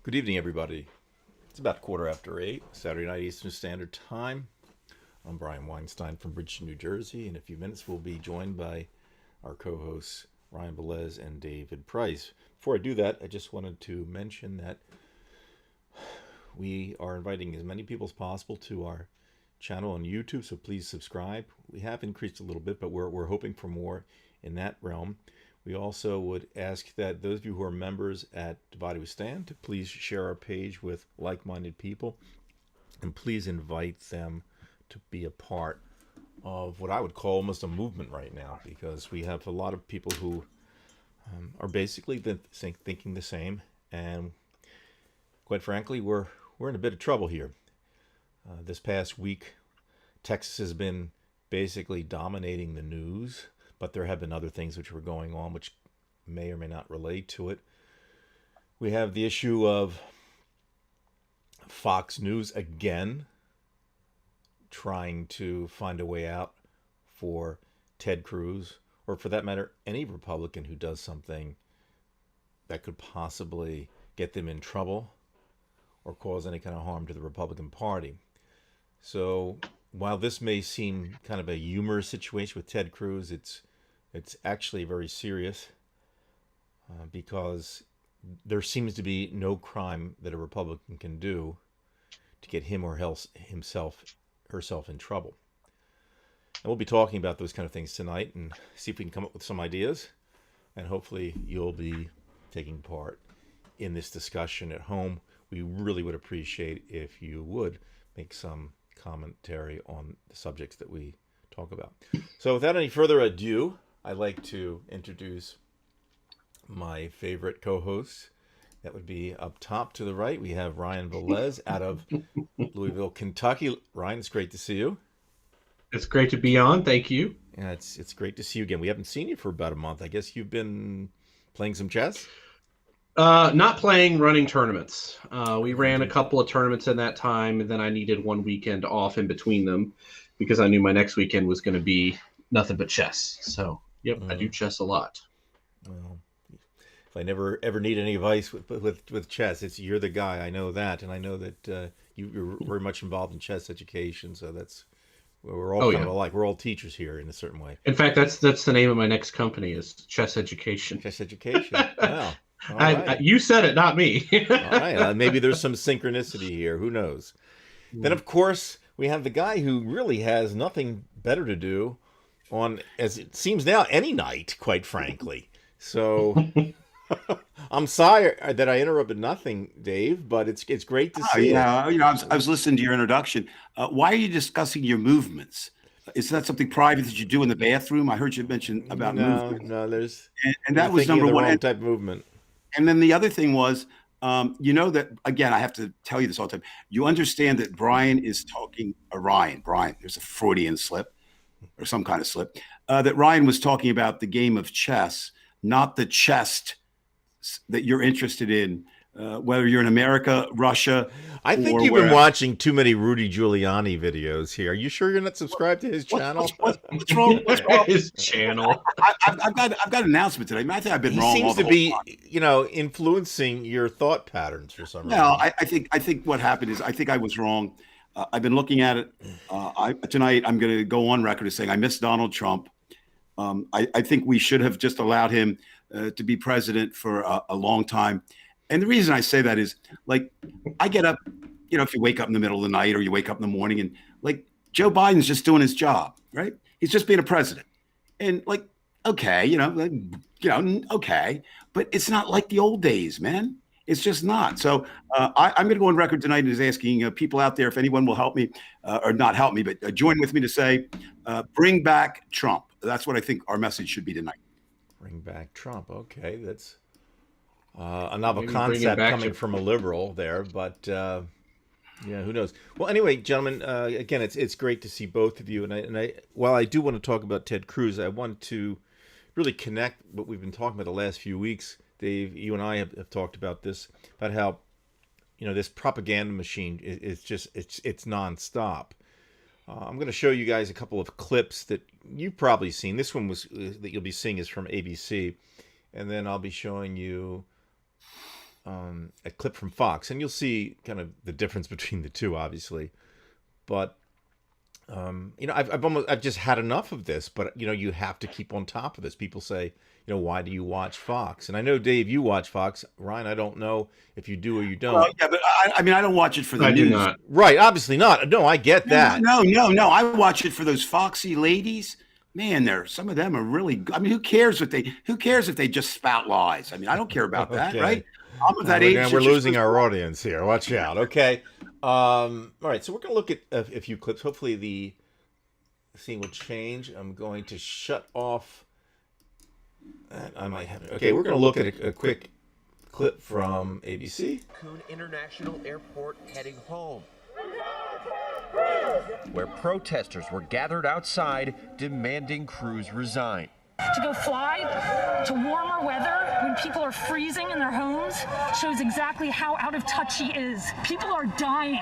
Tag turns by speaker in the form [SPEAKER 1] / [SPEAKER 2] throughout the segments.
[SPEAKER 1] Good evening, everybody. It's about 8:15, Saturday night Eastern Standard Time. I'm Brian Weinstein from Bridgeton, New Jersey. In a few minutes, we'll be joined by our co-hosts Ryan Velez and David Price. Before I do that, I just wanted to mention that we are inviting as many people as possible to our channel on YouTube, so please subscribe. We have increased a little bit, but we're hoping for more in that realm. We also would ask that those of you who are members at Divided We Stand to please share our page with like-minded people, and please invite them to be a part of what I would call almost a movement right now, because we have a lot of people who are basically thinking the same, and quite frankly, we're in a bit of trouble here. This past week, Texas has been basically dominating the news, but there have been other things which were going on which may or may not relate to it. We have the issue of Fox News again trying to find a way out for Ted Cruz, or for that matter, any Republican who does something that could possibly get them in trouble or cause any kind of harm to the Republican Party. So while this may seem kind of a humorous situation with Ted Cruz, it's actually very serious because there seems to be no crime that a Republican can do to get him or herself in trouble. And we'll be talking about those kind of things tonight and see if we can come up with some ideas. And hopefully you'll be taking part in this discussion at home. We really would appreciate if you would make some commentary on the subjects that we talk about. So without any further ado, I'd like to introduce my favorite co-hosts. That would be up top to the right. We have Ryan Velez out of Louisville, Kentucky. Ryan, it's great to see you.
[SPEAKER 2] It's great to be on. Thank you.
[SPEAKER 1] Yeah, it's great to see you again. We haven't seen you for about a month. I guess you've been playing some chess?
[SPEAKER 2] Not playing, running tournaments. We ran a couple of tournaments in that time, and then I needed one weekend off in between them because I knew my next weekend was going to be nothing but chess. So, yep, I do chess a lot.
[SPEAKER 1] Well, if I never ever need any advice with chess, you're the guy. I know that, and I know that you're very much involved in chess education. So we're all kind of alike. We're all teachers here in a certain way.
[SPEAKER 2] In fact, that's the name of my next company is Chess Education.
[SPEAKER 1] Chess Education. Wow. Right.
[SPEAKER 2] You said it, not me.
[SPEAKER 1] All right. Maybe there's some synchronicity here. Who knows? Then, of course, we have the guy who really has nothing better to do on, as it seems now, any night, quite frankly. So I'm sorry that I interrupted nothing, Dave, but it's great to see
[SPEAKER 3] you. I was listening to your introduction. Why are you discussing your movements? Is that something private that you do in the bathroom? I heard you mention about movement.
[SPEAKER 1] No, there's
[SPEAKER 3] and that was number one
[SPEAKER 1] type of movement.
[SPEAKER 3] And then the other thing was, that, again, I have to tell you this all the time. You understand that Brian is talking, Brian, there's a Freudian slip or some kind of slip, that Ryan was talking about the game of chess, not the chest that you're interested in, whether you're in America, Russia.
[SPEAKER 1] I think you've been watching too many Rudy Giuliani videos here. Are you sure you're not subscribed to his channel?
[SPEAKER 3] What's wrong? What's wrong?
[SPEAKER 2] His channel.
[SPEAKER 3] I've got an announcement today. I think I've been wrong.
[SPEAKER 1] He seems to be, influencing your thought patterns for some reason.
[SPEAKER 3] No, I think what happened is I think I was wrong. I've been looking at it. Tonight I'm going to go on record as saying I miss Donald Trump. I think we should have just allowed him to be president for a long time. And the reason I say that is, like, I get up, if you wake up in the middle of the night or you wake up in the morning and, like, Joe Biden's just doing his job, right? He's just being a president. And, like, okay, okay. But it's not like the old days, man. It's just not. So I'm going to go on record tonight as asking people out there if anyone will help me or not help me, but join with me to say, bring back Trump. That's what I think our message should be tonight.
[SPEAKER 1] Bring back Trump. Okay, that's a novel concept coming from a liberal there, but who knows? Well, anyway, gentlemen, again, it's great to see both of you, and I while I do want to talk about Ted Cruz, I want to really connect what we've been talking about the last few weeks. Dave, you and I have talked about this, about how this propaganda machine is just it's nonstop. I'm going to show you guys a couple of clips that you've probably seen. This one that you'll be seeing is from ABC, and then I'll be showing you a clip from Fox, and you'll see kind of the difference between the two, obviously. But I've just had enough of this. But you have to keep on top of this. People say, why do you watch Fox? And I know, Dave, you watch Fox. Ryan, I don't know if you do or you don't.
[SPEAKER 3] Well, yeah, but I mean, I don't watch it for the
[SPEAKER 2] I
[SPEAKER 3] news.
[SPEAKER 2] do not.
[SPEAKER 1] Right, obviously not. No, I get that.
[SPEAKER 3] No. I watch it for those foxy ladies. Man, some of them are really good. I mean, who cares if they just spout lies? I mean, I don't care about that,
[SPEAKER 1] Okay.
[SPEAKER 3] right? I'm of that age.
[SPEAKER 1] We're losing our audience here. Watch out. Okay. All right. So we're going to look at a few clips. Hopefully the scene will change. I'm going to shut off. I might have it. Okay. We're going to look at a quick clip from ABC.
[SPEAKER 4] Cancun International Airport heading home, where protesters were gathered outside demanding Cruz resign.
[SPEAKER 5] To go fly to warmer weather when people are freezing in their homes shows exactly how out of touch he is. People are dying.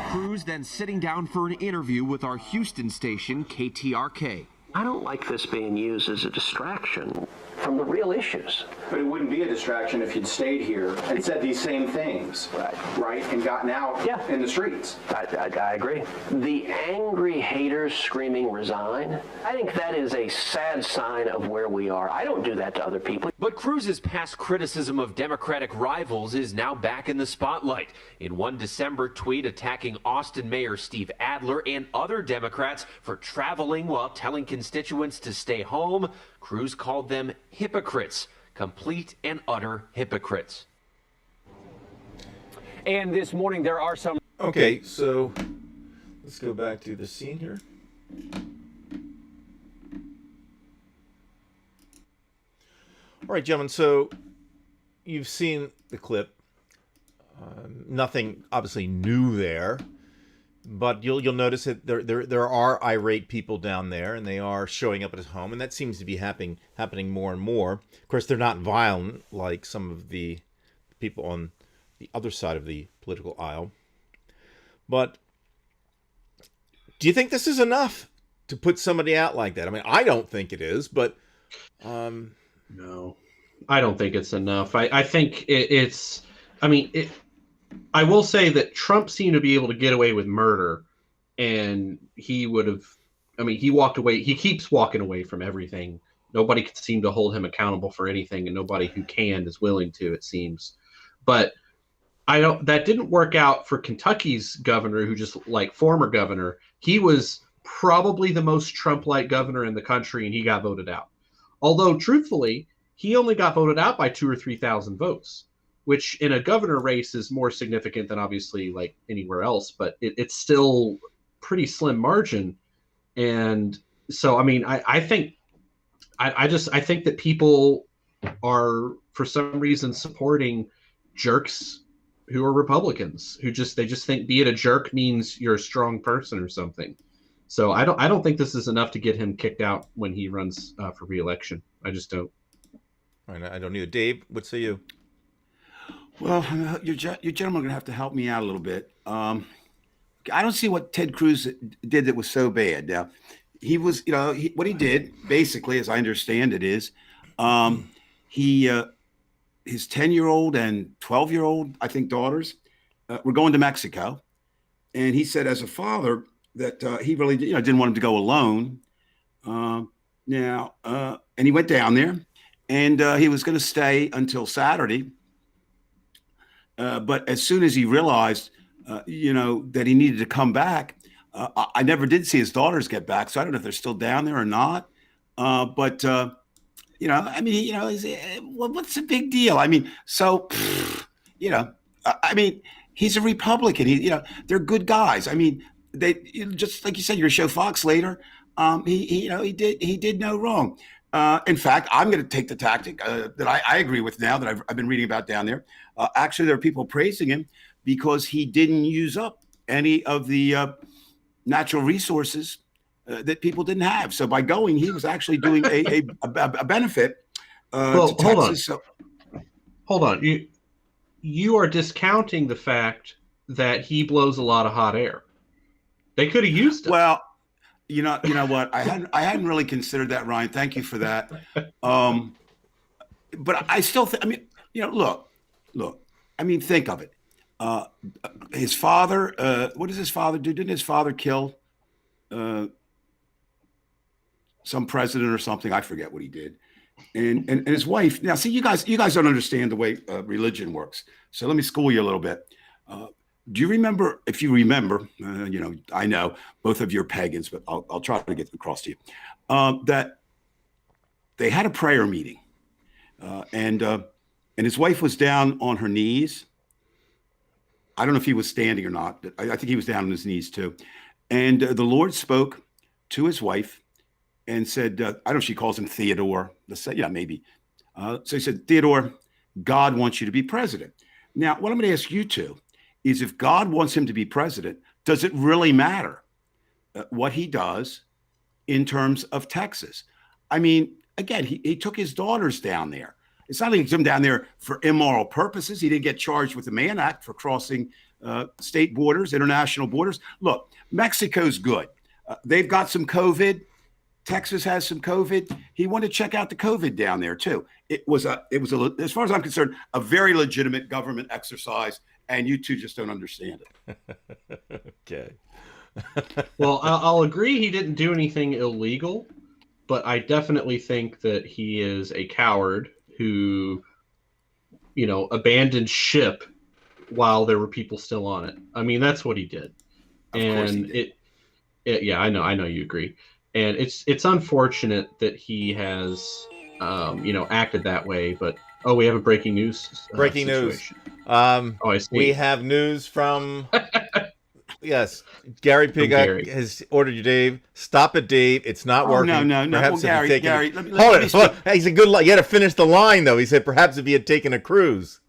[SPEAKER 4] Cruz then sitting down for an interview with our Houston station, KTRK.
[SPEAKER 6] I don't like this being used as a distraction from the real issues.
[SPEAKER 7] But it wouldn't be a distraction if you'd stayed here and said these same things, right? And gotten out in the streets.
[SPEAKER 6] I agree. The angry haters screaming resign, I think that is a sad sign of where we are. I don't do that to other people.
[SPEAKER 8] But Cruz's past criticism of Democratic rivals is now back in the spotlight. In one December tweet attacking Austin Mayor Steve Adler and other Democrats for traveling while telling constituents to stay home, Cruz called them hypocrites, complete and utter hypocrites.
[SPEAKER 9] And this morning there are some...
[SPEAKER 1] Okay, so let's go back to the scene here. All right, gentlemen, so you've seen the clip. Nothing obviously new there, but you'll notice that there are irate people down there, and they are showing up at his home, and that seems to be happening more and more. Of course, they're not violent like some of the people on the other side of the political aisle. But do you think this is enough to put somebody out like that? I mean, I don't think it is, but
[SPEAKER 2] No, I don't think it's enough. I think it's. I mean, I will say that Trump seemed to be able to get away with murder, and he would have. I mean, he walked away. He keeps walking away from everything. Nobody can seem to hold him accountable for anything, and nobody who can is willing to, it seems. But that didn't work out for Kentucky's governor, who just former governor. He was probably the most Trump-like governor in the country, and he got voted out. Although, truthfully, he only got voted out by 2,000 or 3,000 votes, which in a governor race is more significant than obviously anywhere else, but it's still pretty slim margin. And so, I mean, I think that people are for some reason supporting jerks who are Republicans, they just think being a jerk means you're a strong person or something. So I don't think this is enough to get him kicked out when he runs for re-election. I just don't.
[SPEAKER 1] I don't either. Dave, what say you?
[SPEAKER 3] Well, you gentlemen are going to have to help me out a little bit. I don't see what Ted Cruz did that was so bad. Now, he was, what he did, basically, as I understand it, is his 10-year-old and 12-year-old, I think, daughters were going to Mexico. And he said, as a father, that he really didn't want him to go alone. And he went down there, and he was going to stay until Saturday. But as soon as he realized, that he needed to come back, I never did see his daughters get back, so I don't know if they're still down there or not. What's the big deal? I mean, he's a Republican. They're good guys. I mean, they just like you said, you're going to show Fox later. He did no wrong. In fact, I'm going to take the tactic that I agree with now that I've been reading about down there. Actually, there are people praising him because he didn't use up any of the natural resources that people didn't have. So by going, he was actually doing a benefit to Texas.
[SPEAKER 2] Hold on. You are discounting the fact that he blows a lot of hot air. They could have used it.
[SPEAKER 3] Well, you know what? I hadn't really considered that, Ryan. Thank you for that. But I still think. I mean, look. I mean, think of it. His father, what does his father do? Didn't his father kill some president or something? I forget what he did. And his wife. Now, see, you guys don't understand the way religion works. So let me school you a little bit. Do you remember? If you remember, I know both of you are pagans, but I'll try to get across to you that they had a prayer meeting, and his wife was down on her knees. I don't know if he was standing or not, but I think he was down on his knees too. And the Lord spoke to his wife and said, I don't know if she calls him Theodore. Let's say, yeah, maybe. So he said, Theodore, God wants you to be president. Now, what I'm going to ask you two is, if God wants him to be president, does it really matter what he does in terms of Texas? I mean, again, he took his daughters down there. It's not like he took them down there for immoral purposes. He didn't get charged with the Mann Act for crossing state borders, international borders. Look, Mexico's good. They've got some COVID. Texas has some COVID. He wanted to check out the COVID down there too. It was as far as I'm concerned, a very legitimate government exercise, and you two just don't understand
[SPEAKER 1] it. Okay.
[SPEAKER 2] Well, I'll agree he didn't do anything illegal, but I definitely think that he is a coward who, abandoned ship while there were people still on it. I mean, that's what he did.
[SPEAKER 3] Of course he did.
[SPEAKER 2] Yeah, I know you agree. And it's unfortunate that he has, acted that way. But we have a breaking news.
[SPEAKER 1] Breaking news.
[SPEAKER 2] I see.
[SPEAKER 1] We have news from. Yes, Gary Pigott has ordered you, Dave. Stop it, Dave. It's not working.
[SPEAKER 3] No.
[SPEAKER 1] Perhaps
[SPEAKER 3] Well, Gary,
[SPEAKER 1] hold it. He's a good. You got to finish the line, though. He said perhaps if he had taken a cruise.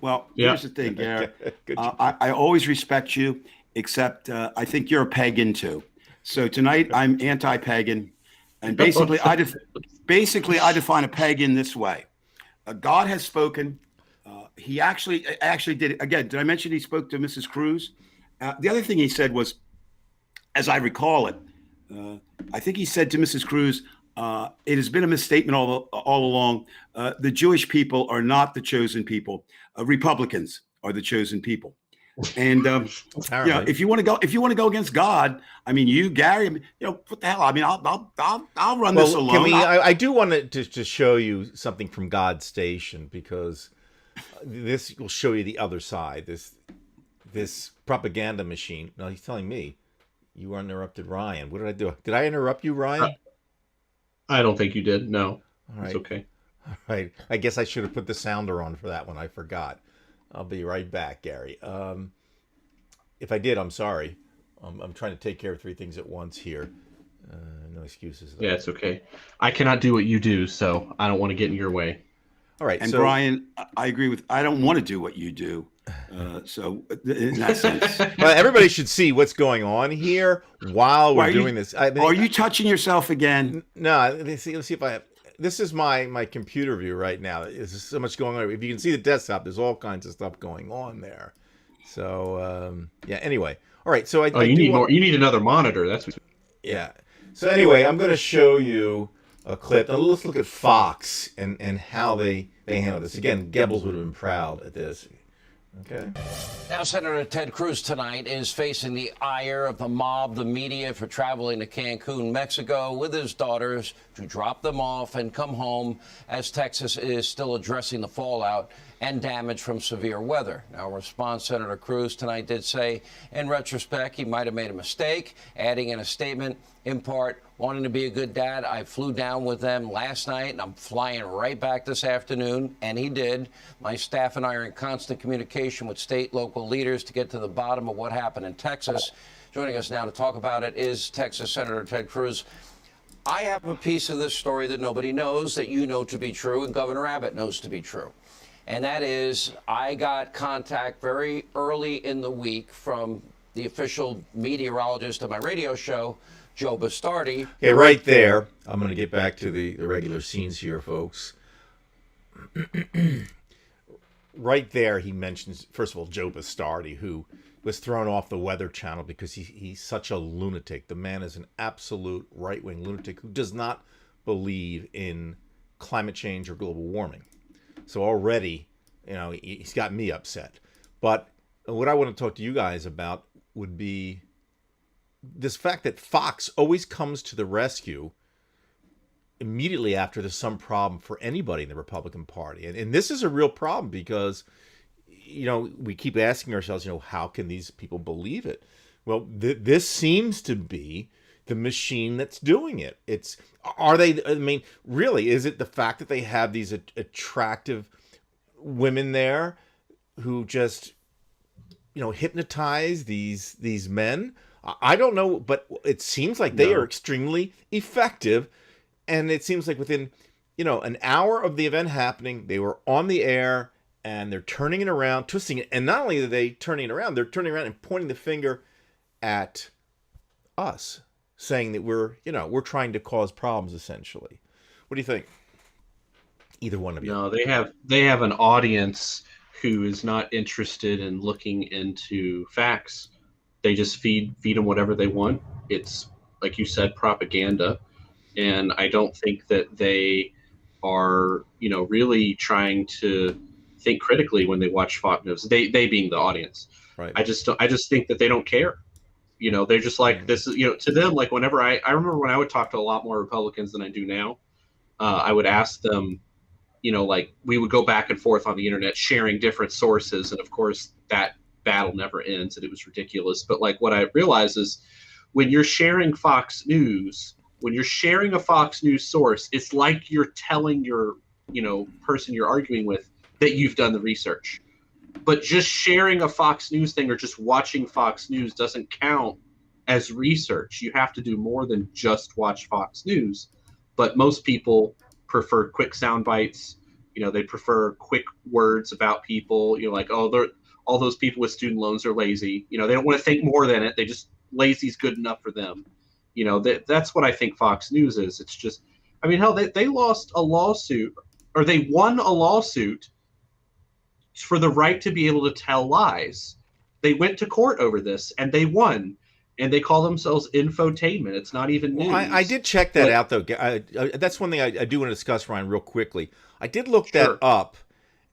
[SPEAKER 3] Well, here's the thing, Gary. I always respect you, except I think you're a pagan too. So tonight I'm anti-pagan, and basically I define a pagan this way: God has spoken. He actually did it again. Did I mention he spoke to Mrs. Cruz? The other thing he said was, as I recall it, I think he said to Mrs. Cruz, it has been a misstatement all along. The Jewish people are not the chosen people. Republicans are the chosen people. And if you want to go against God, I mean, you, Gary, what the hell? I mean, I'll run this alone.
[SPEAKER 1] I do want to show you something from God's station, because this will show you the other side. This propaganda machine. No, he's telling me you interrupted Ryan. What did I do? Did I interrupt you, Ryan?
[SPEAKER 2] I don't think you did. No.
[SPEAKER 1] All right.
[SPEAKER 2] It's okay.
[SPEAKER 1] All right. I guess I should have put the sounder on for that one. I forgot. I'll be right back, Gary. If I did, I'm sorry. I'm trying to take care of three things at once here. No excuses, though.
[SPEAKER 2] Yeah, it's okay. I cannot do what you do, so I don't want to get in your way.
[SPEAKER 1] All right.
[SPEAKER 3] And Brian, I agree with. I don't want to do what you do. So in that sense,
[SPEAKER 1] well, everybody should see what's going on here while we're doing this.
[SPEAKER 3] Are you touching yourself again?
[SPEAKER 1] No. Let's see if I have. This is my computer view right now. There's so much going on. If you can see the desktop, there's all kinds of stuff going on there. So yeah. Anyway, all right. So
[SPEAKER 2] you need more. You need another monitor. That's what.
[SPEAKER 1] Yeah. So anyway, I'm going to show you a clip. Now let's look at Fox and how they handle this. Again, Goebbels would have been proud at this. Okay.
[SPEAKER 10] Now, Senator Ted Cruz tonight is facing the ire of the mob, the media, for traveling to Cancun, Mexico, with his daughters to drop them off and come home, as Texas is still addressing the fallout and damage from severe weather. Now, in response, Senator Cruz tonight did say, in retrospect, he might have made a mistake, adding in a statement, in part, wanting to be a good dad. I flew down with them last night, and I'm flying right back this afternoon, and he did. My staff and I are in constant communication with state, local leaders to get to the bottom of what happened in Texas. Joining us now to talk about it is Texas Senator Ted Cruz. I have a piece of this story that nobody knows, that you know to be true, and Governor Abbott knows to be true. And that is, I got contact very early in the week from the official meteorologist of my radio show, Joe Bastardi.
[SPEAKER 1] Okay, right there. I'm going to get back to the regular scenes here, folks. Right there, he mentions, first of all, Joe Bastardi, who was thrown off the Weather Channel because he's such a lunatic. The man is an absolute right-wing lunatic who does not believe in climate change or global warming. So already, he's got me upset. But what I want to talk to you guys about would be this fact that Fox always comes to the rescue immediately after there's some problem for anybody in the Republican Party. And this is a real problem because, we keep asking ourselves, how can these people believe it? Well, this seems to be the machine that's doing it. Really, is it the fact that they have these attractive women there who just, hypnotize these men? I don't know, but it seems like they are extremely effective. And it seems like within, an hour of the event happening, they were on the air and they're turning it around, twisting it. And not only are they turning it around, they're turning around and pointing the finger at us, saying that we're trying to cause problems, essentially. What do you think? Either one of you.
[SPEAKER 2] No, they have an audience who is not interested in looking into facts. They just feed them whatever they want. It's, like you said, propaganda. And I don't think that they are, really trying to think critically when they watch Fox News. They being the audience.
[SPEAKER 1] Right.
[SPEAKER 2] I just think that they don't care. They're just like, this is, to them, like whenever I remember when I would talk to a lot more Republicans than I do now, I would ask them, like we would go back and forth on the internet sharing different sources. And of course that battle never ends and it was ridiculous. But like what I realize is when you're sharing Fox News, when you're sharing a Fox News source, it's like you're telling your, person you're arguing with that you've done the research. But just sharing a Fox News thing or just watching Fox News doesn't count as research. You have to do more than just watch Fox News. But most people prefer quick sound bites. They prefer quick words about people. Like, oh, all those people with student loans are lazy. They don't want to think more than it. They just lazy's good enough for them. That's what I think Fox News is. It's just, hell, they lost a lawsuit, or they won a lawsuit for the right to be able to tell lies. They went to court over this and they won, and they call themselves infotainment. It's not even news.
[SPEAKER 1] Well, I did check that out, though. That's one thing I do want to discuss, Ryan, real quickly. I did look that up,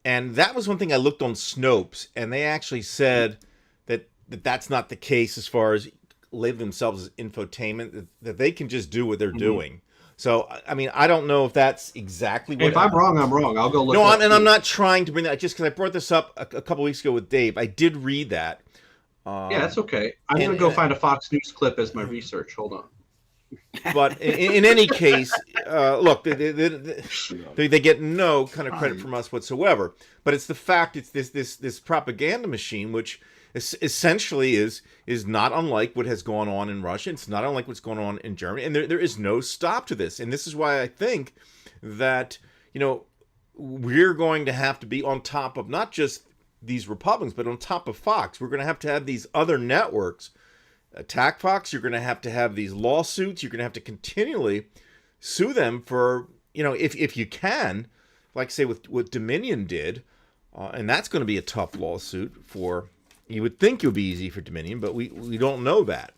[SPEAKER 1] and that was one thing I looked on Snopes, and they actually said that that's not the case as far as label themselves as infotainment, that they can just do what they're doing. So, I don't know if that's exactly what...
[SPEAKER 2] If I'm wrong, I'm wrong. I'll go look
[SPEAKER 1] No, and I'm not trying to bring that, just because I brought this up a couple weeks ago with Dave. I did read that.
[SPEAKER 2] Yeah, that's okay. I'm going to go find a Fox News clip as my research. Hold on.
[SPEAKER 1] But in any case, look, they get no kind of credit from us whatsoever. But it's the fact it's this propaganda machine, which essentially is not unlike what has gone on in Russia. It's not unlike what's going on in Germany, and there is no stop to this. And this is why I think that we're going to have to be on top of not just these Republicans, but on top of Fox. We're going to have these other networks attack Fox. You're going to have these lawsuits. You're going to have to continually sue them for, if you can, like say with what Dominion did, and that's going to be a tough lawsuit for. You would think it would be easy for Dominion, but we don't know that.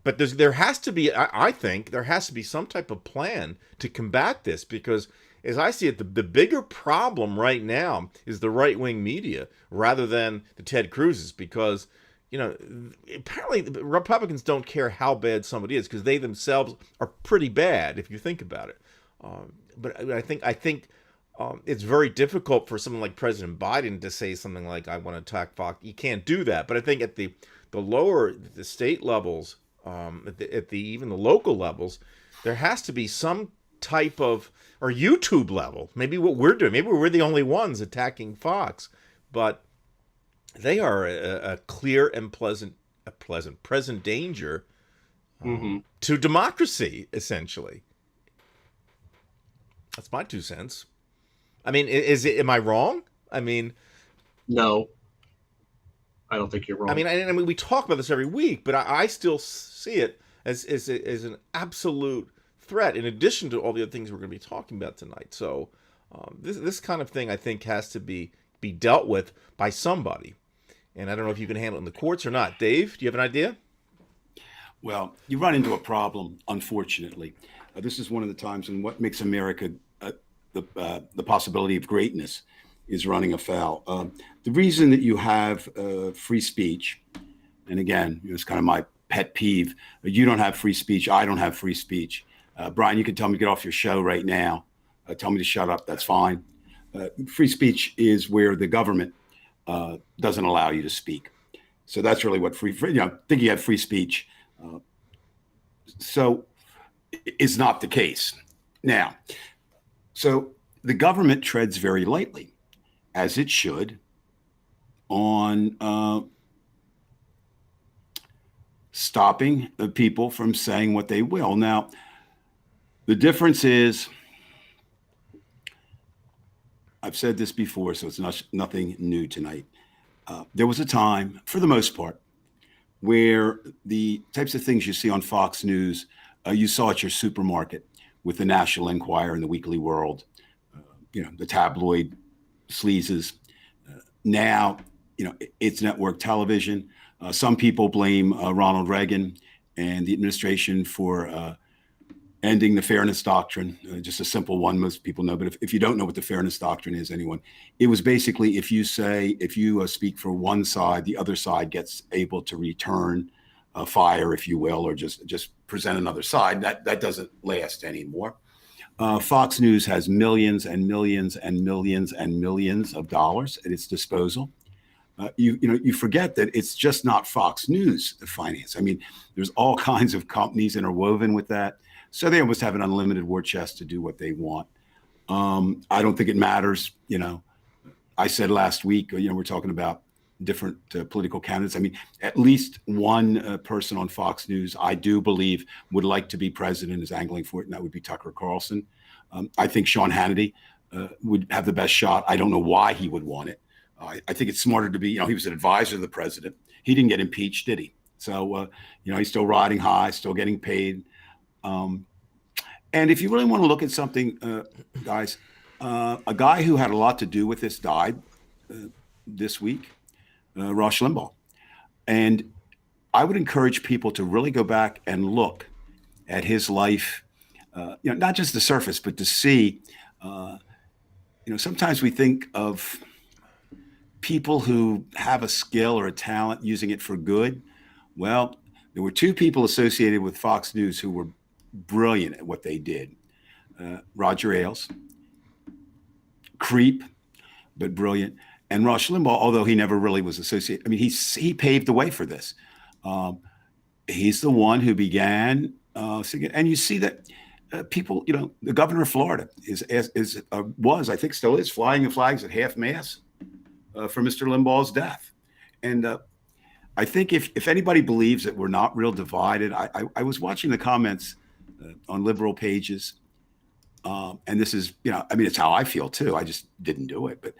[SPEAKER 1] But there has to be, I think, there has to be some type of plan to combat this, because as I see it, the bigger problem right now is the right-wing media rather than the Ted Cruz's, because, apparently the Republicans don't care how bad somebody is, because they themselves are pretty bad if you think about it. But I think it's very difficult for someone like President Biden to say something like, I want to attack Fox. You can't do that. But I think at the lower, the state levels, even the local levels, there has to be some type of, or YouTube level, maybe what we're doing. Maybe we're the only ones attacking Fox. But they are a clear and present danger to democracy, essentially. That's my 2 cents. Am I wrong?
[SPEAKER 2] No, I don't think you're wrong.
[SPEAKER 1] I mean, we talk about this every week, but I still see it as an absolute threat, in addition to all the other things we're going to be talking about tonight. So this kind of thing, I think, has to be dealt with by somebody. And I don't know if you can handle it in the courts or not. Dave, do you have an idea?
[SPEAKER 3] Well, you run into a problem, unfortunately. This is one of the times in what makes America the possibility of greatness is running afoul. The reason that you have free speech, and again, it's kind of my pet peeve. You don't have free speech. I don't have free speech. Brian, you can tell me to get off your show right now. Tell me to shut up. That's fine. Free speech is where the government doesn't allow you to speak. So that's really what think you have free speech. So it's not the case. Now, so the government treads very lightly, as it should, on stopping people from saying what they will. Now, the difference is, I've said this before, so it's nothing new tonight. There was a time, for the most part, where the types of things you see on Fox News, you saw at your supermarket with the National Enquirer and the Weekly World, the tabloid sleazes. Now, it's network television. Some people blame Ronald Reagan and the administration for ending the fairness doctrine, just a simple one most people know. But if you don't know what the fairness doctrine is, anyone, it was basically if you speak for one side, the other side gets able to return fire, if you will, or just present another side. That doesn't last anymore. Fox News has millions and millions and millions and millions of dollars at its disposal. You forget that it's just not Fox News finance. I mean, there's all kinds of companies interwoven with that. So they almost have an unlimited war chest to do what they want. I don't think it matters. I said last week, we're talking about different political candidates. I mean, at least one person on Fox News, I do believe, would like to be president, is angling for it, and that would be Tucker Carlson. I think Sean Hannity would have the best shot. I don't know why he would want it. I think it's smarter to be, he was an advisor to the president. He didn't get impeached, did he? So, he's still riding high, still getting paid. And if you really want to look at something, guys, a guy who had a lot to do with this died this week, Rush Limbaugh. And I would encourage people to really go back and look at his life, not just the surface, but to see, sometimes we think of people who have a skill or a talent using it for good. Well, there were two people associated with Fox News who were brilliant at what they did. Roger Ailes, creep, but brilliant. And Rush Limbaugh, although he never really was associated. I mean, he paved the way for this. He's the one who began singing. And you see that people, the governor of Florida was, I think still is, flying the flags at half mast for Mr. Limbaugh's death. And I think if anybody believes that we're not real divided, I was watching the comments on liberal pages. And this is, it's how I feel too. I just didn't do it. But,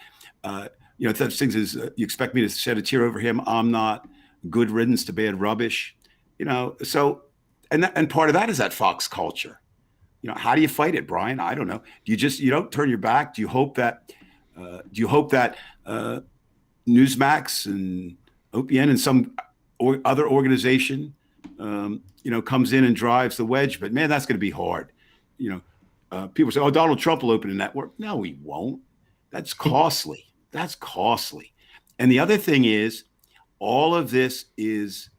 [SPEAKER 3] such things as you expect me to shed a tear over him. I'm not. Good riddance to bad rubbish. So, and part of that is that Fox culture. How do you fight it, Brian? I don't know. Do you don't turn your back? Do you hope that Newsmax and OPN and some other organization, comes in and drives the wedge? But man, that's going to be hard. People say, "Oh, Donald Trump will open a network." No, he won't. That's costly. That's costly. And the other thing is, all of this is,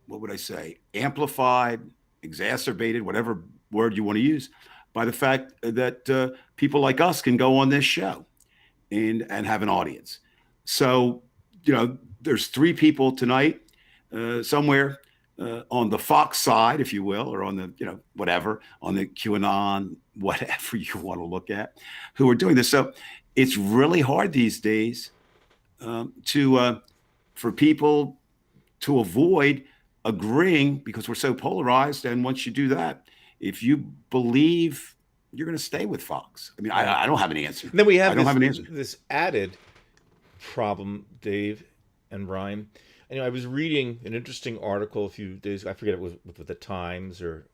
[SPEAKER 3] what would I say, amplified, exacerbated, whatever word you want to use, by the fact that people like us can go on this show and have an audience. So, there's three people tonight somewhere on the Fox side, if you will, or on the, whatever, on the QAnon, whatever you want to look at, who are doing this. So it's really hard these days for people to avoid agreeing, because we're so polarized. And once you do that, if you believe, you're going to stay with Fox. I mean, I don't have an answer.
[SPEAKER 1] And then we have
[SPEAKER 3] this
[SPEAKER 1] added problem, Dave and Brian. I was reading an interesting article a few days ago. I forget it was with the Times or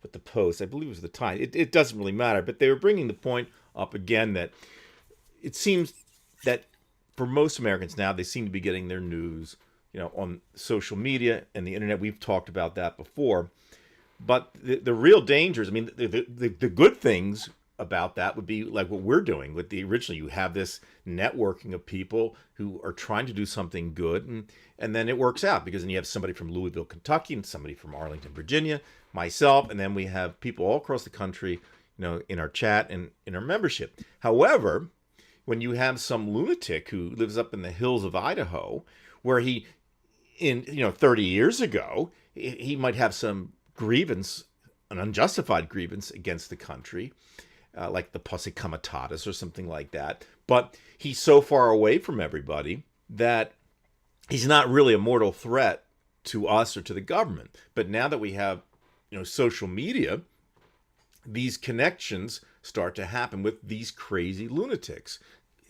[SPEAKER 1] with the Post. I believe it was the Times. It doesn't really matter, but they were bringing the point up again that it seems that for most Americans now, they seem to be getting their news, on social media and the internet. We've talked about that before. But the real dangers, the good things about that would be like what we're doing with the original. You have this networking of people who are trying to do something good, and then it works out, because then you have somebody from Louisville, Kentucky, and somebody from Arlington, Virginia, myself, and then we have people all across the country, in our chat and in our membership. However, when you have some lunatic who lives up in the hills of Idaho, where 30 years ago, he might have some grievance, an unjustified grievance against the country, like the Posse Comitatus or something like that. But he's so far away from everybody that he's not really a mortal threat to us or to the government. But now that we have, social media, these connections start to happen with these crazy lunatics,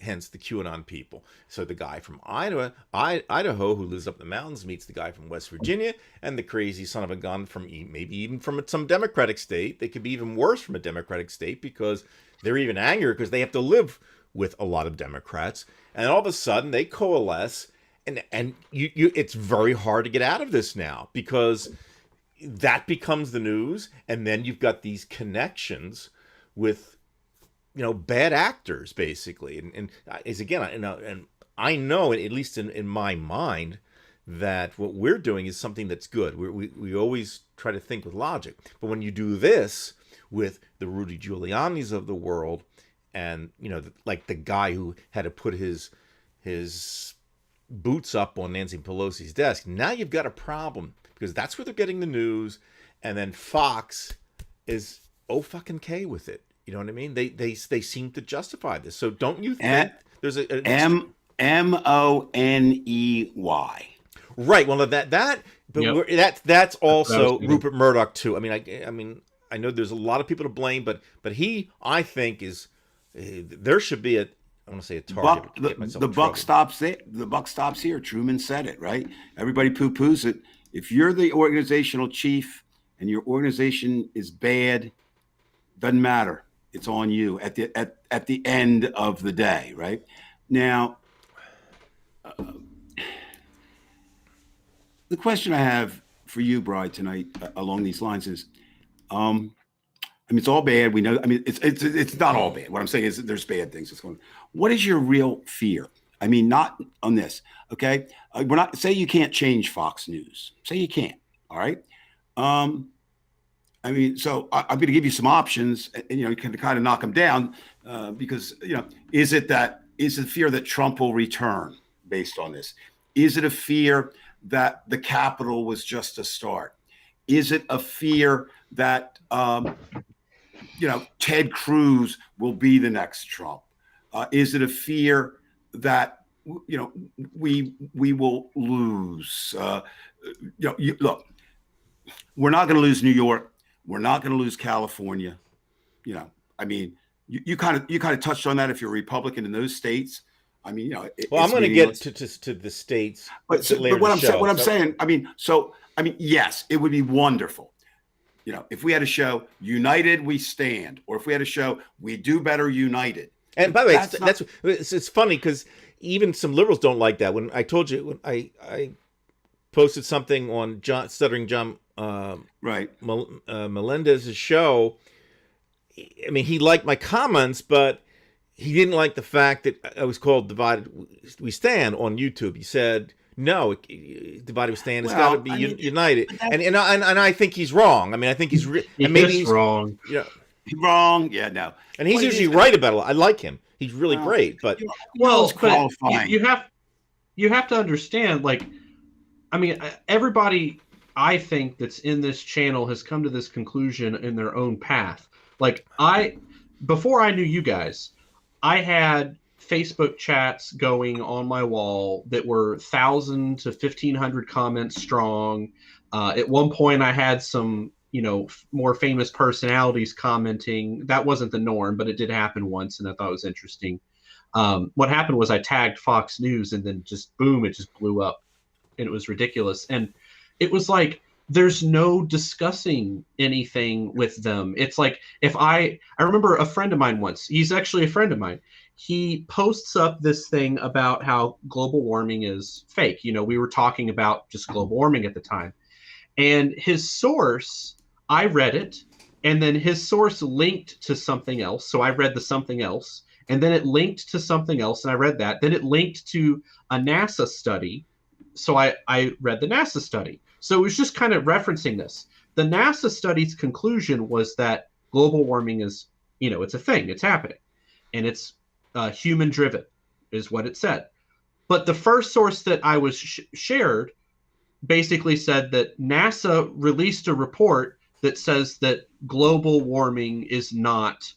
[SPEAKER 1] hence the QAnon people. So the guy from Idaho who lives up in the mountains meets the guy from West Virginia, and the crazy son of a gun from maybe even from some Democratic state. They could be even worse from a Democratic state, because they're even angrier because they have to live with a lot of Democrats. And all of a sudden they coalesce, and you it's very hard to get out of this now, because that becomes the news. And then you've got these connections with bad actors, basically. And is again, and I know, at least in my mind, that what we're doing is something that's good. We always try to think with logic. But when you do this with the Rudy Giuliani's of the world, and like the guy who had to put his boots up on Nancy Pelosi's desk, now you've got a problem, because that's where they're getting the news. And then Fox is fucking K with it. You know what I mean? They seem to justify this. So don't you think there's a
[SPEAKER 3] Money?
[SPEAKER 1] Right. Well, that's also Rupert Murdoch too. I mean, I know there's a lot of people to blame, but he, I think, there should be I want to say a target.
[SPEAKER 3] The buck stops there. The buck stops here. Truman said it, right? Everybody poo-poos it. If you're the organizational chief and your organization is bad, doesn't matter. It's on you at the end of the day, right? Now, the question I have for you, Bride, tonight along these lines is, it's all bad. We know. It's not all bad. What I'm saying is there's bad things that's going on. What is your real fear? Not on this. Okay, we're not. Say you can't change Fox News. Say you can't. All right. So I'm going to give you some options, and you can kind of knock them down, because is it fear that Trump will return based on this? Is it a fear that the Capitol was just a start? Is it a fear that Ted Cruz will be the next Trump? Is it a fear that we will lose? Look, we're not going to lose New York. We're not going to lose California. You kind of touched on that. If you're a Republican in those states, I'm going to
[SPEAKER 1] get to the states.
[SPEAKER 3] But I'm saying, yes, it would be wonderful. If we had a show, United We Stand, or if we had a show, We Do Better United.
[SPEAKER 1] And by the way, it's funny, because even some liberals don't like that. When I told you, when I posted something on Stuttering John Melendez's show, he liked my comments, but he didn't like the fact that I was called Divided We Stand on YouTube. He said, no, Divided We Stand has got to be united. And I think he's wrong. I think he's
[SPEAKER 2] he's wrong.
[SPEAKER 3] Wrong. Yeah, no.
[SPEAKER 1] And he's usually right about it. I like him. He's really great. But
[SPEAKER 2] you have to understand, everybody, I think, that's in this channel has come to this conclusion in their own path. Before I knew you guys, I had Facebook chats going on my wall that were 1,000 to 1,500 comments strong. At one point, I had some, more famous personalities commenting. That wasn't the norm, but it did happen once, and I thought it was interesting. What happened was I tagged Fox News, and then just boom, it just blew up, and it was ridiculous. And it was like, there's no discussing anything with them. It's like, if I remember a friend of mine once, he's actually a friend of mine. He posts up this thing about how global warming is fake. We were talking about just global warming at the time. And his source, I read it, and then his source linked to something else. So I read the something else, and then it linked to something else, and I read that. Then it linked to a NASA study, so I read the NASA study. So it was just kind of referencing this. The NASA study's conclusion was that global warming is, it's a thing, it's happening, and it's human driven, is what it said. But the first source that I was shared basically said that NASA released a report that says that global warming is not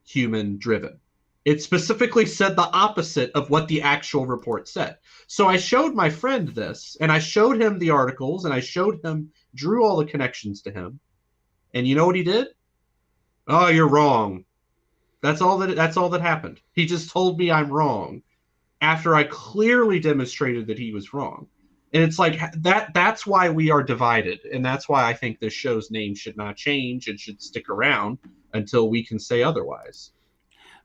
[SPEAKER 2] human driven. It specifically said the opposite of what the actual report said. So I showed my friend this, and I showed him the articles, and I showed him, drew all the connections to him. And you know what he did? Oh, you're wrong. That's all that happened. He just told me I'm wrong after I clearly demonstrated that he was wrong. And it's like that's why we are divided. And that's why I think this show's name should not change. It should stick around until we can say otherwise.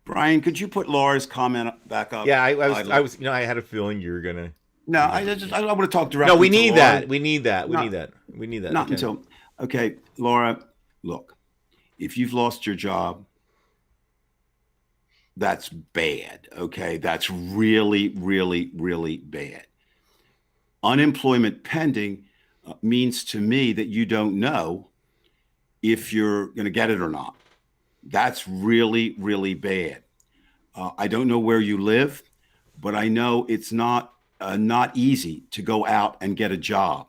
[SPEAKER 3] Brian, could you put Laura's comment back up?
[SPEAKER 1] Yeah, I was. I had a feeling you were gonna.
[SPEAKER 3] No, I want to talk directly.
[SPEAKER 1] No, we
[SPEAKER 3] to
[SPEAKER 1] need
[SPEAKER 3] Laura.
[SPEAKER 1] that. We need that. We need that. We need that.
[SPEAKER 3] Not until. Okay, Laura, look, if you've lost your job, that's bad. Okay, that's really, really, really bad. Unemployment pending means to me that you don't know if you're going to get it or not. That's really, really bad. I don't know where you live, but I know it's not easy to go out and get a job.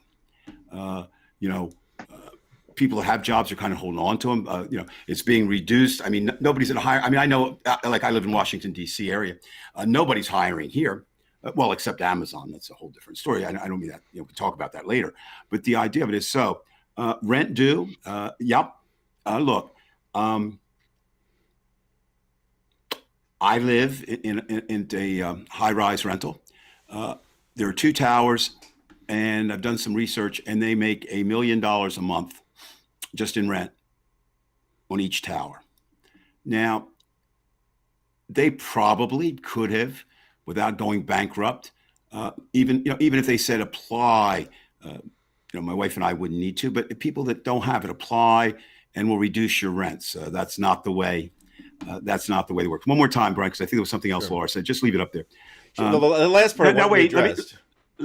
[SPEAKER 3] People that have jobs are kind of holding on to them. It's being reduced. I mean, nobody's in a hire. I mean, I know, like I live in Washington, D.C. area. Nobody's hiring here. Well, except Amazon. That's a whole different story. I don't mean that. We'll talk about that later. But the idea of it is rent due. Yep. Look, I live in a high-rise rental. There are 2 towers, and I've done some research, and they make $1 million a month just in rent on each tower. Now, they probably could have, without going bankrupt, even if they said apply, my wife and I wouldn't need to, but the people that don't have it apply and will reduce your rents. That's not the way. That's not the way it works. One more time, Brian, because I think there was something else Laura said. Just leave it up there.
[SPEAKER 1] The last part.
[SPEAKER 3] No, wait.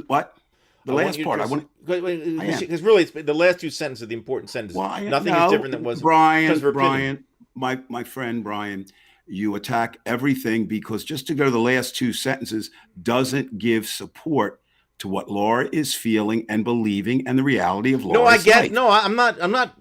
[SPEAKER 3] What? The last part. I want
[SPEAKER 1] because really, the last 2 sentences are the important sentences. Nothing is different than was
[SPEAKER 3] Brian. My friend Brian. You attack everything because just to go to the last 2 sentences doesn't give support to what Laura is feeling and believing and the reality of Laura's
[SPEAKER 1] No, I get.
[SPEAKER 3] life.
[SPEAKER 1] No, I'm not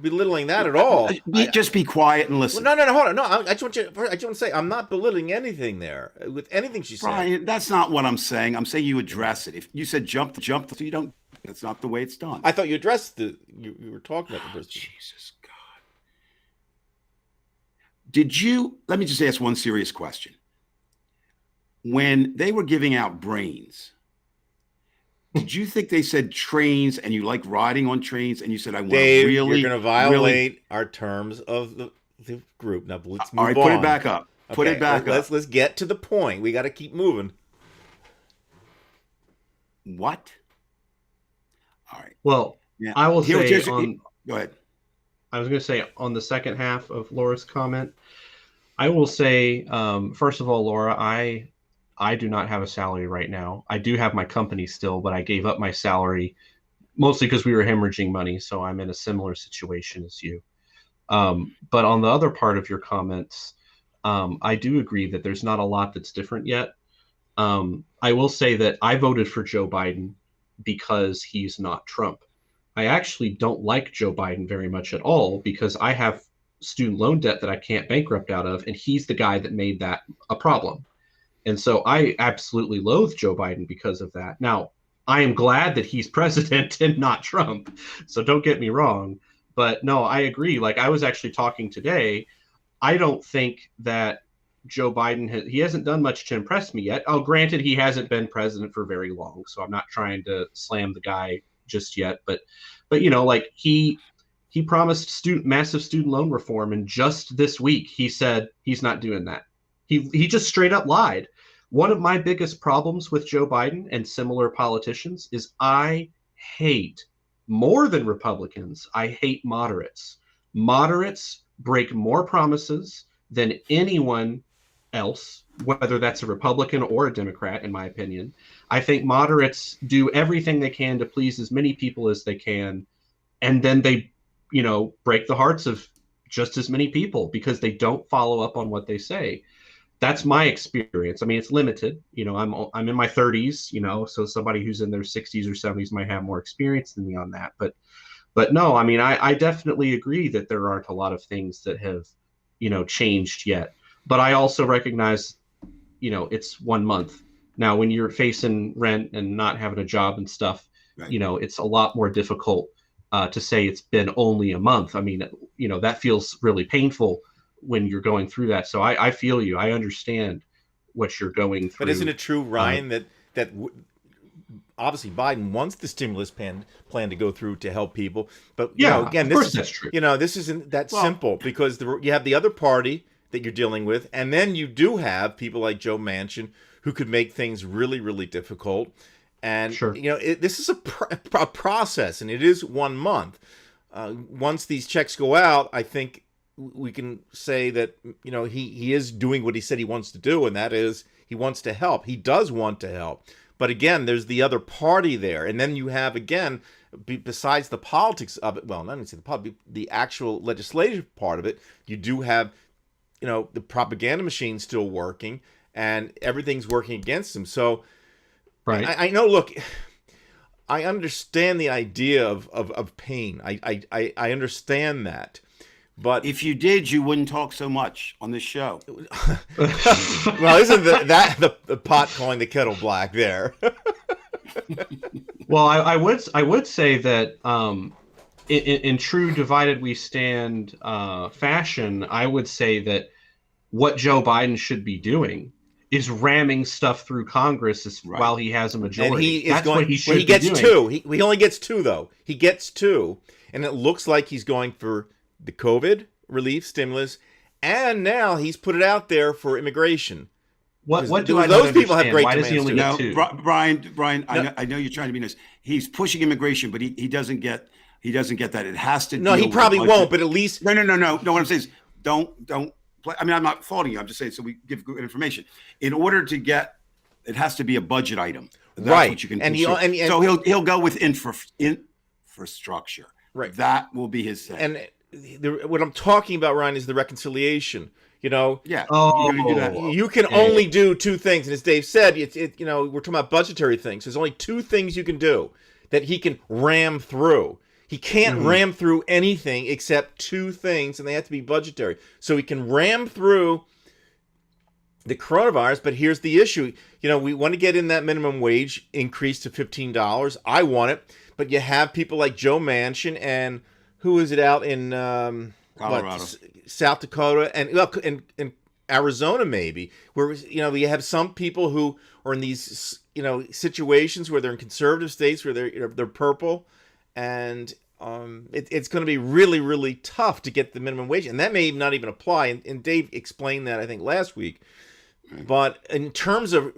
[SPEAKER 1] belittling that at all.
[SPEAKER 3] Just be quiet and listen.
[SPEAKER 1] No, hold on. No, I just want to say I'm not belittling anything there with anything she said.
[SPEAKER 3] Brian, that's not what I'm saying. I'm saying you address it. If you said jump, so you don't. That's not the way it's done.
[SPEAKER 1] I thought you addressed you were talking about the person.
[SPEAKER 3] Jesus God. Let me just ask one serious question. When they were giving out brains, did you think they said trains and you like riding on trains and you said, I want
[SPEAKER 1] Dave,
[SPEAKER 3] to really.
[SPEAKER 1] You're going to violate our terms of the group. Now, let's move on.
[SPEAKER 3] All right, put it back up. Put it back up.
[SPEAKER 1] Let's get to the point. We got to keep moving.
[SPEAKER 3] What? All right.
[SPEAKER 2] Well, yeah. I will say
[SPEAKER 3] go ahead.
[SPEAKER 2] I was going to say on the second half of Laura's comment, I will say, first of all, Laura, I do not have a salary right now. I do have my company still, but I gave up my salary mostly because we were hemorrhaging money. So I'm in a similar situation as you. But on the other part of your comments, I do agree that there's not a lot that's different yet. I will say that I voted for Joe Biden because he's not Trump. I actually don't like Joe Biden very much at all because I have student loan debt that I can't bankrupt out of, and he's the guy that made that a problem. And so I absolutely loathe Joe Biden because of that. Now, I am glad that he's president and not Trump, so don't get me wrong. But no, I agree. Like I was actually talking today, I don't think that Joe Biden he hasn't done much to impress me yet. Oh, granted, he hasn't been president for very long, so I'm not trying to slam the guy just yet. But like he promised massive student loan reform, and just this week he said he's not doing that. He just straight up lied. One of my biggest problems with Joe Biden and similar politicians is I hate, more than Republicans, I hate moderates. moderates break more promises than anyone else, whether that's a Republican or a Democrat, in my opinion. I think moderates do everything they can to please as many people as they can, and then they, break the hearts of just as many people because they don't follow up on what they say. That's my experience. I mean, it's limited. I'm in my 30s, so somebody who's in their 60s or 70s might have more experience than me on that. But no, I mean, I definitely agree that there aren't a lot of things that have, changed yet. But I also recognize, it's 1 month. Now, when you're facing rent and not having a job and stuff,
[SPEAKER 3] Right.
[SPEAKER 2] it's a lot more difficult to say it's been only a month. I mean, that feels really painful when you're going through that. So I feel you. I understand what you're going through.
[SPEAKER 1] But isn't it true, Ryan, that obviously Biden wants the stimulus plan to go through to help people? But again,
[SPEAKER 2] that's true.
[SPEAKER 1] This isn't that simple because you have the other party that you're dealing with, and then you do have people like Joe Manchin who could make things really, really difficult. And
[SPEAKER 2] Sure.
[SPEAKER 1] This is a process, and it is 1 month. Once these checks go out, I think we can say that he is doing what he said he wants to do, and that is he wants to help. He does want to help, but again, there's the other party there, and then you have again, besides the politics of it. Well, not even the politics, the actual legislative part of it. You do have the propaganda machine still working, and everything's working against him. So,
[SPEAKER 2] right.
[SPEAKER 1] I know. Look, I understand the idea of pain. I understand that. But
[SPEAKER 3] if you did, you wouldn't talk so much on this show.
[SPEAKER 1] Well, isn't that the pot calling the kettle black there?
[SPEAKER 2] Well, I would say that in true divided we stand fashion, I would say that what Joe Biden should be doing is ramming stuff through Congress while he has a majority.
[SPEAKER 1] And what he should be doing. Two. He only gets two, though. He gets two, and it looks like he's going for the COVID relief stimulus, and now he's put it out there for immigration.
[SPEAKER 2] What do
[SPEAKER 1] those people have great
[SPEAKER 2] Why does he only
[SPEAKER 1] demands
[SPEAKER 2] get two?
[SPEAKER 3] Brian, I know you're trying to be nice. He's pushing immigration, but he doesn't get that. It has to.
[SPEAKER 1] No, he probably won't. But at least
[SPEAKER 3] no. What I'm saying is, don't play. I mean, I'm not faulting you. I'm just saying so we give good information. In order to get, it has to be a budget item. That's
[SPEAKER 1] right.
[SPEAKER 3] What you can.
[SPEAKER 1] And
[SPEAKER 3] so he'll go with infrastructure.
[SPEAKER 1] Right.
[SPEAKER 3] That will be his thing.
[SPEAKER 1] And what I'm talking about, Ryan, is the reconciliation.
[SPEAKER 3] Yeah.
[SPEAKER 2] Oh,
[SPEAKER 3] you're gonna do that.
[SPEAKER 1] You can only do two things, and as Dave said, we're talking about budgetary things. There's only two things you can do that he can ram through. He can't ram through anything except two things, and they have to be budgetary. So he can ram through the coronavirus, but here's the issue. We want to get in that minimum wage increase to $15. I want it, but you have people like Joe Manchin and who is it out in
[SPEAKER 3] Colorado,
[SPEAKER 1] South Dakota, and Arizona, maybe, where you have some people who are in these situations where they're in conservative states where they're purple, and it's going to be really, really tough to get the minimum wage, and that may not even apply. And Dave explained that I think last week. But in terms of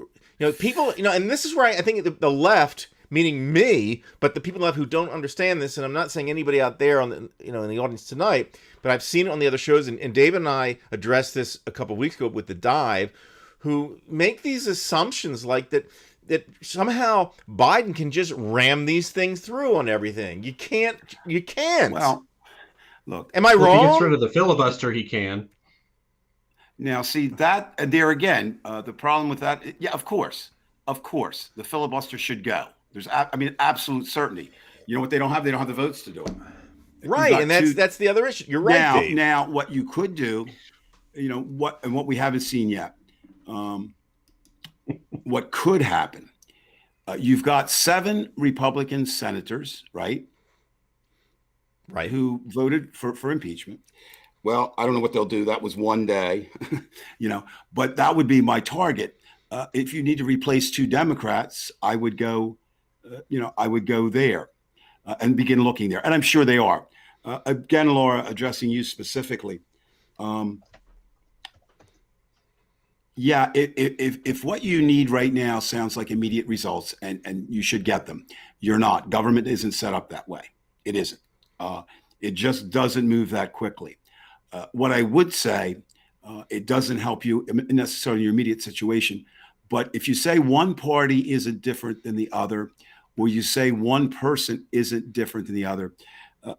[SPEAKER 1] people, and this is where I think the left, meaning me, but the people left who don't understand this, and I'm not saying anybody out there on the in the audience tonight, but I've seen it on the other shows, and Dave and I addressed this a couple of weeks ago with The Dive, who make these assumptions like that somehow Biden can just ram these things through on everything. You can't.
[SPEAKER 3] Well, look.
[SPEAKER 1] Am I wrong?
[SPEAKER 2] If he gets rid of the filibuster, he can.
[SPEAKER 3] Now, see that there again. The problem with that, yeah, of course, the filibuster should go. There's, absolute certainty. You know what they don't have? They don't have the votes to do it.
[SPEAKER 1] Right, and that's the other issue. You're right, Dave.
[SPEAKER 3] Now, what you could do, what we haven't seen yet, what could happen? You've got 7 Republican senators, right, who voted for impeachment. Well, I don't know what they'll do. That was one day, but that would be my target. If you need to replace 2 Democrats, I would go, there and begin looking there. And I'm sure they are. Again, Laura, addressing you specifically. If what you need right now sounds like immediate results and you should get them, you're not. Government isn't set up that way. It isn't. It just doesn't move that quickly. What I would say, it doesn't help you necessarily in your immediate situation. But if you say one party isn't different than the other, or you say one person isn't different than the other,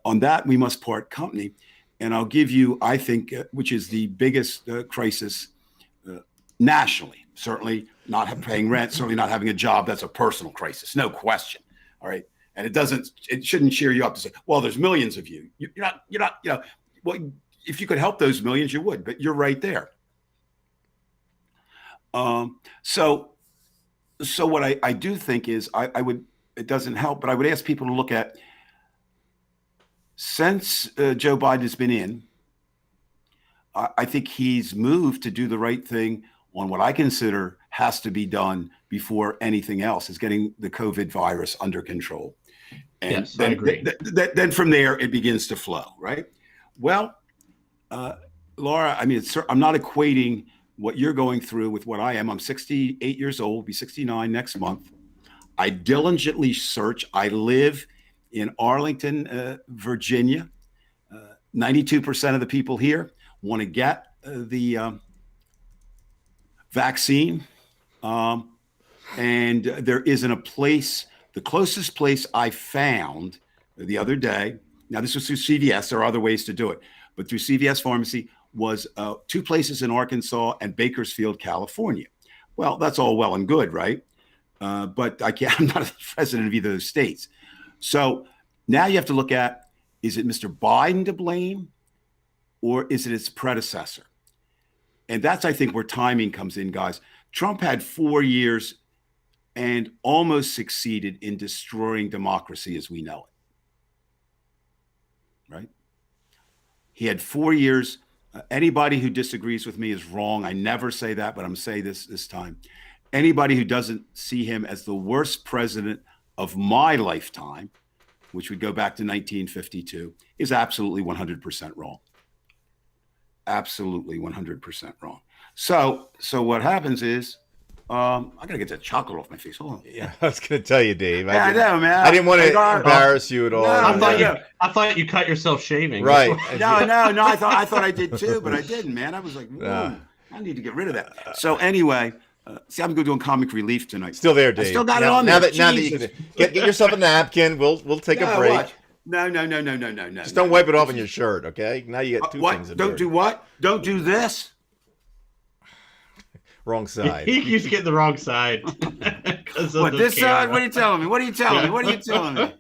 [SPEAKER 3] on that we must part company. And I'll give you, I think, which is the biggest crisis nationally. Certainly not paying rent, certainly not having a job. That's a personal crisis, no question. All right. And it shouldn't cheer you up to say, well, there's millions of you. You're not, well, if you could help those millions, you would, but you're right there. So what I do think is I would, it doesn't help, but I would ask people to look at, since Joe Biden has been in, I think he's moved to do the right thing on what I consider has to be done before anything else, is getting the COVID virus under control. And
[SPEAKER 2] yes,
[SPEAKER 3] then,
[SPEAKER 2] I agree.
[SPEAKER 3] Then from there, it begins to flow, right? Well, Laura, I mean, I'm not equating what you're going through with what I am. I'm 68 years old, be 69 next month. I diligently search. I live in Arlington, Virginia. 92% of the people here want to get the vaccine. And there isn't a place, the closest place I found the other day, now this was through CVS, there are other ways to do it, but through CVS Pharmacy, was 2 places in Arkansas and Bakersfield, California. Well, that's all well and good, right? But I'm not a president of either of those states. So now you have to look at, is it Mr. Biden to blame, or is it its predecessor? And that's, I think, where timing comes in, guys. Trump had 4 years and almost succeeded in destroying democracy as we know it, right? He had 4 years. Anybody who disagrees with me is wrong. I never say that, but I'm saying this time. Anybody who doesn't see him as the worst president of my lifetime, which would go back to 1952, is absolutely 100% wrong. Absolutely 100% wrong. So what happens is, I gotta get that chocolate off my face. Hold on.
[SPEAKER 1] Yeah, I was gonna tell you, Dave.
[SPEAKER 3] I know, man.
[SPEAKER 1] I didn't want to embarrass you at all.
[SPEAKER 2] No, I thought you cut yourself shaving.
[SPEAKER 1] Right.
[SPEAKER 3] No. I thought I did too, but I didn't, man. I was like, I need to get rid of that. So anyway, see, I'm going to do comic relief tonight.
[SPEAKER 1] Still there, Dave.
[SPEAKER 3] I still got it on there.
[SPEAKER 1] Now that you can get yourself a napkin, we'll take a break.
[SPEAKER 3] What? No.
[SPEAKER 1] Just don't wipe it off on your shirt, okay? Now you got two things.
[SPEAKER 3] Don't do what? Don't do this.
[SPEAKER 1] Wrong side.
[SPEAKER 2] He keeps getting the wrong side.
[SPEAKER 3] What, this side? What are you telling me? What are you telling me?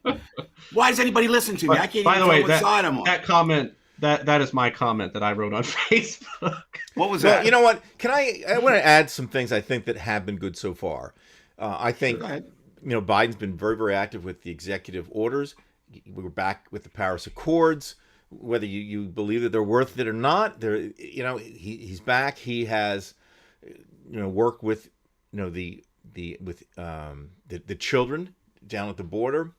[SPEAKER 3] Why does anybody listen to me? I can't even tell what side I'm on.
[SPEAKER 2] That comment, that is my comment that I wrote on Facebook.
[SPEAKER 3] What was that?
[SPEAKER 1] You know what? I want to add some things I think that have been good so far. I think Biden's been very, very active with the executive orders. We were back with the Paris Accords. Whether you believe that they're worth it or not, he's back. He has worked with the children down at the border,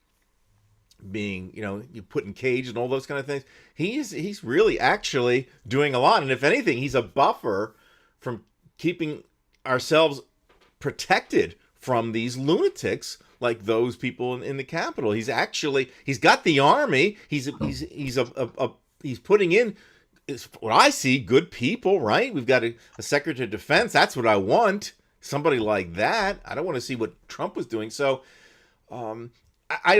[SPEAKER 1] being you put in cage and all those kind of things. He's really actually doing a lot, and if anything, he's a buffer from keeping ourselves protected from these lunatics like those people in the Capitol. He's got the army. He's putting in, is what I see, good people, right? We've got a Secretary of Defense. That's what I want. Somebody like that. I don't want to see what Trump was doing. So look, I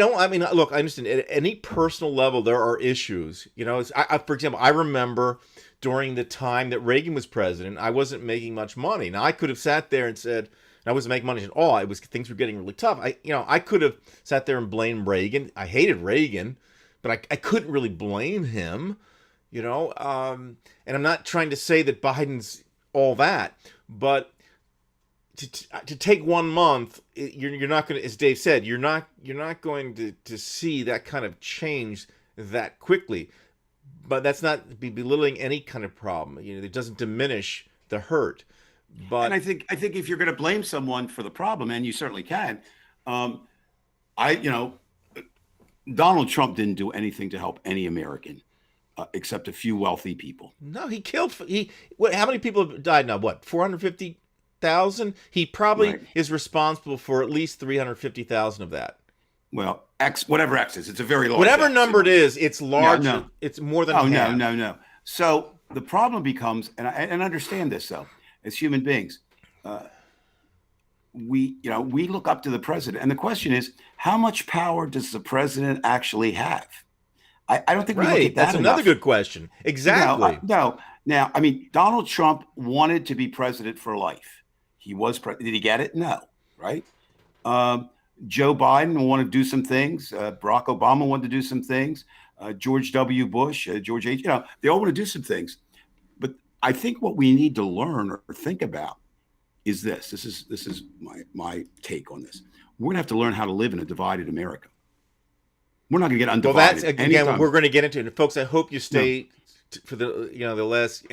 [SPEAKER 1] understand at any personal level, there are issues. For example, I remember during the time that Reagan was president, I wasn't making much money. Now, I could have sat there and said, I wasn't making money at all. Things were getting really tough. I could have sat there and blamed Reagan. I hated Reagan, but I couldn't really blame him. And I'm not trying to say that Biden's all that, but to take 1 month, you're not going to, as Dave said, you're not going to see that kind of change that quickly. But that's not belittling any kind of problem. It doesn't diminish the hurt. But
[SPEAKER 3] and I think if you're going to blame someone for the problem, and you certainly can, Donald Trump didn't do anything to help any American. Except a few wealthy people.
[SPEAKER 1] No, he killed. How many people have died now? What, 450,000? He probably is responsible for at least 350,000 of that.
[SPEAKER 3] Well, X, whatever X is. It's a very large
[SPEAKER 1] Whatever
[SPEAKER 3] X,
[SPEAKER 1] number it is, it's large.
[SPEAKER 3] no.
[SPEAKER 1] It's more than
[SPEAKER 3] Oh,
[SPEAKER 1] half.
[SPEAKER 3] no. So the problem becomes, and I understand this though, as human beings, we look up to the president, and the question is, how much power does the president actually have? I don't think we look at that
[SPEAKER 1] That's another
[SPEAKER 3] enough.
[SPEAKER 1] good question. Exactly.
[SPEAKER 3] No. Now, I mean, Donald Trump wanted to be president for life. He was did he get it? No, right? Joe Biden wanted to do some things. Barack Obama wanted to do some things. George W. Bush, George H. They all want to do some things. But I think what we need to learn or think about is this. This is my take on this. We're gonna have to learn how to live in a divided America. We're not gonna get undivided.
[SPEAKER 1] Well, that's again
[SPEAKER 3] anytime.
[SPEAKER 1] we're going to get into it, folks. I hope you stay for the the last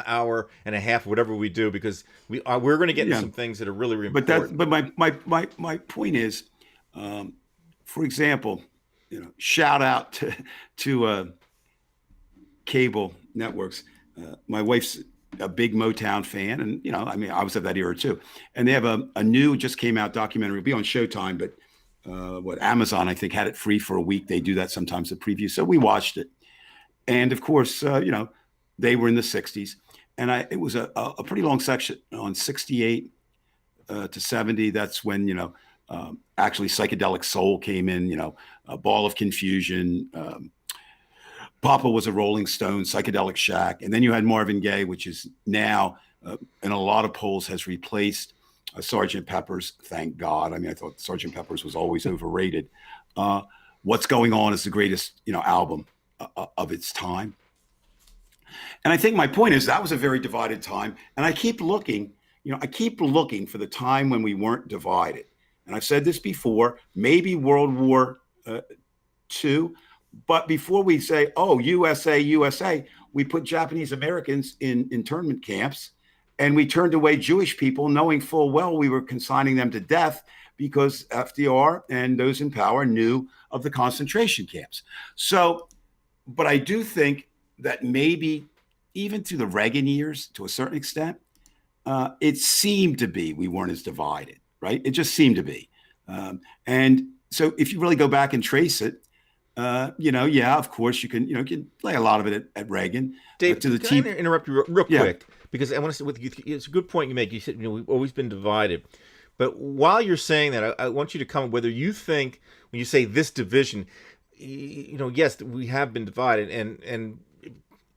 [SPEAKER 1] hour and a half, whatever we do, because we're going to get into some things that are really, really important.
[SPEAKER 3] But my point is, for example, shout out to cable networks. My wife's a big Motown fan, and I mean, I was of that era too. And they have a new, just came out documentary. It'll be on Showtime, but Amazon, I think, had it free for a week. They do that sometimes, the preview. So we watched it, and of course, they were in the '60s, and it was a pretty long section on '68 to '70. That's when actually psychedelic soul came in. A Ball of Confusion. Papa was a Rolling Stone, Psychedelic Shack. And then you had Marvin Gaye, which is now, in a lot of polls, has replaced Sgt. Pepper's. Thank God. I mean, I thought Sgt. Pepper's was always overrated. What's Going On is the greatest, album of its time. And I think my point is that was a very divided time. And I keep looking, for the time when we weren't divided. And I've said this before, maybe World War II. But before we say, oh, USA, we put Japanese Americans in internment camps, and we turned away Jewish people, knowing full well we were consigning them to death because FDR and those in power knew of the concentration camps. So, but I do think that maybe even through the Reagan years, to a certain extent, it seemed to be we weren't as divided, right? It just seemed to be. And so if you really go back and trace it, of course you can lay a lot of it at Reagan.
[SPEAKER 1] Dave, can I interrupt you real quick? Because I want to say with you, it's a good point you make. You said, we've always been divided. But while you're saying that, I want you to comment whether you think, when you say this division, yes, we have been divided, and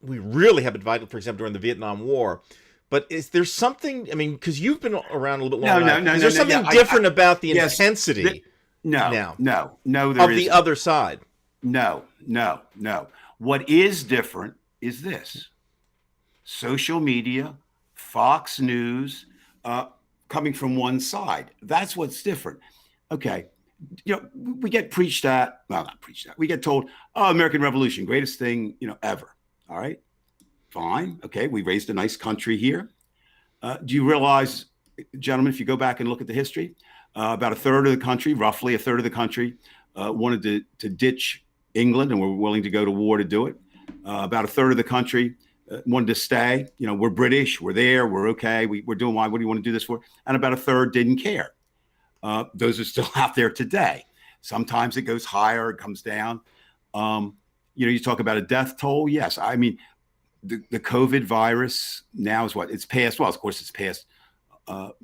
[SPEAKER 1] we really have been divided, for example, during the Vietnam War. But is there something, I mean, because you've been around a little bit longer.
[SPEAKER 3] No.
[SPEAKER 1] Is there something different about the intensity
[SPEAKER 3] No, there
[SPEAKER 1] of the other side?
[SPEAKER 3] No. What is different is this. Social media, Fox News, coming from one side. That's what's different. Okay. We get preached at, well, not preached at, we get told, oh, American Revolution, greatest thing, ever. All right. Fine. Okay. We raised a nice country here. Do you realize, gentlemen, if you go back and look at the history, about a third of the country, roughly a third of the country, wanted to ditch England and were willing to go to war to do it. About a third of the country wanted to stay. We're British, we're there, we're okay, we're doing why, what do you want to do this for? And about a third didn't care. Those are still out there today. Sometimes it goes higher, it comes down. You talk about a death toll. Yes, I mean, the COVID virus now is what? It's past, well, of course it's past,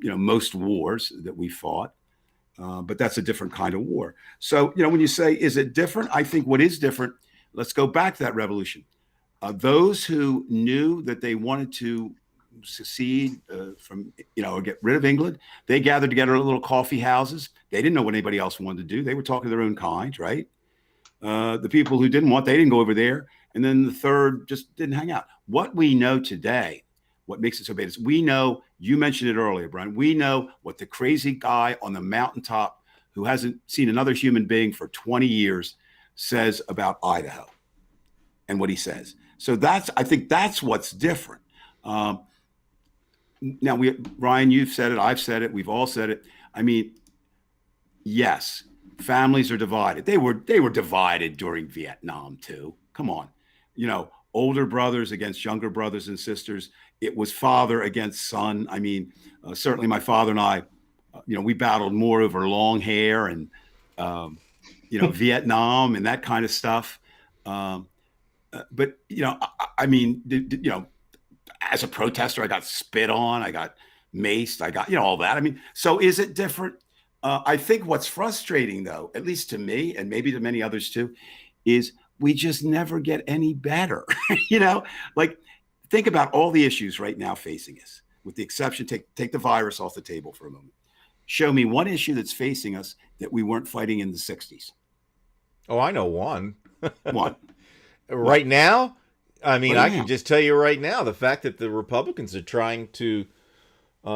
[SPEAKER 3] most wars that we fought. But that's a different kind of war. So, when you say, is it different? I think what is different, let's go back to that revolution. Those who knew that they wanted to secede from, or get rid of England, they gathered together in little coffee houses. They didn't know what anybody else wanted to do. They were talking to their own kind, right? The people who didn't want, they didn't go over there. And then the third just didn't hang out. What we know today, what makes it so bad is we know, you mentioned it earlier, Brian, we know what the crazy guy on the mountaintop who hasn't seen another human being for 20 years says about Idaho and what he says. So I think that's what's different. Now, Ryan, you've said it, I've said it, we've all said it. I mean, yes, families are divided. They were divided during Vietnam too. Come on, older brothers against younger brothers and sisters. It was father against son. I mean, certainly my father and I, we battled more over long hair and, Vietnam and that kind of stuff. But I mean, as a protester, I got spit on, I got maced, I got all that. I mean, so is it different? I think what's frustrating, though, at least to me and maybe to many others too, is we just never get any better. Like think about all the issues right now facing us, with the exception, take the virus off the table for a moment. Show me one issue that's facing us that we weren't fighting in the 60s.
[SPEAKER 1] Oh, I know one.
[SPEAKER 3] One.
[SPEAKER 1] Right now? I mean, I can just tell you right now, the fact that the Republicans are trying to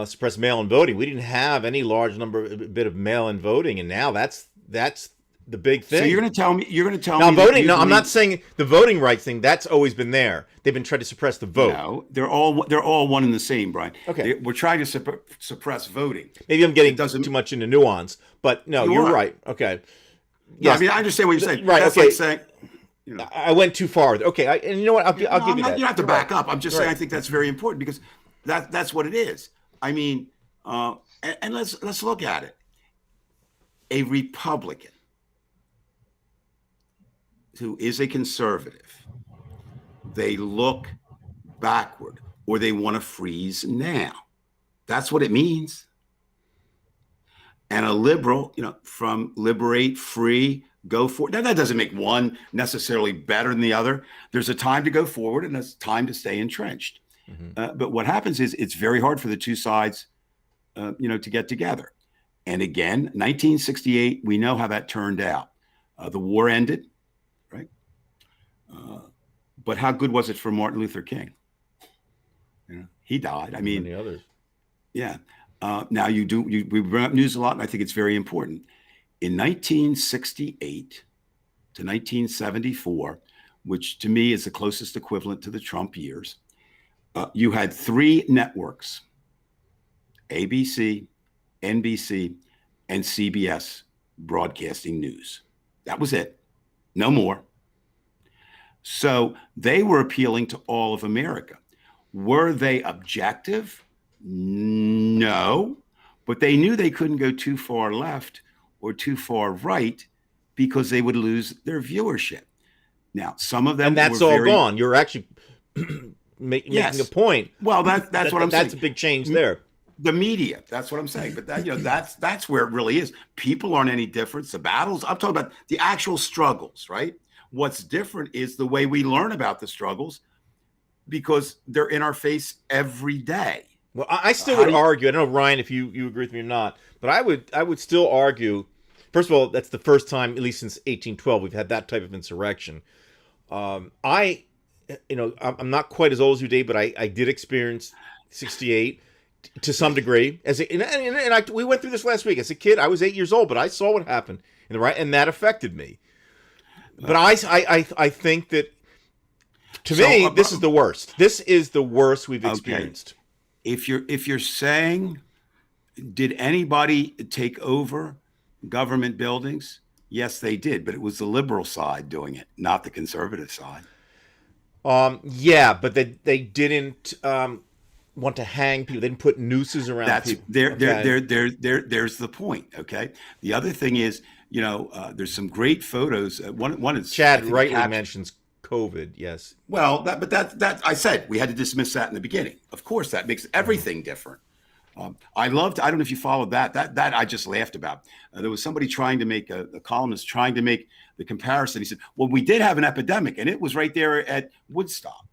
[SPEAKER 1] suppress mail-in voting. We didn't have any large bit of mail-in voting, and now that's the big thing.
[SPEAKER 3] So you're going to tell me
[SPEAKER 1] now voting? No, I'm not saying the voting rights thing. That's always been there. They've been trying to suppress the vote.
[SPEAKER 3] No, they're all one and the same, Brian.
[SPEAKER 1] Okay,
[SPEAKER 3] we're trying to suppress voting.
[SPEAKER 1] Maybe I'm getting too much into nuance, but no, you're right. Okay.
[SPEAKER 3] Yes. No, I mean, I understand what you're saying.
[SPEAKER 1] Right.
[SPEAKER 3] That's
[SPEAKER 1] okay.
[SPEAKER 3] Like saying,
[SPEAKER 1] I went too far. Okay. And you know what? I'll give you that.
[SPEAKER 3] You don't have to back up. I'm just saying I think that's very important because that's what it is. I mean, and let's look at it. A Republican who is a conservative, they look backward or they want to freeze now. That's what it means. And a liberal, from liberate, free, go forward. Now, that doesn't make one necessarily better than the other. There's a time to go forward and there's time to stay entrenched. Mm-hmm. But what happens is it's very hard for the two sides, to get together. And again, 1968, we know how that turned out. The war ended, right? But how good was it for Martin Luther King? He died. I mean,
[SPEAKER 1] many others.
[SPEAKER 3] Yeah. Now we bring up news a lot, and I think it's very important. In 1968 to 1974, which to me is the closest equivalent to the Trump years, you had three networks: ABC, NBC, and CBS broadcasting news. That was it. No more. So they were appealing to all of America. Were they objective? No, but they knew they couldn't go too far left or too far right because they would lose their viewership. Now, some of them
[SPEAKER 1] and that's all gone. You're actually making a point.
[SPEAKER 3] Well, that's what I'm saying.
[SPEAKER 1] That's a big change there.
[SPEAKER 3] The media, that's what I'm saying. But that's where it really is. People aren't any different. The battles, I'm talking about the actual struggles, right? What's different is the way we learn about the struggles because they're in our face every day.
[SPEAKER 1] Well, I still would argue. I don't know, Ryan, if you agree with me or not, but I would still argue. First of all, that's the first time, at least since 1812, we've had that type of insurrection. I'm not quite as old as you, Dave, but I did experience 68 to some degree. We went through this last week. As a kid, I was 8 years old, but I saw what happened, and that affected me. But I think that to me, this is the worst. This is the worst we've experienced.
[SPEAKER 3] If you're saying, did anybody take over government buildings? Yes, they did, but it was the liberal side doing it, not the conservative side.
[SPEAKER 1] Yeah, but they didn't want to hang people. They didn't put nooses around people.
[SPEAKER 3] There's the point. Okay. The other thing is, there's some great photos. One is
[SPEAKER 1] Chad rightly mentions COVID. Yes.
[SPEAKER 3] Well, that I said we had to dismiss that in the beginning. Of course, that makes everything different. I don't know if you followed that I just laughed about. There was somebody trying to make a columnist trying to make the comparison. He said, well, we did have an epidemic and it was right there at Woodstock.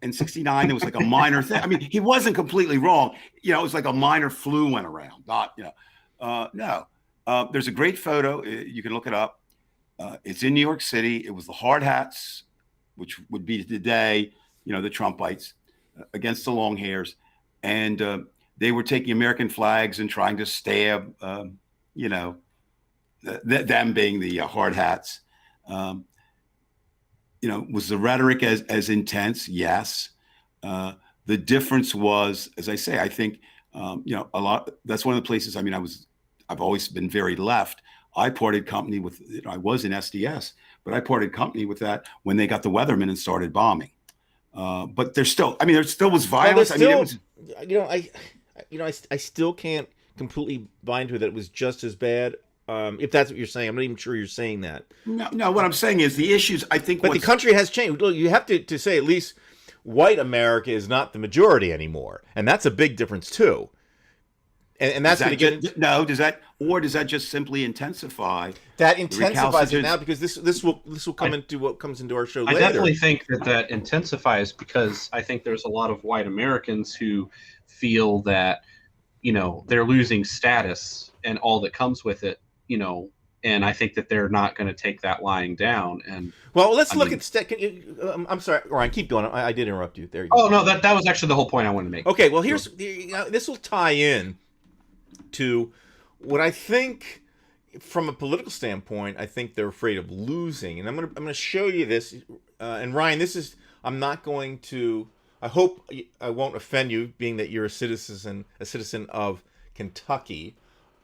[SPEAKER 3] In 69, it was like a minor thing. I mean, he wasn't completely wrong. It was like a minor flu went around. No. There's a great photo. You can look it up. It's in New York City. It was the hard hats, which would be today, the Trumpites, against the long hairs. And they were taking American flags and trying to stab, them being the hard hats. Was the rhetoric as intense? Yes. The difference was, as I say, I think, a lot. That's one of the places. I mean, I've always been very left. I parted company with. I was in SDS, but I parted company with that when they got the Weathermen and started bombing. But there still was violence.
[SPEAKER 1] I still can't completely buy into it that it was just as bad If that's what you're saying, I'm not even sure you're saying that.
[SPEAKER 3] No. What I'm saying is the issues. I think,
[SPEAKER 1] but the country has changed. Look, you have to say at least white America is not the majority anymore, and that's a big difference too. And that's going to get into,
[SPEAKER 3] does that just simply intensify?
[SPEAKER 1] That intensifies it now because this will come into what comes into our show later.
[SPEAKER 2] I definitely think that intensifies because I think there's a lot of white Americans who feel that they're losing status and all that comes with it, and I think that they're not going to take that lying down. And
[SPEAKER 1] let's look at. I'm sorry, Ryan, keep going. I did interrupt you. There you
[SPEAKER 2] go. No, that was actually the whole point I wanted to make.
[SPEAKER 1] Okay, well here's this will tie in to what I think from a political standpoint. I think they're afraid of losing, and I'm gonna show you this. And Ryan, I'm not going to. I hope I won't offend you, being that you're a citizen of Kentucky.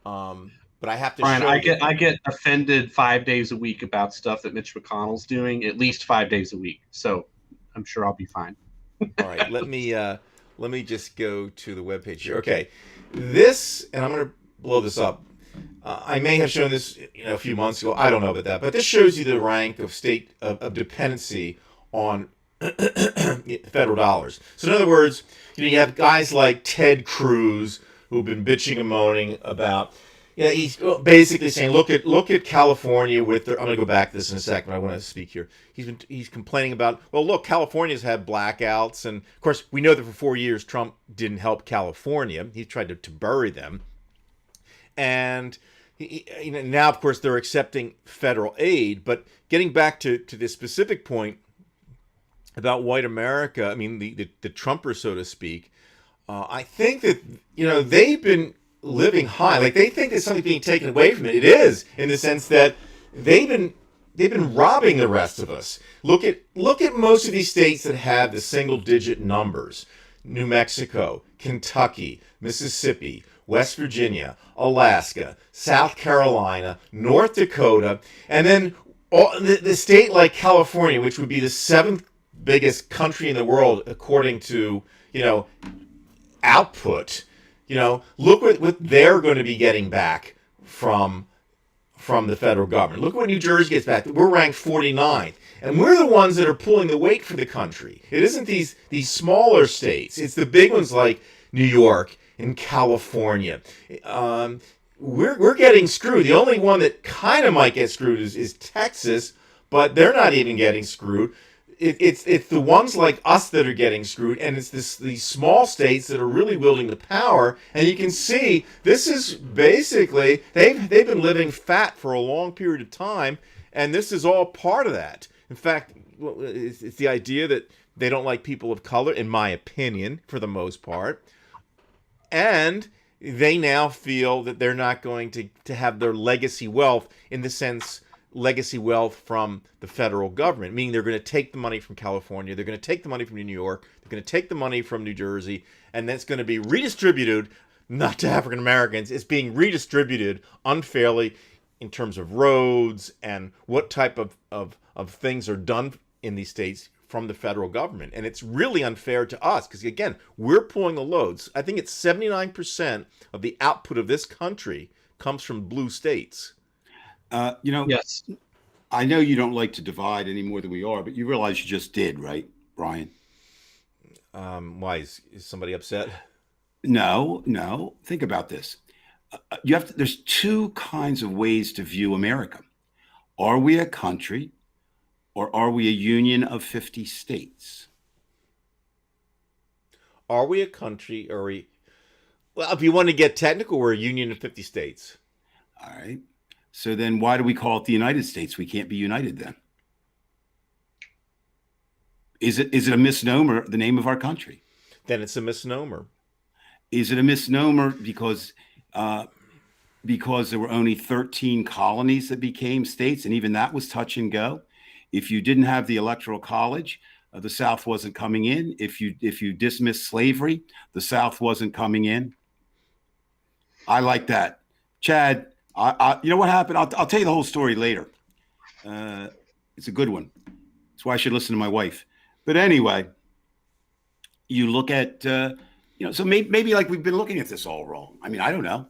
[SPEAKER 1] But I have to.
[SPEAKER 2] Brian, I get offended 5 days a week about stuff that Mitch McConnell's doing, at least 5 days a week. So I'm sure I'll be fine.
[SPEAKER 1] All right, let me just go to the webpage here. Okay, this, and I'm going to blow this up. I may have shown this a few months ago. I don't know about that, but this shows you the rank of state of dependency on federal dollars. So in other words, you have guys like Ted Cruz who've been bitching and moaning about. He's basically saying, look at California with their. I'm going to go back to this in a second. But I want to speak here. He's complaining about. Well, look, California's had blackouts, and of course we know that for 4 years Trump didn't help California. He tried to bury them, and now of course they're accepting federal aid. But getting back to this specific point about white America, I mean the Trumpers, so to speak. I think that they've been living high, like they think that something's being taken away from it. It is, in the sense that they've been robbing the rest of us. Look at most of these states that have the single digit numbers: New Mexico, Kentucky, Mississippi, West Virginia, Alaska, South Carolina, North Dakota, and then the state like California, which would be the 7th biggest country in the world according to output. Look what they're going to be getting back from the federal government. Look what New Jersey gets back. We're ranked 49th, and we're the ones that are pulling the weight for the country. It isn't these smaller states. It's the big ones like New York and California. We're getting screwed. The only one that kind of might get screwed is Texas, but they're not even getting screwed. It's the ones like us that are getting screwed, and it's these small states that are really wielding the power. And you can see this is basically they've been living fat for a long period of time, and this is all part of that. In fact, it's the idea that they don't like people of color, in my opinion, for the most part, and they now feel that they're not going to have their legacy wealth in the sense. Legacy wealth from the federal government, meaning they're going to take the money from California, they're going to take the money from New York, they're going to take the money from New Jersey, and that's going to be redistributed, not to African Americans. It's being redistributed unfairly in terms of roads and what type of things are done in these states from the federal government. And it's really unfair to us because, again, we're pulling the loads. I think it's 79% of the output of this country comes from blue states.
[SPEAKER 2] Yes.
[SPEAKER 3] I know you don't like to divide any more than we are, but you realize you just did, right, Brian?
[SPEAKER 1] Why is somebody upset?
[SPEAKER 3] No. Think about this. There's two kinds of ways to view America. Are we a country, or are we a union of 50 states?
[SPEAKER 1] Are we a country, or well, if you want to get technical, we're a union of 50 states.
[SPEAKER 3] All right. So then why do we call it the United States? We can't be united then. Is it a misnomer, the name of our country?
[SPEAKER 1] Then it's a misnomer.
[SPEAKER 3] Is it a misnomer because there were only 13 colonies that became states, and even that was touch and go? If you didn't have the Electoral College, the South wasn't coming in. If you dismissed slavery, the South wasn't coming in. I like that. Chad, you know what happened? I'll tell you the whole story later. It's a good one. That's why I should listen to my wife. But anyway, you look at, so maybe like we've been looking at this all wrong. I mean, I don't know.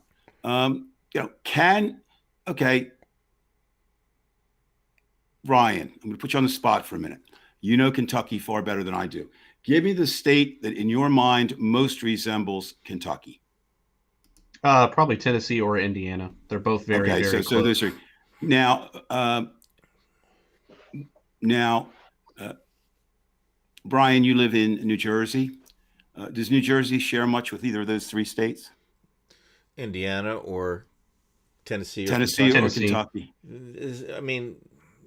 [SPEAKER 3] Can Okay, Ryan, I'm going to put you on the spot for a minute. You know Kentucky far better than I do. Give me the state that in your mind most resembles Kentucky.
[SPEAKER 2] Probably Tennessee or Indiana. They're both very,
[SPEAKER 3] Okay,
[SPEAKER 2] very
[SPEAKER 3] so
[SPEAKER 2] close.
[SPEAKER 3] those are now. Now, Brian, you live in New Jersey. Does New Jersey share much with either of those three states?
[SPEAKER 1] Indiana or Tennessee or
[SPEAKER 3] Tennessee or
[SPEAKER 2] Tennessee.
[SPEAKER 3] Kentucky?
[SPEAKER 1] I mean,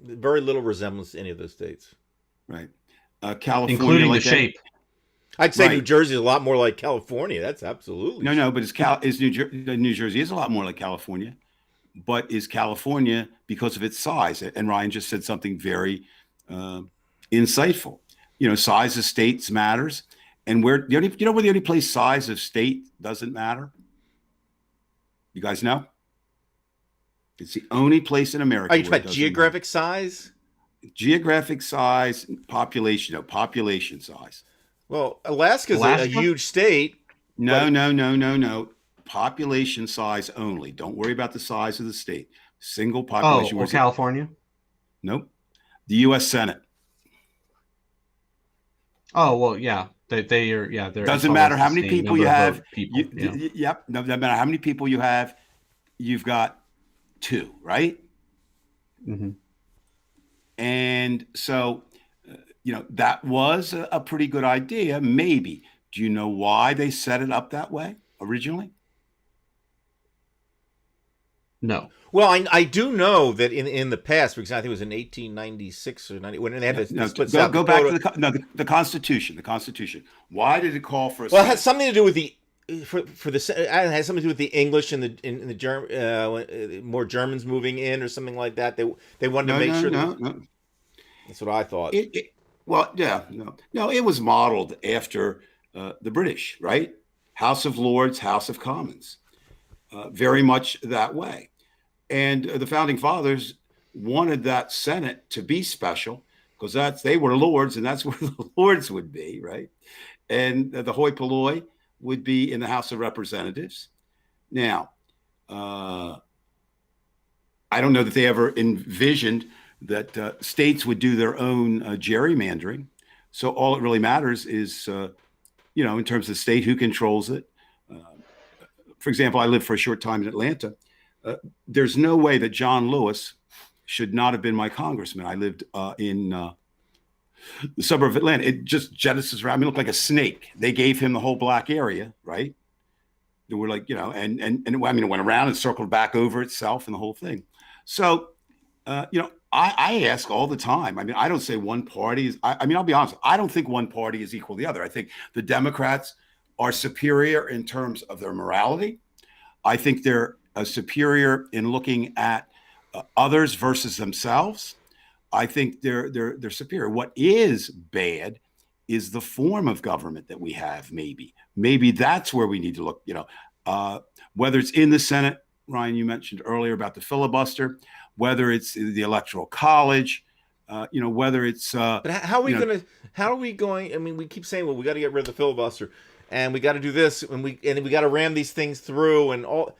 [SPEAKER 1] very little resemblance to any of those states.
[SPEAKER 3] Right. California,
[SPEAKER 2] Including
[SPEAKER 3] like
[SPEAKER 2] the shape.
[SPEAKER 1] I'd say
[SPEAKER 3] Right.
[SPEAKER 1] New Jersey is a lot more like California. That's absolutely
[SPEAKER 3] No, but New Jersey is a lot more like California, but is California because of its size? And Ryan just said something very insightful. You know, size of states matters, and where where the only place size of state doesn't matter? You guys know? It's the only place in America.
[SPEAKER 1] Are you
[SPEAKER 3] where it
[SPEAKER 1] talking about
[SPEAKER 3] doesn't
[SPEAKER 1] geographic size?
[SPEAKER 3] matter. Geographic size, population, no, population size.
[SPEAKER 1] Well, Alaska's a
[SPEAKER 2] Alaska?
[SPEAKER 1] huge state.
[SPEAKER 3] No. Population size only. Don't worry about the size of the state. Single population.
[SPEAKER 2] Oh, or California?
[SPEAKER 3] Nope. The U.S. Senate.
[SPEAKER 2] Oh, well, yeah. They are, yeah.
[SPEAKER 3] Doesn't matter how many people you have.
[SPEAKER 2] Yep.
[SPEAKER 3] No, doesn't matter how many people you have. You've got 2, right?
[SPEAKER 2] Mm-hmm.
[SPEAKER 3] And so, that was a pretty good idea. Maybe. Do you know why they set it up that way originally?
[SPEAKER 2] No.
[SPEAKER 1] Well, I do know that in the past, for example, I think it was in 1896 or 90 when they had the split South
[SPEAKER 3] Go back
[SPEAKER 1] Dakota.
[SPEAKER 3] to the Constitution. The Constitution. Why did it call for a?
[SPEAKER 1] Well, it had something to do with the for the it had something to do with the English and the German more Germans moving in or something like that. They wanted to make sure.
[SPEAKER 3] No.
[SPEAKER 1] That's what I thought.
[SPEAKER 3] It was modeled after the British, right? House of Lords, House of Commons, very much that way. And the founding fathers wanted that Senate to be special because they were lords, and that's where the lords would be, right? And the hoi polloi would be in the House of Representatives. Now, I don't know that they ever envisioned that states would do their own gerrymandering. So all it really matters is, in terms of the state, who controls it. For example, I lived for a short time in Atlanta. There's no way that John Lewis should not have been my congressman. I lived in the suburb of Atlanta. It just Genesis around me looked like a snake. They gave him the whole black area, right? They were like, and it went around and circled back over itself and the whole thing. So, I ask all the time. I mean, I don't say one party is, I'll be honest. I don't think one party is equal to the other. I think the Democrats are superior in terms of their morality. I think they're superior in looking at others versus themselves. I think they're superior. What is bad is the form of government that we have. Maybe that's where we need to look. Whether it's in the Senate, Ryan, you mentioned earlier about the filibuster, whether it's the Electoral College, whether it's.
[SPEAKER 1] But how are we going? I mean, we keep saying, well, we got to get rid of the filibuster, and we got to do this, and we got to ram these things through, and all.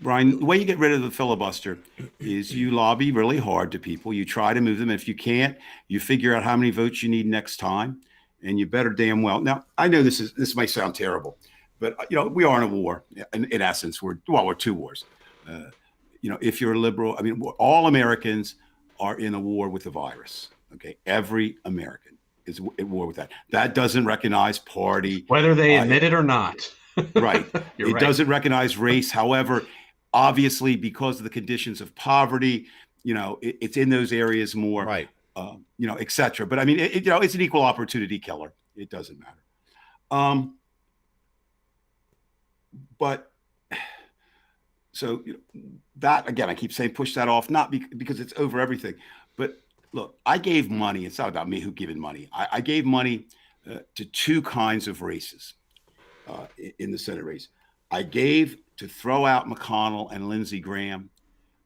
[SPEAKER 3] Brian, the way you get rid of the filibuster is you lobby really hard to people. You try to move them. If you can't, you figure out how many votes you need next time, and you better damn well. Now, I know this might sound terrible, but we are in a war. In essence, we're 2 wars. If you're a liberal, all Americans are in a war with the virus. Okay, every American is at war with that. That doesn't recognize party,
[SPEAKER 2] whether they admit it or not.
[SPEAKER 3] Right. It doesn't recognize race. However, obviously, because of the conditions of poverty, it's in those areas more,
[SPEAKER 1] right?
[SPEAKER 3] Et cetera. But it's an equal opportunity killer. It doesn't matter. But so that again, I keep saying push that off, not because it's over everything. But look, I gave money. It's not about me who given money. I gave money to 2 kinds of races. In the Senate race, I gave to throw out McConnell and Lindsey Graham.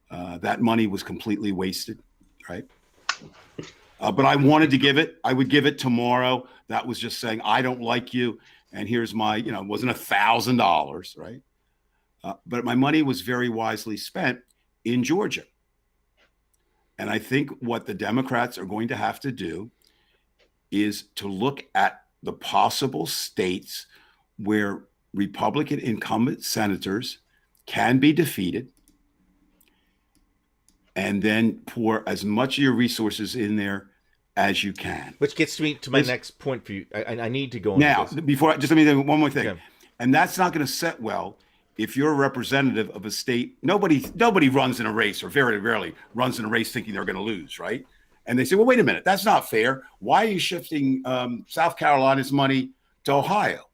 [SPEAKER 3] That money was completely wasted, right? But I wanted to give it. I would give it tomorrow. That was just saying, I don't like you, and here's my, it wasn't $1,000, right? But my money was very wisely spent in Georgia. And I think what the Democrats are going to have to do is to look at the possible states where Republican incumbent senators can be defeated, and then pour as much of your resources in there as you can.
[SPEAKER 1] Which gets me to my next point for you. I need to go on
[SPEAKER 3] now.
[SPEAKER 1] this.
[SPEAKER 3] Before, just let me do one more thing,
[SPEAKER 1] Okay.
[SPEAKER 3] And that's not going to set well if you're a representative of a state. Nobody runs in a race, or very rarely runs in a race thinking they're going to lose, right? And they say, well, wait a minute, that's not fair. Why are you shifting South Carolina's money to Ohio?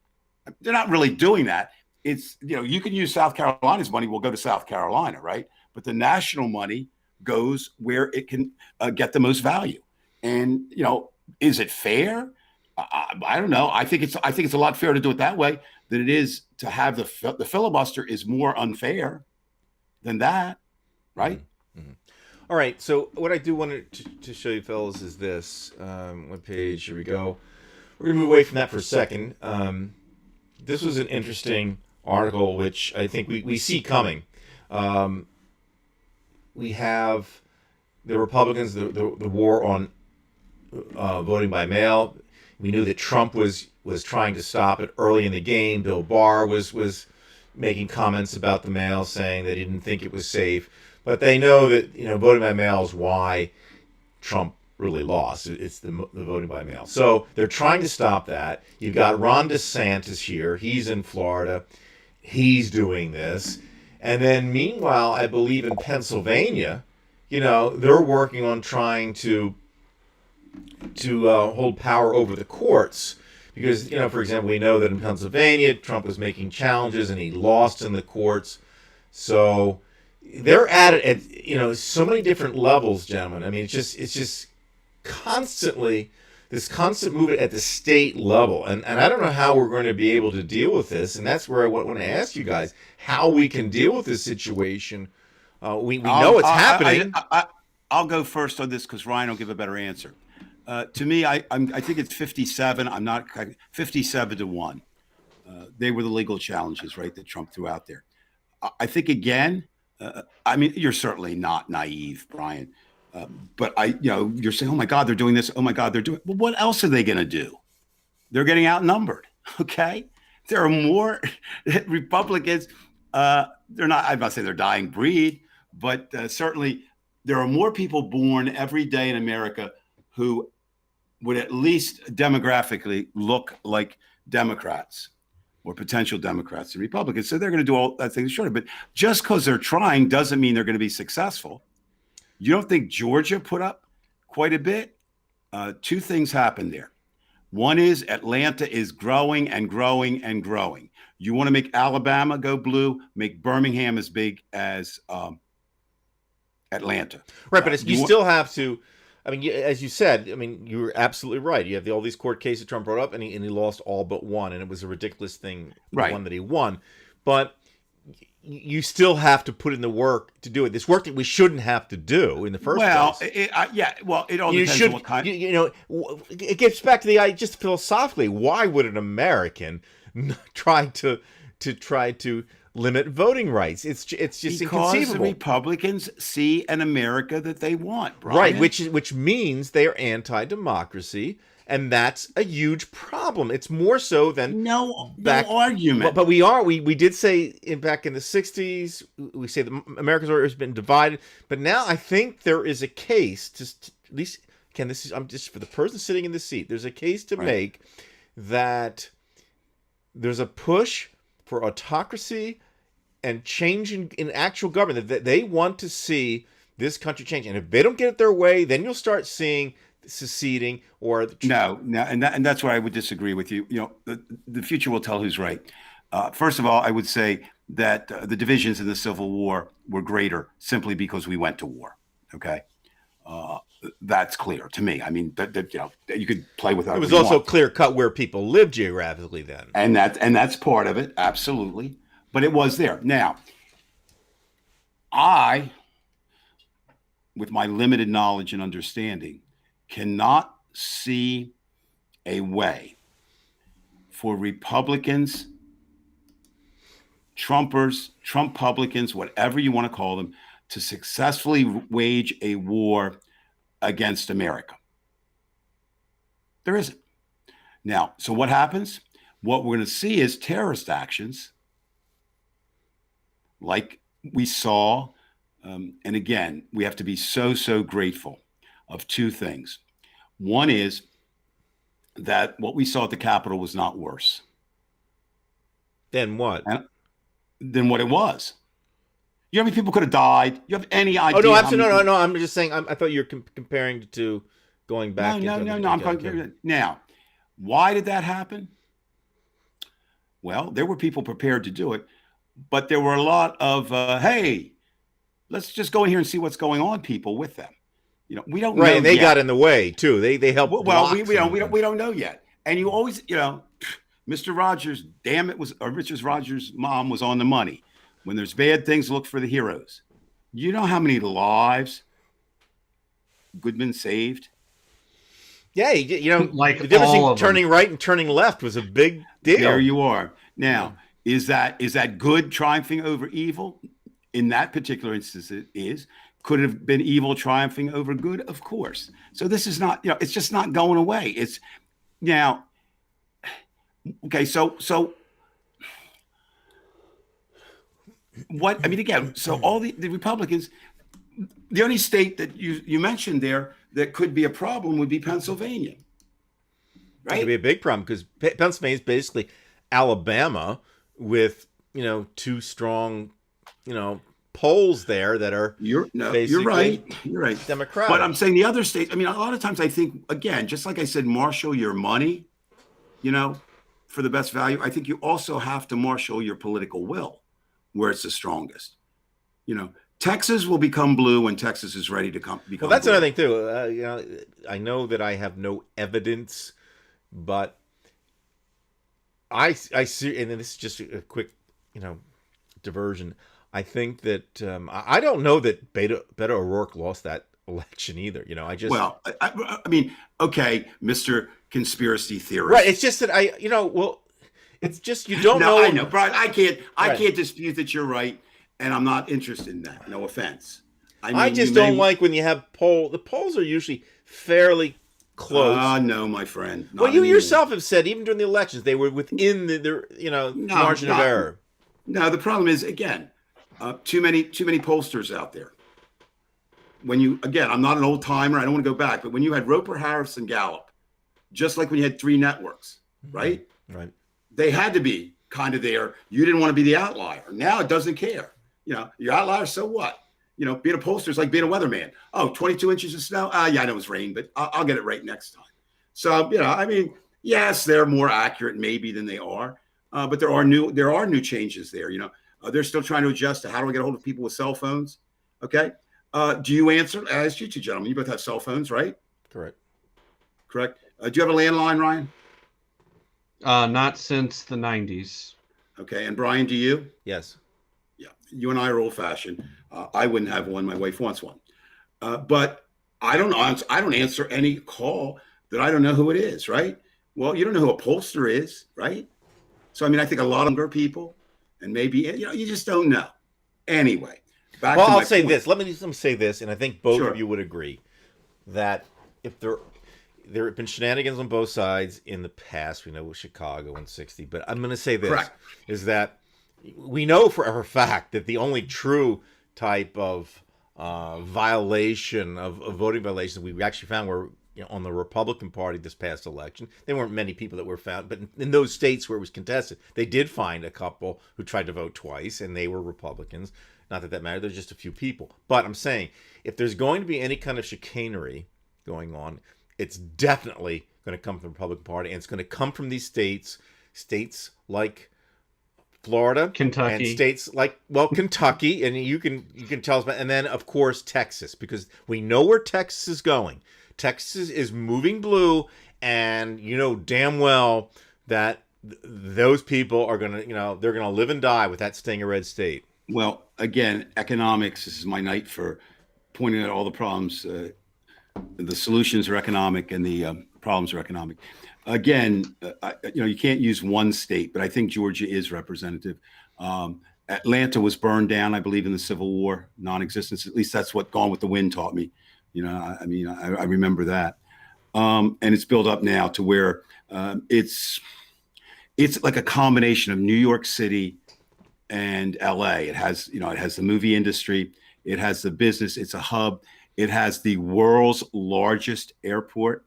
[SPEAKER 3] They're not really doing that. It's, you can use South Carolina's money, will go to South Carolina, right? But the national money goes where it can get the most value. And, is it fair? I don't know. I think it's a lot fairer to do it that way than it is to have the filibuster is more unfair than that, right?
[SPEAKER 1] Mm-hmm. All right. So what I do want to show you, fellas, is this. What page? Here we go. We're going to move away from that for a second. This was an interesting article, which I think we see coming. We have the Republicans, the war on voting by mail. We knew that Trump was trying to stop it early in the game. Bill Barr was making comments about the mail, saying that he didn't think it was safe. But they know that voting by mail is why Trump really lost. It's the voting by mail. So they're trying to stop that. You've got Ron DeSantis here. He's in Florida. He's doing this. And then meanwhile, I believe in Pennsylvania, they're working on trying to hold power over the courts. Because, for example, we know that in Pennsylvania, Trump was making challenges and he lost in the courts. So they're at it at, so many different levels, gentlemen. I mean, it's just constantly this constant movement at the state level. And I don't know how we're going to be able to deal with this. And that's where I want to ask you guys how we can deal with this situation. We know it's happening.
[SPEAKER 3] I'll go first on this because Ryan will give a better answer. To me, I think it's 57. I'm not 57-1. They were the legal challenges, right, that Trump threw out there. I think again. You're certainly not naive, Brian. But you're saying, oh my God, they're doing this. Oh my God, they're doing. Well, what else are they going to do? They're getting outnumbered. Okay, there are more Republicans. They're not. I'm not saying they're dying breed, but certainly there are more people born every day in America who would at least demographically look like Democrats or potential Democrats and Republicans. So they're going to do all that things short. But just because they're trying doesn't mean they're going to be successful. You don't think Georgia put up quite a bit? Two things happened there. One is Atlanta is growing and growing and growing. You want to make Alabama go blue, make Birmingham as big as Atlanta.
[SPEAKER 1] Right, but you still have to. I mean, as you said, you were absolutely right. You have all these court cases Trump brought up, and he lost all but one, and it was a ridiculous thing, the one that he won. But you still have to put in the work to do it. This work that we shouldn't have to do in the first place.
[SPEAKER 3] It all depends on what kind.
[SPEAKER 1] It gets back to just philosophically, why would an American try to limit voting rights? It's just
[SPEAKER 3] because
[SPEAKER 1] inconceivable.
[SPEAKER 3] The Republicans see an America that they want, Brian.
[SPEAKER 1] Right, which means they are anti-democracy, and that's a huge problem. It's more so than
[SPEAKER 3] no argument.
[SPEAKER 1] But we did say back in the 60s, we say that America's always been divided, but now I think there is a case to at least I'm just for the person sitting in the seat. There's a case to make that there's a push for autocracy and change in actual government, that they want to see this country change. And if they don't get it their way, then you'll start seeing seceding or
[SPEAKER 3] no, and that's where I would disagree with you. The future will tell who's right. First of all, I would say that the divisions in the Civil War were greater simply because we went to war. Okay, that's clear to me. I mean, you could play with that.
[SPEAKER 1] It was also clear cut where people lived geographically then,
[SPEAKER 3] and that's part of it, absolutely. But it was there. Now, I, with my limited knowledge and understanding, cannot see a way for Republicans, Trumpers, Trump-publicans, whatever you want to call them, to successfully wage a war against America. There isn't. Now, so what happens? What we're going to see is terrorist actions like we saw. And again, we have to be so grateful of two things. One is that what we saw at the Capitol was not worse.
[SPEAKER 1] Then what?
[SPEAKER 3] Than what it was. You know how many people could have died? You have any idea?
[SPEAKER 1] Oh, no, absolutely. No. I'm just saying, I thought you were comparing to going back.
[SPEAKER 3] No. Now, why did that happen? Well, there were people prepared to do it, but there were a lot of, hey, let's just go in here and see what's going on, people with them. You know, we don't know.
[SPEAKER 1] Right, and they
[SPEAKER 3] yet.
[SPEAKER 1] got in the way too. They helped.
[SPEAKER 3] Well, we don't know yet. And you always, Mr. Rogers, Richard Rogers' mom was on the money. When there's bad things, look for the heroes. You know how many lives Goodman saved?
[SPEAKER 1] Yeah,
[SPEAKER 2] like
[SPEAKER 1] the difference
[SPEAKER 2] all
[SPEAKER 1] between turning right and turning left was a big deal.
[SPEAKER 3] There you are. Now, is that good triumphing over evil? In that particular instance, it is. Could it have been evil triumphing over good? Of course. So this is not, it's just not going away. It's now, okay, so what, I mean, again, so all the Republicans, the only state that you mentioned there that could be a problem would be Pennsylvania. Right?
[SPEAKER 1] It could be a big problem because Pennsylvania is basically Alabama with, two strong, polls there that are
[SPEAKER 3] you're right.
[SPEAKER 1] Democratic.
[SPEAKER 3] But I'm saying the other states, I mean, a lot of times I think, again, just like I said, marshal your money, for the best value. I think you also have to marshal your political will where it's the strongest. Texas will become blue when Texas is ready to become
[SPEAKER 1] well, that's
[SPEAKER 3] blue.
[SPEAKER 1] another thing too. I know that I have no evidence, but I see, and this is just a quick, diversion. I think that I don't know that Beto O'Rourke lost that election either.
[SPEAKER 3] I mean, okay, Mr. Conspiracy Theorist.
[SPEAKER 1] Right. It's just that it's just you don't know.
[SPEAKER 3] I know, Brian. I can't dispute that you're right, and I'm not interested in that. No offense.
[SPEAKER 1] I just don't like when you have the polls are usually fairly close.
[SPEAKER 3] No, my friend.
[SPEAKER 1] Well, you yourself have said even during the elections they were within the margin of error.
[SPEAKER 3] No, the problem is again. Too many pollsters out there. I'm not an old timer. I don't want to go back, but when you had Roper, Harris, and Gallup, just like when you had three networks, right?
[SPEAKER 1] Right.
[SPEAKER 3] They had to be kind of there. You didn't want to be the outlier. Now it doesn't care. You're outlier, so what? Being a pollster is like being a weatherman. Oh, 22 inches of snow. Yeah, I know it's rain, but I'll get it right next time. So, I mean, yes, they're more accurate maybe than they are, but there are new changes there. They're still trying to adjust to how do I get a hold of people with cell phones? Okay. Do you answer? I asked you two gentlemen. You both have cell phones, right?
[SPEAKER 1] Correct.
[SPEAKER 3] Do you have a landline, Ryan?
[SPEAKER 2] Not since the 90s.
[SPEAKER 3] Okay. And Brian, do you?
[SPEAKER 1] Yes.
[SPEAKER 3] Yeah. You and I are old fashioned. I wouldn't have one. My wife wants one. But I don't answer any call that I don't know who it is, right? Well, you don't know who a pollster is, right? So, I mean, I think a lot of younger people, and maybe, you just don't know. Anyway,
[SPEAKER 1] I'll say this. Let me say this, and I think both
[SPEAKER 3] Sure.
[SPEAKER 1] of you would agree that if there have been shenanigans on both sides in the past, we know with Chicago and 60, but I'm going to say this,
[SPEAKER 3] Correct.
[SPEAKER 1] is that we know for a fact that the only true type of violation of voting violations we actually found were on the Republican Party this past election. There weren't many people that were found, but in those states where it was contested, they did find a couple who tried to vote twice, and they were Republicans. Not that mattered. There's just a few people. But I'm saying, if there's going to be any kind of chicanery going on, it's definitely going to come from the Republican Party, and it's going to come from these states like Florida,
[SPEAKER 2] Kentucky,
[SPEAKER 1] and states like Kentucky, and you can tell us about, and then of course Texas, because we know where Texas is going. Texas is moving blue, and damn well that those people are gonna they're gonna live and die with that staying a red state.
[SPEAKER 3] Well, again, economics. This is my night for pointing out all the problems. The solutions are economic, and the problems are economic. Again, you can't use one state, but I think Georgia is representative. Atlanta was burned down, I believe, in the Civil War, non-existence. At least that's what Gone with the Wind taught me. I remember that. And it's built up now to where it's like a combination of New York City and LA. It has the movie industry, it has the business, it's a hub, it has the world's largest airport.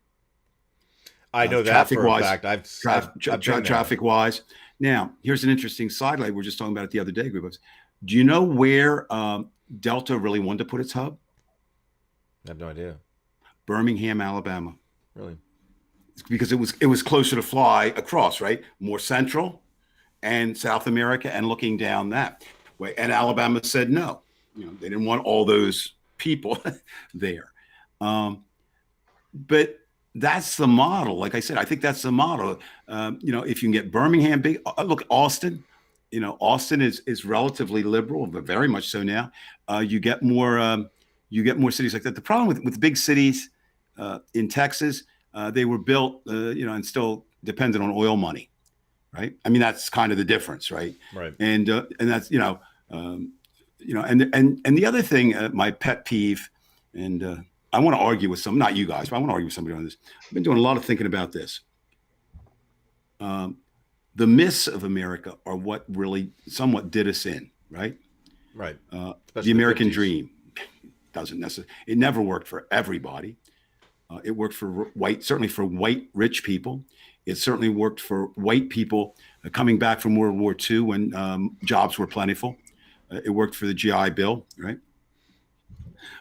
[SPEAKER 1] I know that for a fact.
[SPEAKER 3] Traffic wise. Now, here's an interesting sidelight. We were just talking about it the other day, group of us. Do you know where Delta really wanted to put its hub?
[SPEAKER 1] I have no idea.
[SPEAKER 3] Birmingham, Alabama.
[SPEAKER 1] Really?
[SPEAKER 3] Because it was closer to fly across, right? More central and South America and looking down that way. And Alabama said no. They didn't want all those people there. But that's the model. Like I said, I think that's the model. If you can get Birmingham big, look, Austin, Austin is relatively liberal, but very much so now. You get more cities like that. The problem with big cities in Texas, they were built, and still dependent on oil money, right? I mean, that's kind of the difference, right?
[SPEAKER 1] Right.
[SPEAKER 3] And that's and the other thing, my pet peeve, and I want to argue with not you guys, but I want to argue with somebody on this. I've been doing a lot of thinking about this. The myths of America are what really somewhat did us in, right?
[SPEAKER 1] Right.
[SPEAKER 3] The American dream doesn't necessarily. It never worked for everybody. It worked for certainly for white rich people. It certainly worked for white people coming back from World War II when jobs were plentiful. It worked for the GI Bill, right?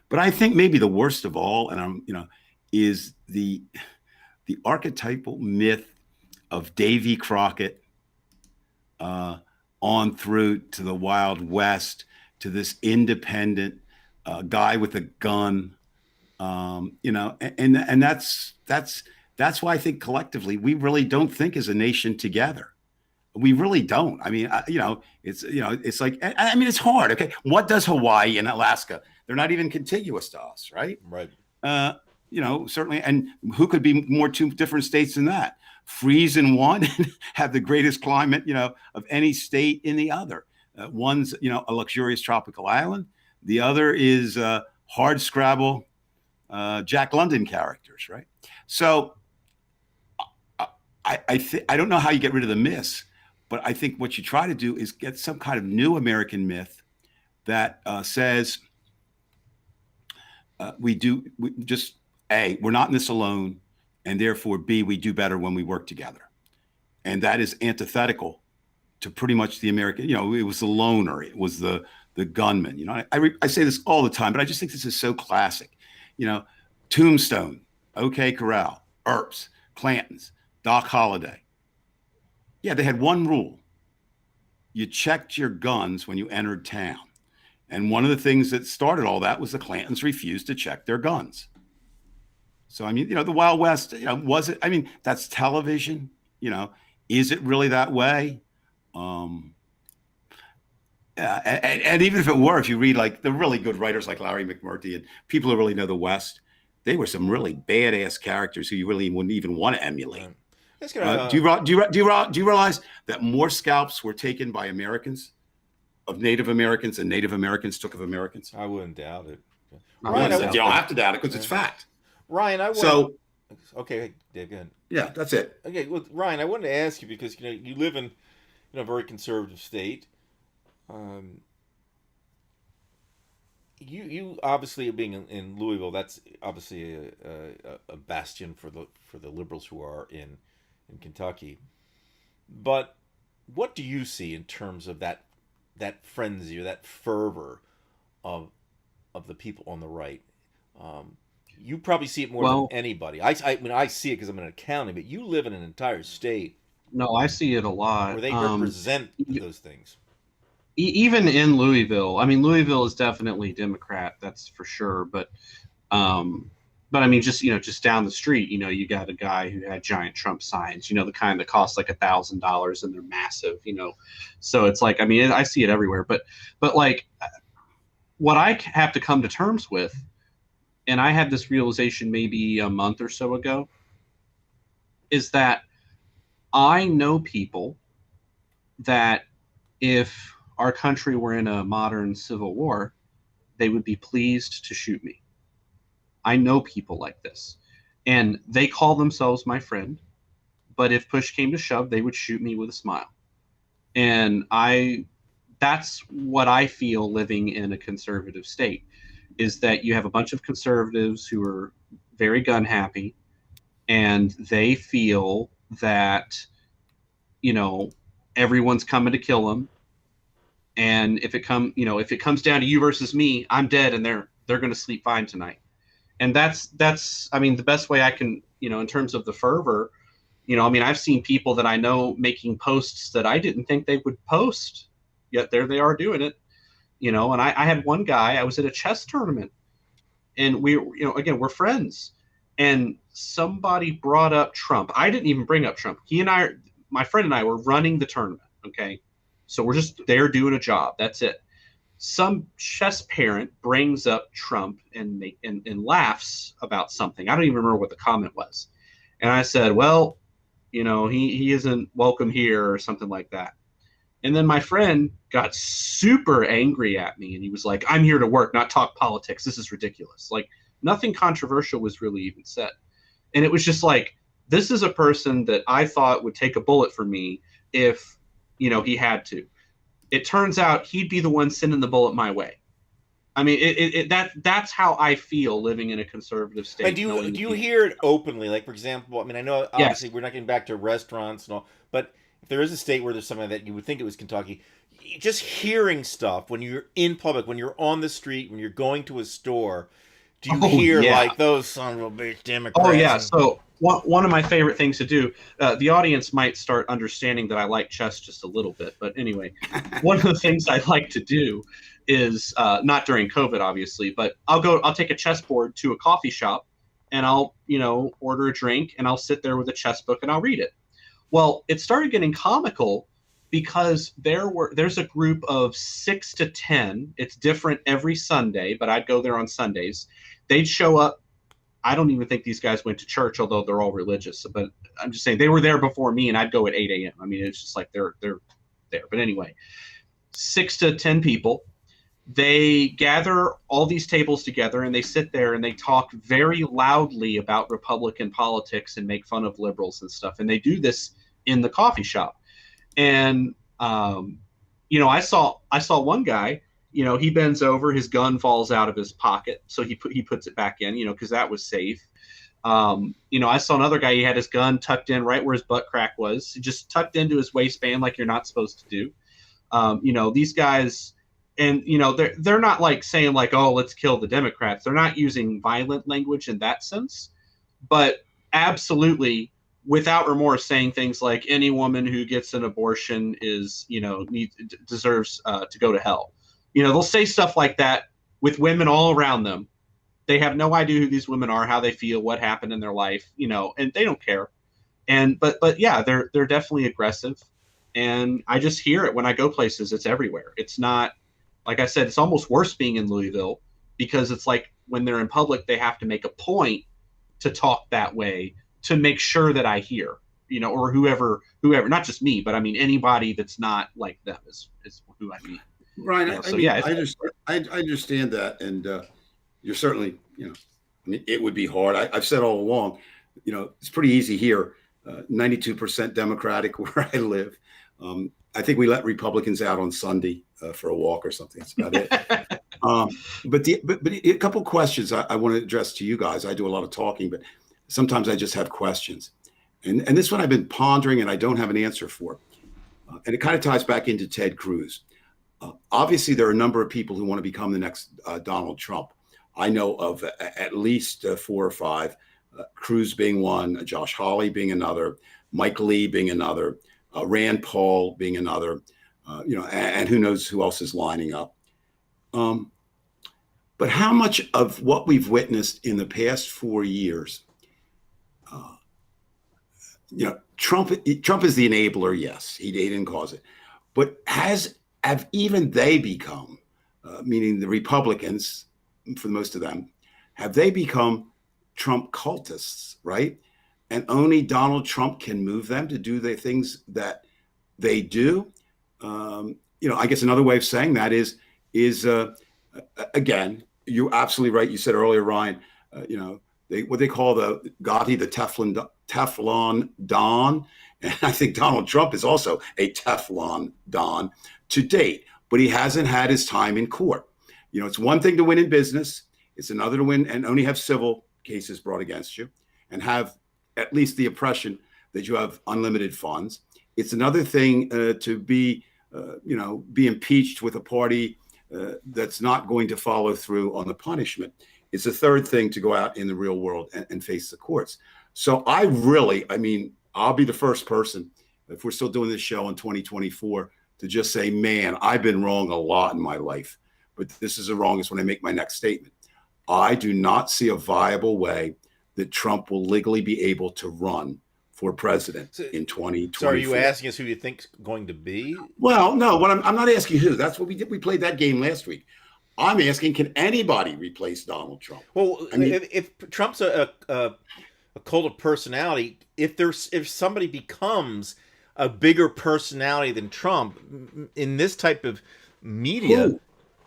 [SPEAKER 3] But I think maybe the worst of all, is the archetypal myth of Davy Crockett on through to the Wild West, to this independent guy with a gun, and that's why I think collectively we really don't think as a nation together. We really don't. I mean, it's like, I mean, it's hard. Okay, what does Hawaii and Alaska? They're not even contiguous to us, right?
[SPEAKER 1] Right.
[SPEAKER 3] Certainly. And who could be more two different states than that? Freeze in one and have the greatest climate, of any state in the other. One's, a luxurious tropical island. The other is hard scrabble, Jack London characters, right? So I don't know how you get rid of the myths, but I think what you try to do is get some kind of new American myth that says we're not in this alone, and therefore B, we do better when we work together. And that is antithetical to pretty much the American, it was the loner, it was the gunman. I say this all the time, but I just think this is so classic. Tombstone, OK Corral, Earps, Clanton's, Doc Holliday. Yeah, they had one rule. You checked your guns when you entered town. And one of the things that started all that was the Clantons refused to check their guns. So, I mean, the Wild West, was it? I mean, that's television. Is it really that way? And even if it were, if you read like the really good writers like Larry McMurtry and people who really know the West, they were some really badass characters who you really wouldn't even want to emulate. Do you realize that more scalps were taken by Americans of Native Americans than Native Americans took of Americans?
[SPEAKER 1] I wouldn't doubt it.
[SPEAKER 3] Ryan, you don't have to doubt it because it's fact.
[SPEAKER 1] Ryan, okay, Dave, go ahead.
[SPEAKER 3] Yeah, that's it.
[SPEAKER 1] Okay, well, Ryan, I wanted to ask you because you live in a very conservative state. You obviously being in Louisville, that's obviously a bastion for the liberals who are in Kentucky. But what do you see in terms of that frenzy or that fervor of the people on the right? You probably see it more than anybody. I mean, I see it because I'm in a county, but you live in an entire state.
[SPEAKER 2] No, I see it a lot.
[SPEAKER 1] Where they represent those things.
[SPEAKER 2] Even in Louisville, I mean, Louisville is definitely Democrat, that's for sure. But I mean, just down the street, you got a guy who had giant Trump signs, the kind that cost like $1,000 and they're massive, So it's like, I mean, I see it everywhere. But like, what I have to come to terms with, and I had this realization maybe a month or so ago, is that I know people that if our country were in a modern civil war, they would be pleased to shoot me. I know people like this, and they call themselves my friend, but if push came to shove, they would shoot me with a smile. And that's what I feel living in a conservative state, is that you have a bunch of conservatives who are very gun happy, and they feel that, everyone's coming to kill them. And if it comes down to you versus me, I'm dead, and they're going to sleep fine tonight. And that's the best way I can, in terms of the fervor, I've seen people that I know making posts that I didn't think they would post, yet there they are doing it, and I had one guy, I was at a chess tournament, and again, we're friends, and somebody brought up Trump. I didn't even bring up Trump. My friend and I were running the tournament. Okay. So we're just there doing a job. That's it. Some chess parent brings up Trump and laughs about something. I don't even remember what the comment was. And I said, well, he isn't welcome here or something like that. And then my friend got super angry at me, and he was like, I'm here to work, not talk politics. This is ridiculous. Like, nothing controversial was really even said. And it was just like, this is a person that I thought would take a bullet for me if, he had to. It turns out he'd be the one sending the bullet my way. I mean, that's how I feel living in a conservative state.
[SPEAKER 1] But do you hear it openly? Like, for example, I know obviously we're not getting back to restaurants and all, but if there is a state where there's something that you would think it was Kentucky, just hearing stuff when you're in public, when you're on the street, when you're going to a store, do you hear like those son of a bitch Democrats?
[SPEAKER 2] Oh yeah. So one of my favorite things to do, the audience might start understanding that I like chess just a little bit, but anyway, one of the things I like to do is not during COVID, obviously, but I'll take a chessboard to a coffee shop, and I'll order a drink, and I'll sit there with a chess book and I'll read it. Well, it started getting comical because there's a group of 6 to 10. It's different every Sunday, but I'd go there on Sundays. They'd show up. I don't even think these guys went to church, although they're all religious. But I'm just saying they were there before me, and I'd go at 8 a.m. I mean, it's just like they're there. But anyway, 6 to 10 people. They gather all these tables together, and they sit there and they talk very loudly about Republican politics and make fun of liberals and stuff. And they do this in the coffee shop. And I saw one guy. He bends over, his gun falls out of his pocket, so he puts it back in, because that was safe. I saw another guy, he had his gun tucked in right where his butt crack was, just tucked into his waistband like you're not supposed to do. These guys, and they're not like saying like, oh, let's kill the Democrats. They're not using violent language in that sense, but absolutely without remorse saying things like any woman who gets an abortion deserves to go to hell. They'll say stuff like that with women all around them. They have no idea who these women are, how they feel, what happened in their life, and they don't care. But yeah, they're definitely aggressive. And I just hear it when I go places. It's everywhere. It's not, like I said, it's almost worse being in Louisville, because it's like when they're in public, they have to make a point to talk that way to make sure that I hear, or whoever, not just me, but I mean, anybody that's not like them is who I mean.
[SPEAKER 3] Ryan, I understand that, and you're certainly, it would be hard. I've said all along, it's pretty easy here. 92% Democratic where I live. I think we let Republicans out on Sunday for a walk or something. That's about it. But a couple of questions I want to address to you guys. I do a lot of talking, but sometimes I just have questions, and this one I've been pondering and I don't have an answer for, and it kind of ties back into Ted Cruz. Obviously, there are a number of people who want to become the next Donald Trump. I know of at least 4 or 5, Cruz being one, Josh Hawley being another, Mike Lee being another, Rand Paul being another, and who knows who else is lining up. But how much of what we've witnessed in the past 4 years, Trump is the enabler, yes, he didn't cause it, but have even they become, meaning the Republicans, for most of them, have they become Trump cultists, right? And only Donald Trump can move them to do the things that they do. I guess another way of saying that is again, you're absolutely right. You said earlier, Ryan, what they call the Gotti, the Teflon Don. And I think Donald Trump is also a Teflon Don to date, but he hasn't had his time in court. It's one thing to win in business. It's another to win and only have civil cases brought against you and have at least the impression that you have unlimited funds. It's another thing to be impeached with a party that's not going to follow through on the punishment. It's a third thing to go out in the real world and face the courts. So I'll be the first person, if we're still doing this show in 2024, to just say, man, I've been wrong a lot in my life, but this is the wrongest when I make my next statement. I do not see a viable way that Trump will legally be able to run for president in 2024.
[SPEAKER 1] So are you asking us who you think's going to be?
[SPEAKER 3] Well, no, I'm not asking who. That's what we did. We played that game last week. I'm asking, can anybody replace Donald Trump?
[SPEAKER 1] Well, if Trump's a cult of personality, if somebody becomes a bigger personality than Trump in this type of media,
[SPEAKER 3] Who?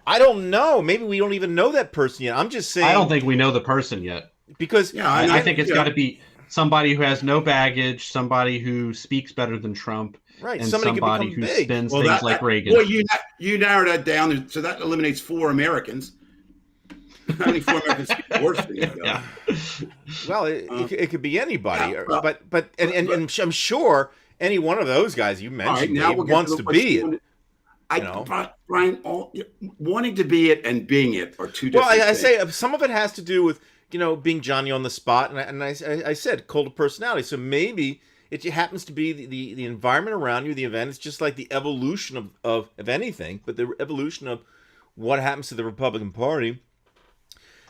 [SPEAKER 1] I don't know. Maybe we don't even know that person yet. I'm just saying.
[SPEAKER 2] I don't think we know the person yet.
[SPEAKER 1] Because
[SPEAKER 2] I think it's got to be somebody who has no baggage, somebody who speaks better than Trump,
[SPEAKER 1] right?
[SPEAKER 2] And
[SPEAKER 1] somebody
[SPEAKER 2] who
[SPEAKER 1] big.
[SPEAKER 2] spins things like Reagan.
[SPEAKER 3] Well, you narrow that down, so that eliminates 4 Americans. I think 4 Americans speak worse than you.
[SPEAKER 2] Yeah.
[SPEAKER 1] Well, it could be anybody, but I'm sure any one of those guys you mentioned wants to be it.
[SPEAKER 3] Brian, wanting to be it and being it are two different things.
[SPEAKER 1] Well, I say some of it has to do with being Johnny on the spot, and I said cult of personality. So maybe it happens to be the environment around you, the event. It's just like the evolution of anything, but the evolution of what happens to the Republican Party.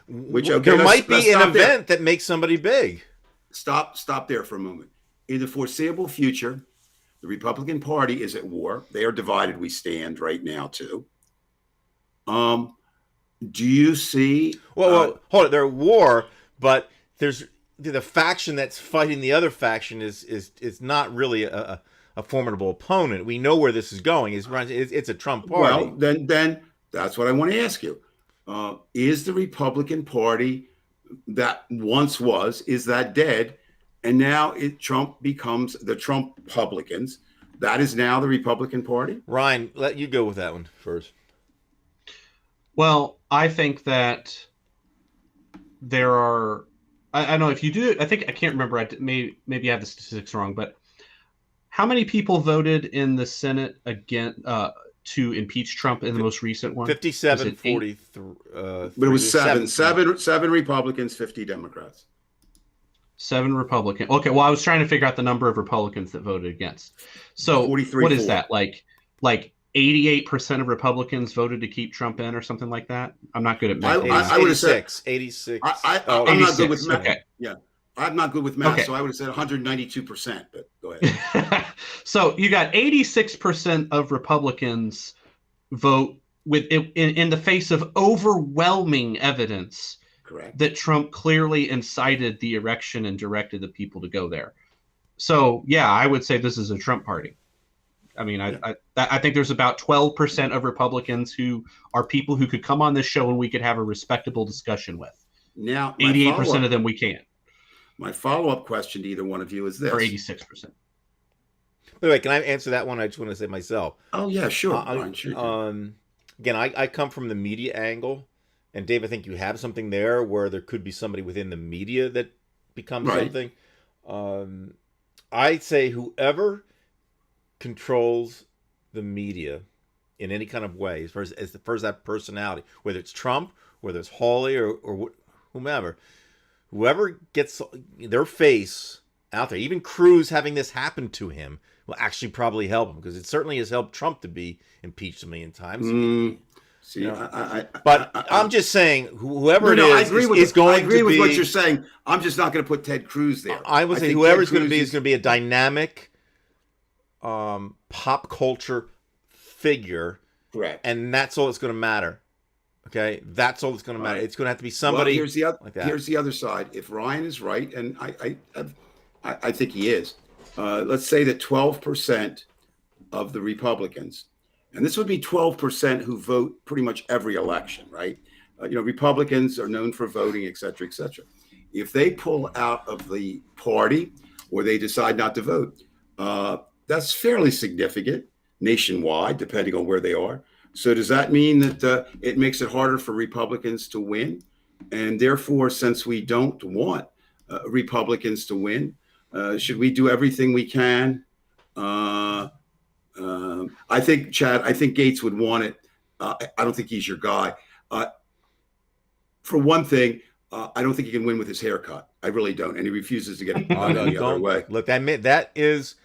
[SPEAKER 1] There might be an event that makes somebody big.
[SPEAKER 3] Stop there for a moment. In the foreseeable future, the Republican Party is at war. They are divided. We stand right now too. Do you see?
[SPEAKER 1] Well, hold it. They're at war, but there's the faction that's fighting the other faction is not really a formidable opponent. We know where this is going. It's a Trump party.
[SPEAKER 3] Well, then that's what I want to ask you. Is the Republican Party that once was, is that dead? And now Trump becomes the Trump Republicans. That is now the Republican Party?
[SPEAKER 1] Ryan, let you go with that one first.
[SPEAKER 2] Well, I think that there are, I don't know if you do, I can't remember, maybe I have the statistics wrong, but how many people voted in the Senate again to impeach Trump in the most recent one?
[SPEAKER 1] 57, 43.
[SPEAKER 3] But it was seven Republicans, 50 Democrats.
[SPEAKER 2] 7 Republicans. Okay, well, I was trying to figure out the number of Republicans that voted against. So
[SPEAKER 3] 43,
[SPEAKER 2] what is that? Like 88% of Republicans voted to keep Trump in or something like that? I'm not good at math.
[SPEAKER 3] I would have said
[SPEAKER 1] 86.
[SPEAKER 3] I'm not good with math.
[SPEAKER 2] Okay.
[SPEAKER 3] Yeah. I'm not good with math,
[SPEAKER 2] okay.
[SPEAKER 3] So I would have said 192%, but go ahead.
[SPEAKER 2] So you got 86% of Republicans vote in the face of overwhelming evidence.
[SPEAKER 3] Correct.
[SPEAKER 2] That Trump clearly incited the erection and directed the people to go there. So, yeah, I would say this is a Trump party. I mean, I think there's about 12% of Republicans who are people who could come on this show and we could have a respectable discussion with.
[SPEAKER 3] Now,
[SPEAKER 2] 88% of them we can't.
[SPEAKER 3] My follow-up question to either one of you is this.
[SPEAKER 2] Or 86%.
[SPEAKER 1] Wait, can I answer that one? I just want to say myself.
[SPEAKER 3] Oh, yeah, sure.
[SPEAKER 1] Again, I come from the media angle. And Dave, I think you have something there where there could be somebody within the media that becomes something. I'd say whoever controls the media in any kind of way, as far as that personality, whether it's Trump, whether it's Hawley or whomever gets their face out there, even Cruz having this happen to him will actually probably help him, because it certainly has helped Trump to be impeached a million times.
[SPEAKER 3] See,
[SPEAKER 1] I'm just saying, whoever it is,
[SPEAKER 3] I agree with what you're saying. I'm just not going to put Ted Cruz there.
[SPEAKER 1] I would say whoever's going to be is going to be a dynamic pop culture figure.
[SPEAKER 3] Correct.
[SPEAKER 1] And that's all that's going to matter. Okay? That's all that's going to matter. It's going to have to be somebody
[SPEAKER 3] here's the other side. If Ryan is right, and I think he is, let's say that 12% of the Republicans and this would be 12% who vote pretty much every election, right? Republicans are known for voting, et cetera, et cetera. If they pull out of the party or they decide not to vote, that's fairly significant nationwide, depending on where they are. So does that mean that it makes it harder for Republicans to win? And therefore, since we don't want Republicans to win, should we do everything we can? I think, Chad, I think Gates would want it. I don't think he's your guy. For one thing, I don't think he can win with his haircut. I really don't. And he refuses to get it done any other way.
[SPEAKER 1] Look, that is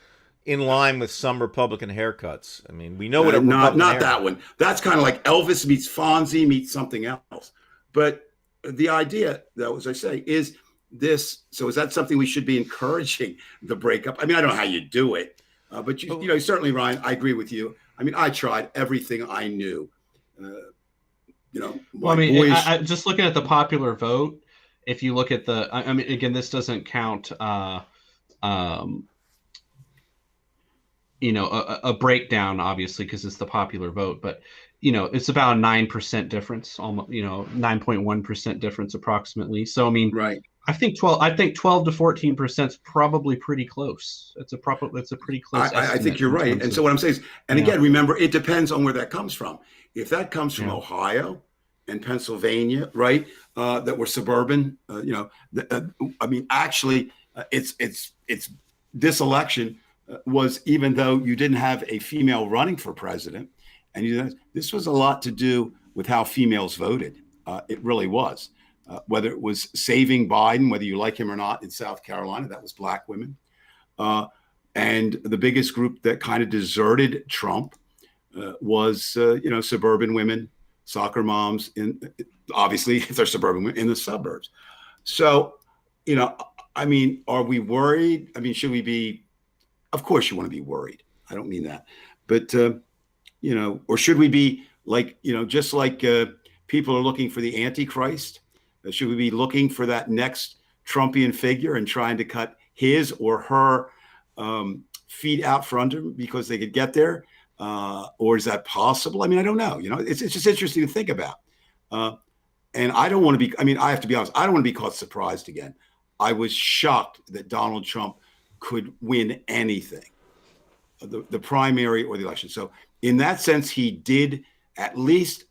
[SPEAKER 1] in line with some Republican haircuts. I mean, we know what a Republican
[SPEAKER 3] not that one. That's kind of like Elvis meets Fonzie meets something else. But the idea, though, as I say, is this. So is that something we should be encouraging, the breakup? I mean, I don't know how you do it, but you know, certainly, Ryan, I agree with you. I mean, I tried everything I knew.
[SPEAKER 2] Well, I mean, I just looking at the popular vote, if you look at I mean, again, this doesn't count, a breakdown, obviously, because it's the popular vote, but, it's about a 9% difference, almost, 9.1% difference approximately. So, I mean,
[SPEAKER 3] right.
[SPEAKER 2] I think 12 to 14% is probably pretty close. It's a pretty close.
[SPEAKER 3] I think you're right. And so what I'm saying is, and again, remember, it depends on where that comes from. If that comes from Ohio and Pennsylvania, right, that were suburban, I mean, actually, it's this election was, even though you didn't have a female running for president, and this was a lot to do with how females voted. It really was. Whether it was saving Biden, whether you like him or not, in South Carolina, that was Black women. And the biggest group that kind of deserted Trump was, suburban women, soccer moms, obviously, if they're suburban women, in the suburbs. So, I mean, are we worried? I mean, should we be? Of course you want to be worried. I don't mean that. But, or should we be like, just like people are looking for the Antichrist? Should we be looking for that next Trumpian figure and trying to cut his or her feet out from under him because they could get there? Or is that possible? I mean, I don't know. It's just interesting to think about. And I don't want to be, I mean, I have to be honest, I don't want to be caught surprised again. I was shocked that Donald Trump could win anything, the primary or the election. So in that sense, he did, at least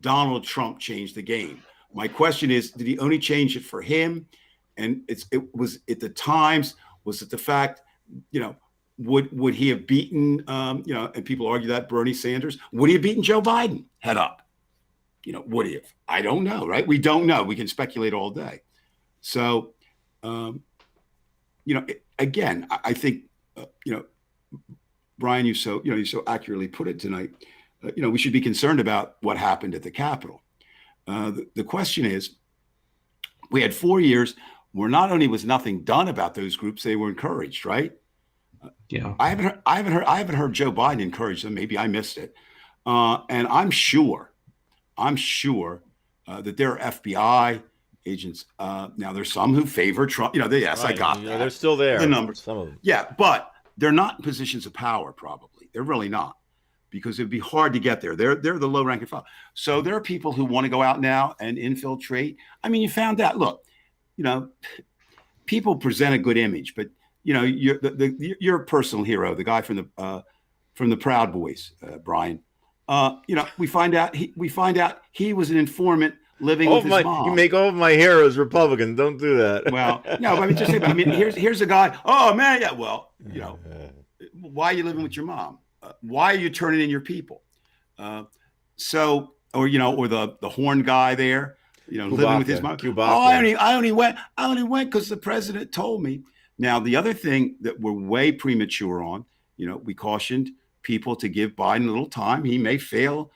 [SPEAKER 3] Donald Trump changed the game. My question is, did he only change it for him? And it was at the times, was it the fact, would he have beaten, and people argue that, Bernie Sanders, would he have beaten Joe Biden head up? Would he have? I don't know, right? We don't know. We can speculate all day. So, again, I think, Brian, you so accurately put it tonight. We should be concerned about what happened at the Capitol. The question is, we had 4 years where not only was nothing done about those groups, they were encouraged, right?
[SPEAKER 2] Yeah.
[SPEAKER 3] I haven't heard Joe Biden encourage them. Maybe I missed it. And I'm sure that there are FBI agents. Now there's some who favor Trump. Yes, right. I got that.
[SPEAKER 1] They're still there.
[SPEAKER 3] The numbers.
[SPEAKER 1] Some of them.
[SPEAKER 3] Yeah, but they're not in positions of power. Probably they're really not, because it'd be hard to get there. They're the low rank and file. So there are people who want to go out now and infiltrate. I mean, you found out. Look, people present a good image, but your personal hero, the guy from the Proud Boys, Brian. We find out he was an informant living with his mom.
[SPEAKER 1] You make all of my heroes Republicans. Don't do that.
[SPEAKER 3] Well, no, I mean, just say, here's a guy. Oh man, yeah. Well, why are you living with your mom? Why are you turning in your people? Or the horn guy there, living with his mom. I only went because the president told me. Now, the other thing that we're way premature on, we cautioned people to give Biden a little time. He may fail.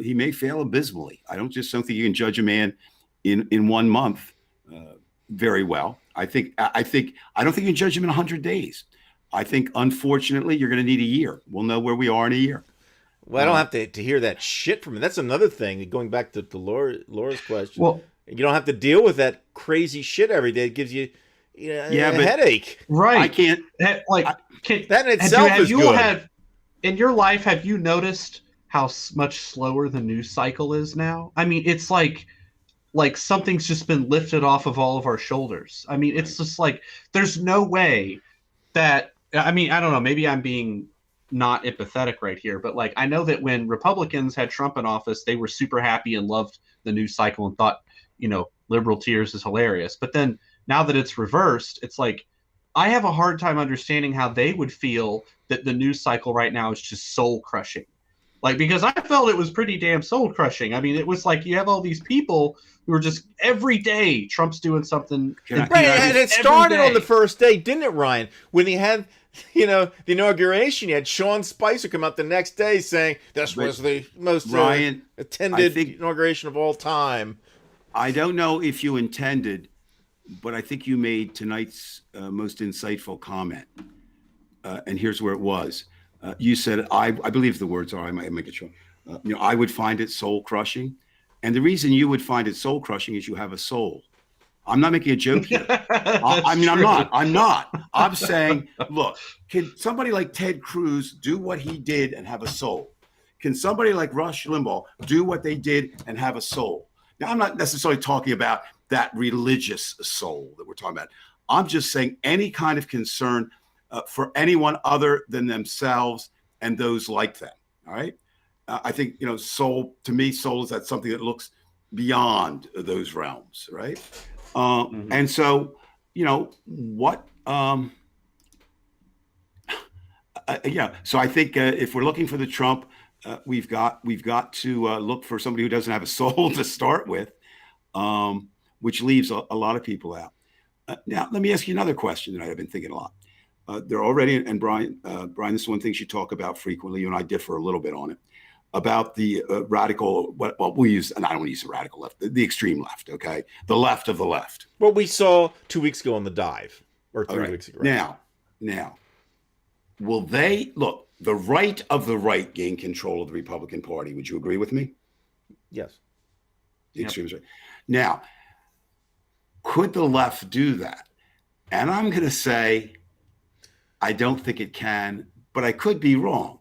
[SPEAKER 3] He may fail abysmally. I don't think you can judge a man in 1 month very well. I don't think you can judge him in 100 days. I think, unfortunately, you're going to need a year. We'll know where we are in a year.
[SPEAKER 1] Well, I don't have to hear that shit from him. That's another thing. Going back to Laura's question. Well, you don't have to deal with that crazy shit every day. It gives you a headache.
[SPEAKER 2] Right.
[SPEAKER 3] I can't.
[SPEAKER 1] That in itself is good.
[SPEAKER 2] in your life, have you noticed how much slower the news cycle is now? I mean, it's like something's just been lifted off of all of our shoulders. I mean, it's just like there's no way that, I mean, I don't know, maybe I'm being not empathetic right here, but like I know that when Republicans had Trump in office, they were super happy and loved the news cycle and thought, liberal tears is hilarious. But then now that it's reversed, it's like I have a hard time understanding how they would feel that the news cycle right now is just soul crushing. Like, because I felt it was pretty damn soul crushing. I mean, it was like you have all these people who are just every day Trump's doing something.
[SPEAKER 1] Right, and it started on the first day, didn't it, Ryan? When he had, the inauguration, he had Sean Spicer come out the next day saying this was the most attended inauguration of all time.
[SPEAKER 3] I don't know if you intended, but I think you made tonight's most insightful comment. And here's where it was. You said, I believe the words are, I might make it short. I would find it soul crushing. And the reason you would find it soul crushing is you have a soul. I'm not making a joke here. I'm not. I'm saying, look, can somebody like Ted Cruz do what he did and have a soul? Can somebody like Rush Limbaugh do what they did and have a soul? Now, I'm not necessarily talking about that religious soul that we're talking about. I'm just saying any kind of concern for anyone other than themselves and those like them. All right. I think, soul, to me, soul is that something that looks beyond those realms. Right. And so, what, so I think if we're looking for the Trump, we've got to look for somebody who doesn't have a soul to start with, which leaves a lot of people out. Now, let me ask you another question that I've been thinking a lot. They're already, and Brian, this is one thing you talk about frequently. You and I differ a little bit on it, about the radical, we use, and I don't want to use the radical left, the extreme left, okay? The left of the left.
[SPEAKER 1] What we saw 2 weeks ago on the dive, or 3 weeks ago.
[SPEAKER 3] Right? Now, will they, look, the right of the right gain control of the Republican Party. Would you agree with me?
[SPEAKER 1] Yes.
[SPEAKER 3] The extremes right. Now, could the left do that? And I'm going to say, I don't think it can, but I could be wrong.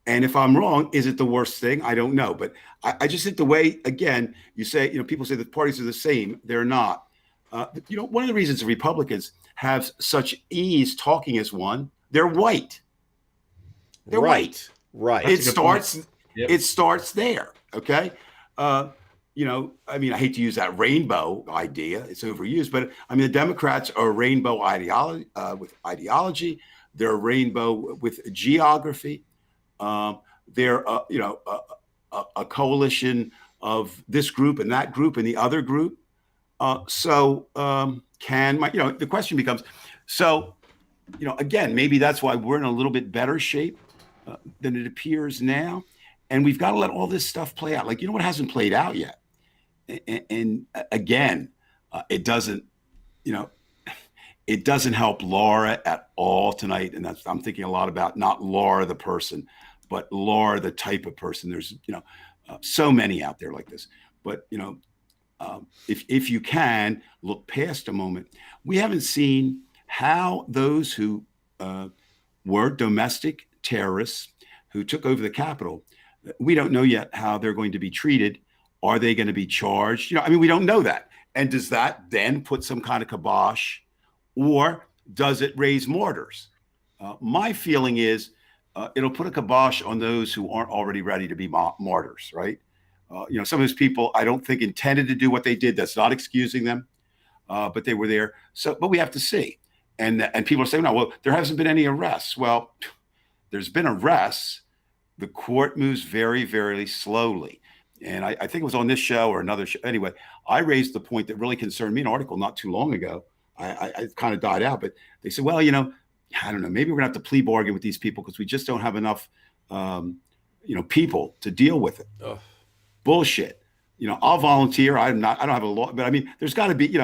[SPEAKER 3] And if I'm wrong, is it the worst thing? I don't know. But I just think the way, again, you say, people say the parties are the same. They're not. One of the reasons the Republicans have such ease talking as one, they're white. They're white.
[SPEAKER 1] Right.
[SPEAKER 3] It starts there. Okay. I hate to use that rainbow idea. It's overused, but the Democrats are a rainbow ideology with ideology. They're a rainbow with geography. They're a coalition of this group and that group and the other group. The question becomes, again, maybe that's why we're in a little bit better shape than it appears now. And we've got to let all this stuff play out. What hasn't played out yet? And again, it doesn't help Laura at all tonight. And I'm thinking a lot about not Laura, the person, but Laura, the type of person. There's, so many out there like this, but, if you can look past a moment, we haven't seen how those who were domestic terrorists who took over the Capitol, we don't know yet how they're going to be treated. Are they going to be charged? We don't know that. And does that then put some kind of kibosh, or does it raise martyrs? My feeling is it'll put a kibosh on those who aren't already ready to be martyrs, right? Some of those people I don't think intended to do what they did. That's not excusing them, but they were there. But we have to see. And people are saying, no, well, there hasn't been any arrests. Well, there's been arrests. The court moves very, very slowly. And I think it was on this show or another show. Anyway, I raised the point that really concerned me, an article not too long ago. I kind of died out, but they said, well, I don't know, maybe we're gonna have to plea bargain with these people because we just don't have enough, people to deal with it. Ugh. Bullshit. I'll volunteer. I don't have a law, but there's got to be,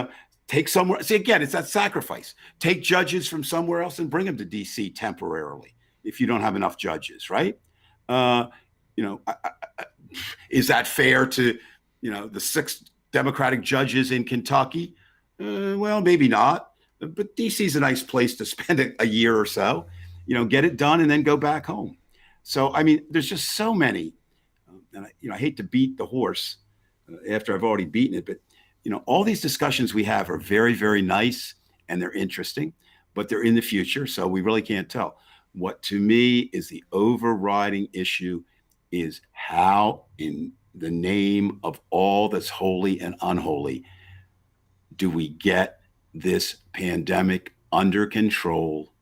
[SPEAKER 3] take somewhere. See, again, it's that sacrifice. Take judges from somewhere else and bring them to DC temporarily if you don't have enough judges, right? Is that fair to, the 6 Democratic judges in Kentucky? Well, maybe not, but DC is a nice place to spend a year or so, get it done and then go back home. So, I mean, there's just so many. And I hate to beat the horse after I've already beaten it, but all these discussions we have are very, very nice and they're interesting, but they're in the future, so we really can't tell. What to me is the overriding issue is how, in the name of all that's holy and unholy, do we get this pandemic under control,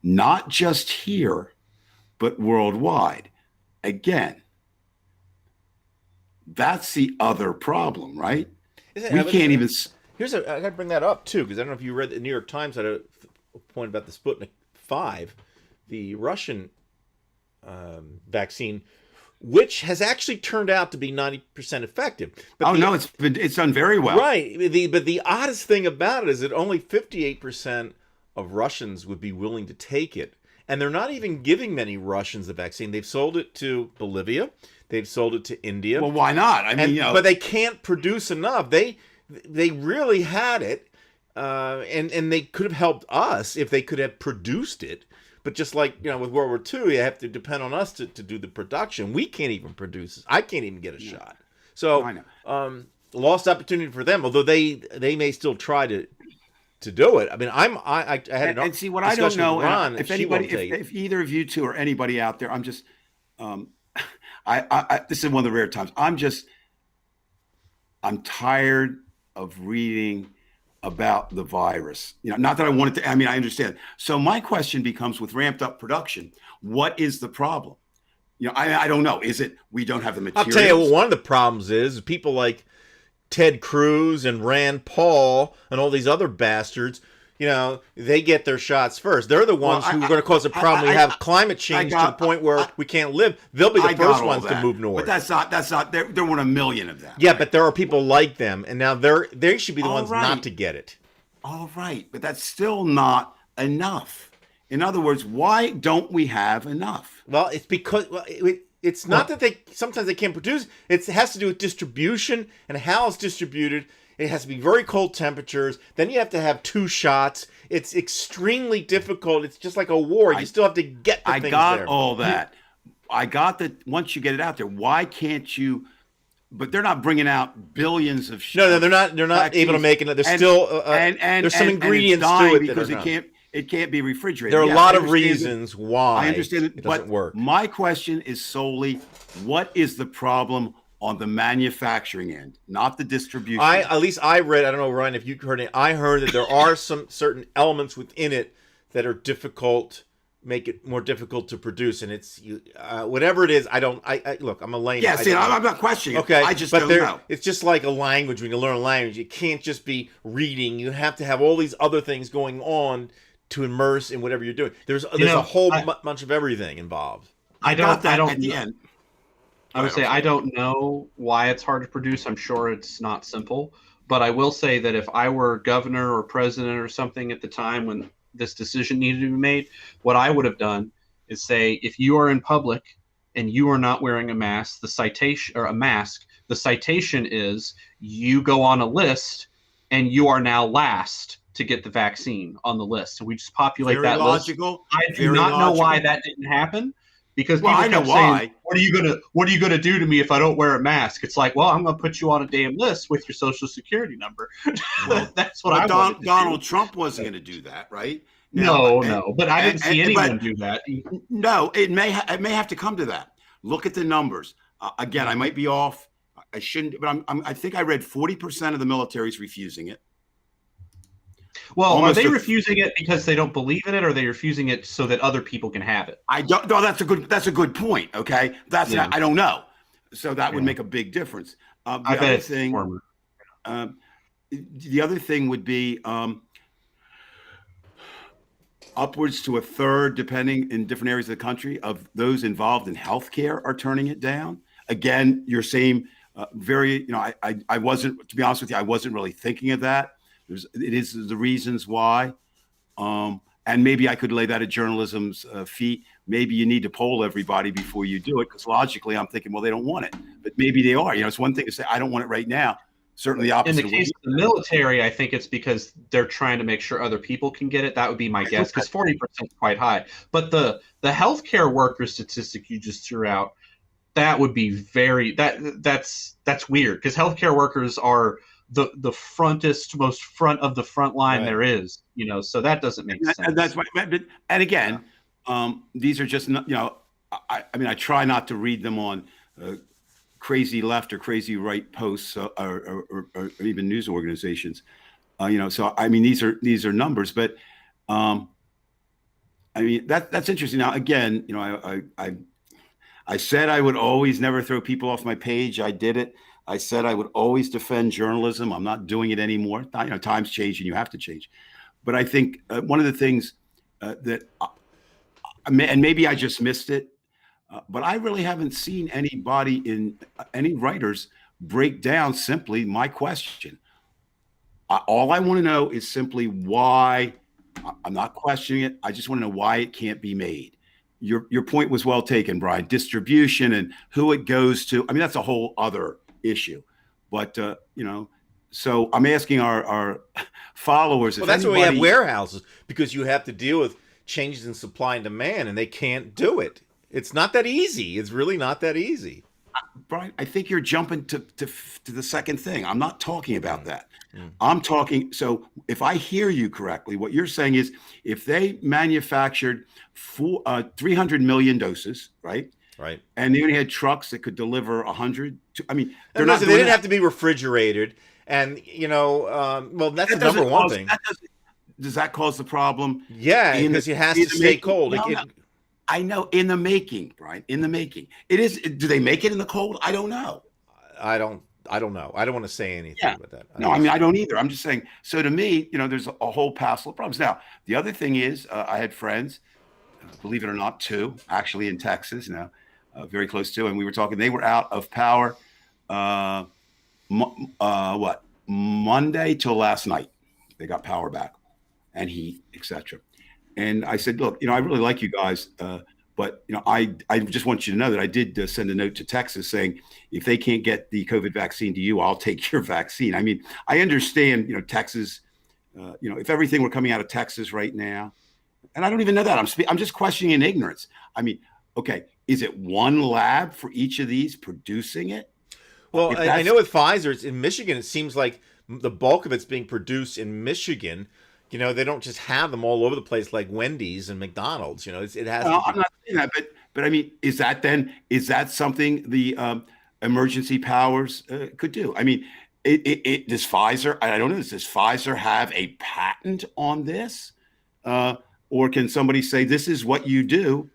[SPEAKER 3] not just here, but worldwide? Again, that's the other problem, right? We can't even.
[SPEAKER 1] I got to bring that up too, because I don't know if you read the New York Times had a point about the Sputnik 5, the Russian vaccine, which has actually turned out to be 90% effective. But
[SPEAKER 3] it's done very well.
[SPEAKER 1] Right. But the oddest thing about it is that only 58% of Russians would be willing to take it. And they're not even giving many Russians the vaccine. They've sold it to Bolivia. They've sold it to India.
[SPEAKER 3] Well, why not? I mean,
[SPEAKER 1] but they can't produce enough. They really had it, and they could have helped us if they could have produced it. But just like with World War II, you have to depend on us to do the production. We can't even produce it. I can't even get a shot. So lost opportunity for them. Although they may still try to do it. I mean, I had
[SPEAKER 3] and see what I don't know. If anybody, if either of you two or anybody out there, I'm just. This is one of the rare times. I'm tired of reading about the virus. Not that I wanted to. I mean, I understand. So my question becomes, with ramped up production, what is the problem? I don't know. Is it we don't have the materials?
[SPEAKER 1] I'll tell you what one of the problems is people like Ted Cruz and Rand Paul and all these other bastards. They get their shots first. They're the ones who are going to cause a problem. We have climate change to the point where we can't live. They'll be the first ones to move north.
[SPEAKER 3] But that's not. They're one of a million of them.
[SPEAKER 1] Yeah, right? But there are people like them, and now they should be the ones not to get it.
[SPEAKER 3] All right, but that's still not enough. In other words, why don't we have enough?
[SPEAKER 1] Well, it's because it's not that sometimes they can't produce. It has to do with distribution and how it's distributed. It has to be very cold temperatures. Then you have to have 2 shots. It's extremely difficult. It's just like a war. You still have to get the things there.
[SPEAKER 3] I got all that. I got that. Once you get it out there, why can't you? But they're not bringing out billions of shots.
[SPEAKER 1] No, they're not. They're not able to make it. There's still there's some ingredients to it
[SPEAKER 3] because it can't be refrigerated.
[SPEAKER 1] There are a lot of reasons why
[SPEAKER 3] I understand
[SPEAKER 1] it doesn't work.
[SPEAKER 3] My question is solely, what is the problem on the manufacturing end, not the distribution?
[SPEAKER 1] At least I read, I don't know, Ryan, if you heard it, I heard that there are some certain elements within it that are difficult, make it more difficult to produce. And it's, whatever it is, I look, I'm a layman.
[SPEAKER 3] Yeah, see, I'm not questioning.
[SPEAKER 1] Okay,
[SPEAKER 3] I just don't know.
[SPEAKER 1] It's just like a language. When you learn a language, you can't just be reading. You have to have all these other things going on to immerse in whatever you're doing. There's a whole bunch of everything involved.
[SPEAKER 2] I don't
[SPEAKER 3] at the end.
[SPEAKER 2] I would say I don't know why it's hard to produce. I'm sure it's not simple. But I will say that if I were governor or president or something at the time when this decision needed to be made, what I would have done is say, if you are in public and you are not wearing a mask, the citation is you go on a list and you are now last to get the vaccine on the list. So we just populate that list. I do not know why that didn't happen. Because people kept saying, what are you gonna do to me if I don't wear a mask? It's like, well, I'm gonna put you on a damn list with your social security number. That's what
[SPEAKER 3] Donald Trump wasn't gonna do that, right?
[SPEAKER 2] No, but I didn't see anyone do that.
[SPEAKER 3] No, it may have to come to that. Look at the numbers. Again, I might be off. I shouldn't, but I think I read 40% of the military is refusing it.
[SPEAKER 2] Well, are they refusing it because they don't believe in it, or are they refusing it so that other people can have it?
[SPEAKER 3] I don't. No, that's a good point. Okay, I don't know. So that would make a big difference.
[SPEAKER 2] I bet it's warmer.
[SPEAKER 3] The other thing would be upwards to a third, depending in different areas of the country, of those involved in healthcare are turning it down. Again, you're saying I wasn't, to be honest with you, I wasn't really thinking of that. It is the reasons why. And maybe I could lay that at journalism's feet. Maybe you need to poll everybody before you do it, because logically I'm thinking, well, they don't want it. But maybe they are. It's one thing to say, I don't want it right now. certainly the
[SPEAKER 2] In
[SPEAKER 3] opposite.
[SPEAKER 2] the case of the military, I think it's because they're trying to make sure other people can get it. That would be my guess, because 40% is quite high. But the healthcare worker statistic you just threw out, that would be that's weird, because healthcare workers are the most front of the front line there is, so that doesn't make sense.
[SPEAKER 3] And that's why, and again, these are just not, I mean, I try not to read them on crazy left or crazy right posts or even news organizations, so I mean, these are numbers, but I mean, that's interesting. Now, again, I said I would always never throw people off my page. I did it. I said I would always defend journalism. I'm not doing it anymore. Times change and you have to change. But I think one of the things that, and maybe I just missed it, but I really haven't seen any writers break down simply my question. All I want to know is simply why. I'm not questioning it. I just want to know why it can't be made. Your point was well taken, Brian. Distribution and who it goes to. I mean, that's a whole other issue. But, so I'm asking our followers.
[SPEAKER 1] Well, that's why we have warehouses, because you have to deal with changes in supply and demand, and they can't do it. It's not that easy. It's really not that easy.
[SPEAKER 3] Brian, I think you're jumping to the second thing. I'm not talking about that. I'm talking. So if I hear you correctly, what you're saying is if they manufactured 300 million doses, right?
[SPEAKER 1] Right.
[SPEAKER 3] And they only had trucks that could deliver 100. I mean,
[SPEAKER 1] they didn't have to be refrigerated. And, well, that's the number one thing.
[SPEAKER 3] Does that cause the problem?
[SPEAKER 1] Yeah, because it has to stay cold.
[SPEAKER 3] No. I know, in the making, Brian, in the making. It is. Do they make it in the cold? I don't know.
[SPEAKER 1] I don't know. I don't want to say anything about that.
[SPEAKER 3] I mean, I don't either. I'm just saying. So to me, there's a whole passel of problems. Now, the other thing is, I had friends, believe it or not, two actually in Texas now, very close to, and we were talking. They were out of power. Monday till last night, they got power back, and heat, etc. And I said, look, I really like you guys, but I just want you to know that I did send a note to Texas saying, if they can't get the COVID vaccine to you, I'll take your vaccine. I mean, I understand, Texas, if everything were coming out of Texas right now, and I don't even know that. I'm just questioning in ignorance. I mean, okay, is it one lab for each of these producing it?
[SPEAKER 1] Well, I know with Pfizer, it's in Michigan. It seems like the bulk of it's being produced in Michigan. They don't just have them all over the place like Wendy's and McDonald's. It has.
[SPEAKER 3] Well, I'm not saying that, but I mean, is that something the emergency powers could do? I mean, does Pfizer? I don't know. Does Pfizer have a patent on this, or can somebody say this is what you do?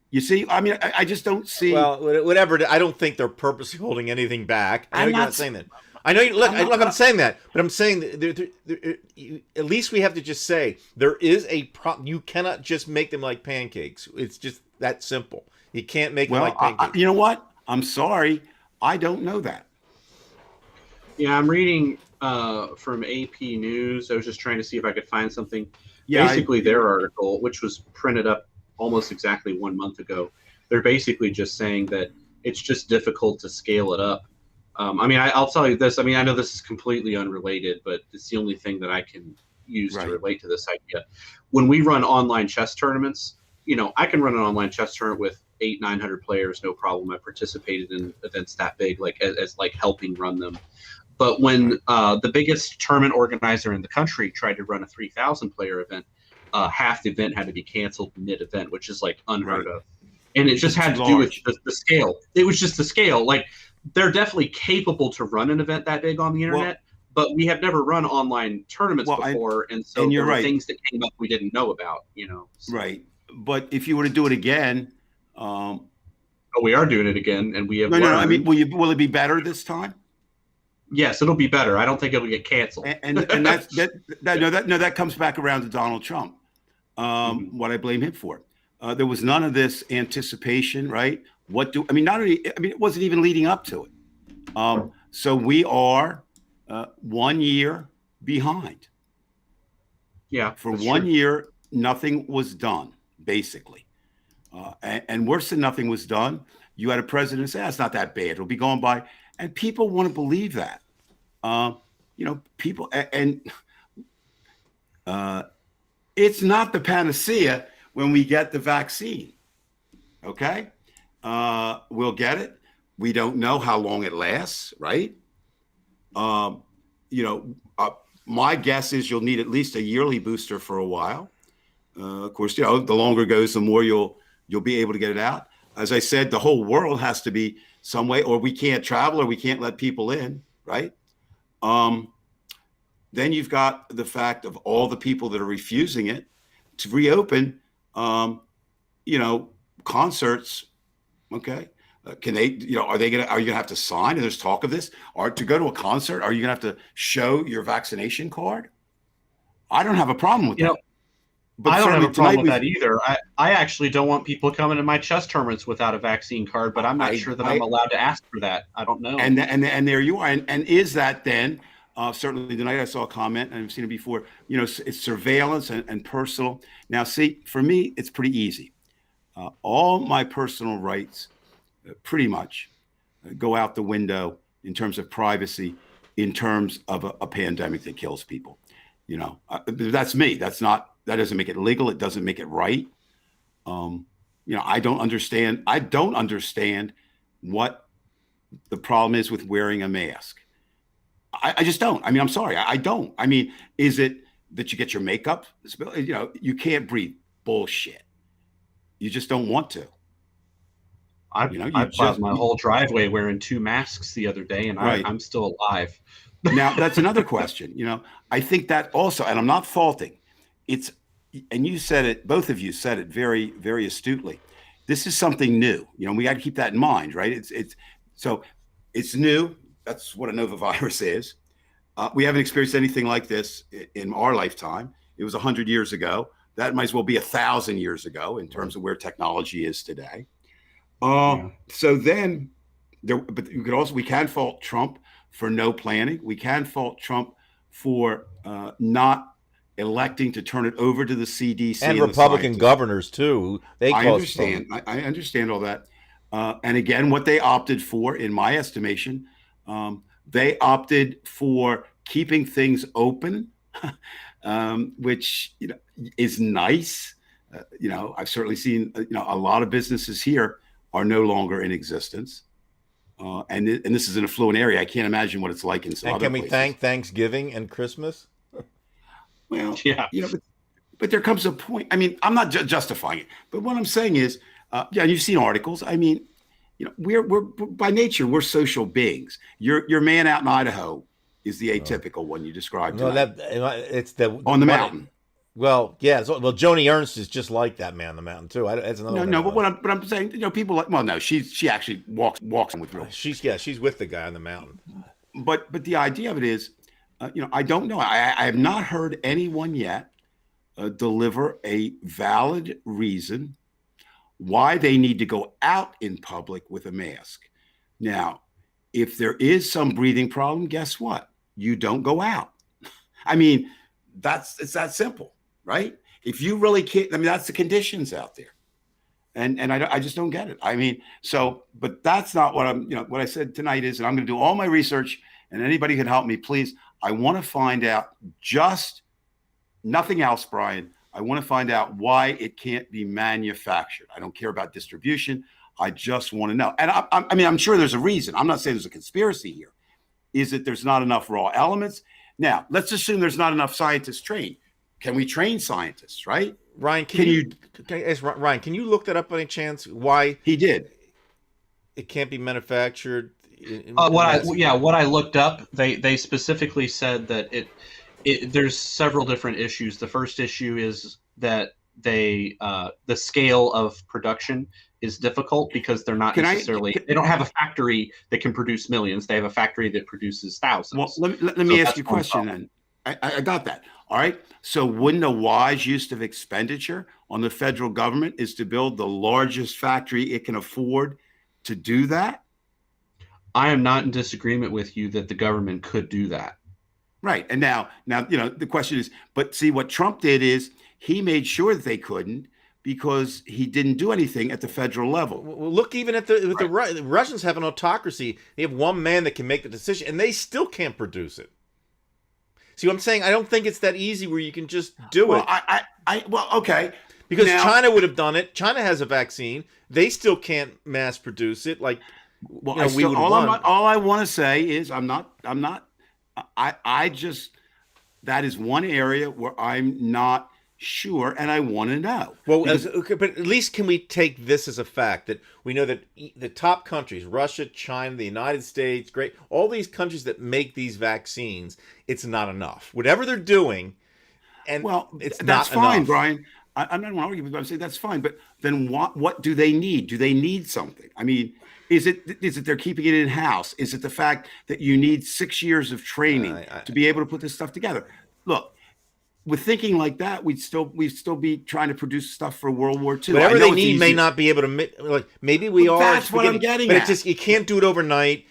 [SPEAKER 3] You see, I mean, I just don't see.
[SPEAKER 1] Well, whatever. I don't think they're purposely holding anything back. I know you're not saying that. I know. Look, I'm saying that, but I'm saying that at least we have to just say there is a problem. You cannot just make them like pancakes. It's just that simple. You can't make them like pancakes.
[SPEAKER 3] You know what? I'm sorry. I don't know that.
[SPEAKER 2] Yeah, I'm reading from AP News. I was just trying to see if I could find something.
[SPEAKER 3] Yeah,
[SPEAKER 2] basically, their article, which was printed up almost exactly 1 month ago, they're basically just saying that it's just difficult to scale it up. I mean, I'll tell you this. I mean, I know this is completely unrelated, but it's the only thing that I can use to relate to this idea. When we run online chess tournaments, I can run an online chess tournament with 800-900 players, no problem. I participated in events that big, as helping run them. But when the biggest tournament organizer in the country tried to run a 3,000 player event, half the event had to be canceled mid-event, which is unheard of. And it just had to do with the scale. It was just the scale. They're definitely capable to run an event that big on the internet, but we have never run online tournaments before, and so there were things that came up we didn't know about, So.
[SPEAKER 3] Right. But if you were to do it again,
[SPEAKER 2] we are doing it again, and we have.
[SPEAKER 3] No. I mean, will it be better this time?
[SPEAKER 2] Yes, it'll be better. I don't think it'll get canceled.
[SPEAKER 3] And that comes back around to Donald Trump. What I blame him for. There was none of this anticipation, right? It wasn't even leading up to it. So we are 1 year behind.
[SPEAKER 2] Yeah.
[SPEAKER 3] For 1 year, nothing was done, basically. And worse than nothing was done, you had a president say, it's not that bad. It'll be gone by. And people want to believe that. people and it's not the panacea when we get the vaccine. Okay, we'll get it. We don't know how long it lasts, right? My guess is you'll need at least a yearly booster for a while. Of course, the longer it goes, the more you'll be able to get it out. As I said, the whole world has to be some way, or we can't travel, or we can't let people in, right? Then you've got the fact of all the people that are refusing it to reopen. Concerts. Okay, can they? Are you gonna have to sign? And there's talk of this. Or to go to a concert, are you gonna have to show your vaccination card? I don't have a problem with that.
[SPEAKER 2] But I don't have a problem with that either. I actually don't want people coming to my chess tournaments without a vaccine card, but I'm not sure that I'm allowed to ask for that. I don't know.
[SPEAKER 3] And there you are. And is that then? Certainly tonight I saw a comment, and I've seen it before. It's surveillance and personal. Now, see, for me, it's pretty easy. All my personal rights pretty much go out the window in terms of privacy, in terms of a pandemic that kills people. That's me. That doesn't make it legal. It doesn't make it right. I don't understand what the problem is with wearing a mask. I just don't. I'm sorry. I don't. Is it that you get your makeup? You can't breathe. Bullshit. You just don't want to.
[SPEAKER 2] I plowed my whole driveway wearing 2 masks the other day, and right. I'm still alive.
[SPEAKER 3] Now, that's another question. I think that also, and I'm not faulting, and you said it, both of you said it very, very astutely. This is something new. We got to keep that in mind, right? It's new. That's what a nova virus is. We haven't experienced anything like this in our lifetime. It was 100 years ago. That might as well be 1,000 years ago in terms of where technology is today. So then, but we can fault Trump for no planning. We can fault Trump for not electing to turn it over to the CDC
[SPEAKER 1] and Republican governors too.
[SPEAKER 3] I understand. I understand all that. And again, what they opted for, in my estimation, they opted for keeping things open, which is nice. I've certainly seen a lot of businesses here are no longer in existence. And this is an affluent area. I can't imagine what it's like in some other places.
[SPEAKER 1] Can we thank Thanksgiving and Christmas?
[SPEAKER 3] Well, yeah. But there comes a point. I'm not justifying it, but what I'm saying is, you've seen articles. We're by nature, we're social beings. Your man out in Idaho is the atypical one you described.
[SPEAKER 1] No, it's
[SPEAKER 3] on the mountain.
[SPEAKER 1] Well, yeah. Joni Ernst is just like that man on the mountain too. That's another.
[SPEAKER 3] No. But I'm saying, people like. Well, no, she actually walks with real.
[SPEAKER 1] She's with the guy on the mountain.
[SPEAKER 3] But the idea of it is, I don't know. I have not heard anyone yet deliver a valid reason why they need to go out in public with a mask. Now, if there is some breathing problem, guess what? You don't go out. It's that simple, right? If you really can't, that's the conditions out there. And I just don't get it. But that's not what what I said tonight is, and I'm going to do all my research, and anybody can help me, please. I want to find out just nothing else, Brian. I want to find out why it can't be manufactured. I don't care about distribution. I just want to know. And I'm sure there's a reason. I'm not saying there's a conspiracy here. Is that there's not enough raw elements? Now, let's assume there's not enough scientists trained. Can we train scientists, right?
[SPEAKER 1] Ryan, can you look that up by any chance? Why
[SPEAKER 3] he did?
[SPEAKER 1] It can't be manufactured.
[SPEAKER 2] What I looked up, they specifically said that there's several different issues. The first issue is that the scale of production is difficult because they're not they don't have a factory that can produce millions. They have a factory that produces thousands.
[SPEAKER 3] Well, let me ask you a question then. I got that. All right. So wouldn't a wise use of expenditure on the federal government is to build the largest factory it can afford to do that?
[SPEAKER 2] I am not in disagreement with you that the government could do that.
[SPEAKER 3] Right. And now, the question is, but see, what Trump did is he made sure that they couldn't because he didn't do anything at the federal level.
[SPEAKER 1] Well, look, even at the Russians have an autocracy. They have one man that can make the decision, and they still can't produce it. See what I'm saying? I don't think it's that easy where you can just do it.
[SPEAKER 3] Well, okay.
[SPEAKER 1] Because
[SPEAKER 3] now,
[SPEAKER 1] China would have done it. China has a vaccine. They still can't mass produce it. Like,
[SPEAKER 3] well,
[SPEAKER 1] all
[SPEAKER 3] I want to say is I just, that is one area where I'm not sure, and I want to know.
[SPEAKER 1] Well, but at least can we take this as a fact that we know that the top countries, Russia, China, the United States, all these countries that make these vaccines, it's not enough. Whatever they're doing, and it's
[SPEAKER 3] that's
[SPEAKER 1] not
[SPEAKER 3] fine,
[SPEAKER 1] enough.
[SPEAKER 3] Brian. I'm not going to argue with you. I'm saying that's fine, but then what do they need? Do they need something? I mean, is it they're keeping it in house? Is it the fact that you need 6 years of training to be able to put this stuff together? Look. With thinking like that, we'd still be trying to produce stuff for World War II.
[SPEAKER 1] Whatever they need may not be able to. Maybe we are.
[SPEAKER 3] That's what I'm getting
[SPEAKER 1] but
[SPEAKER 3] at.
[SPEAKER 1] It's just you can't do it overnight.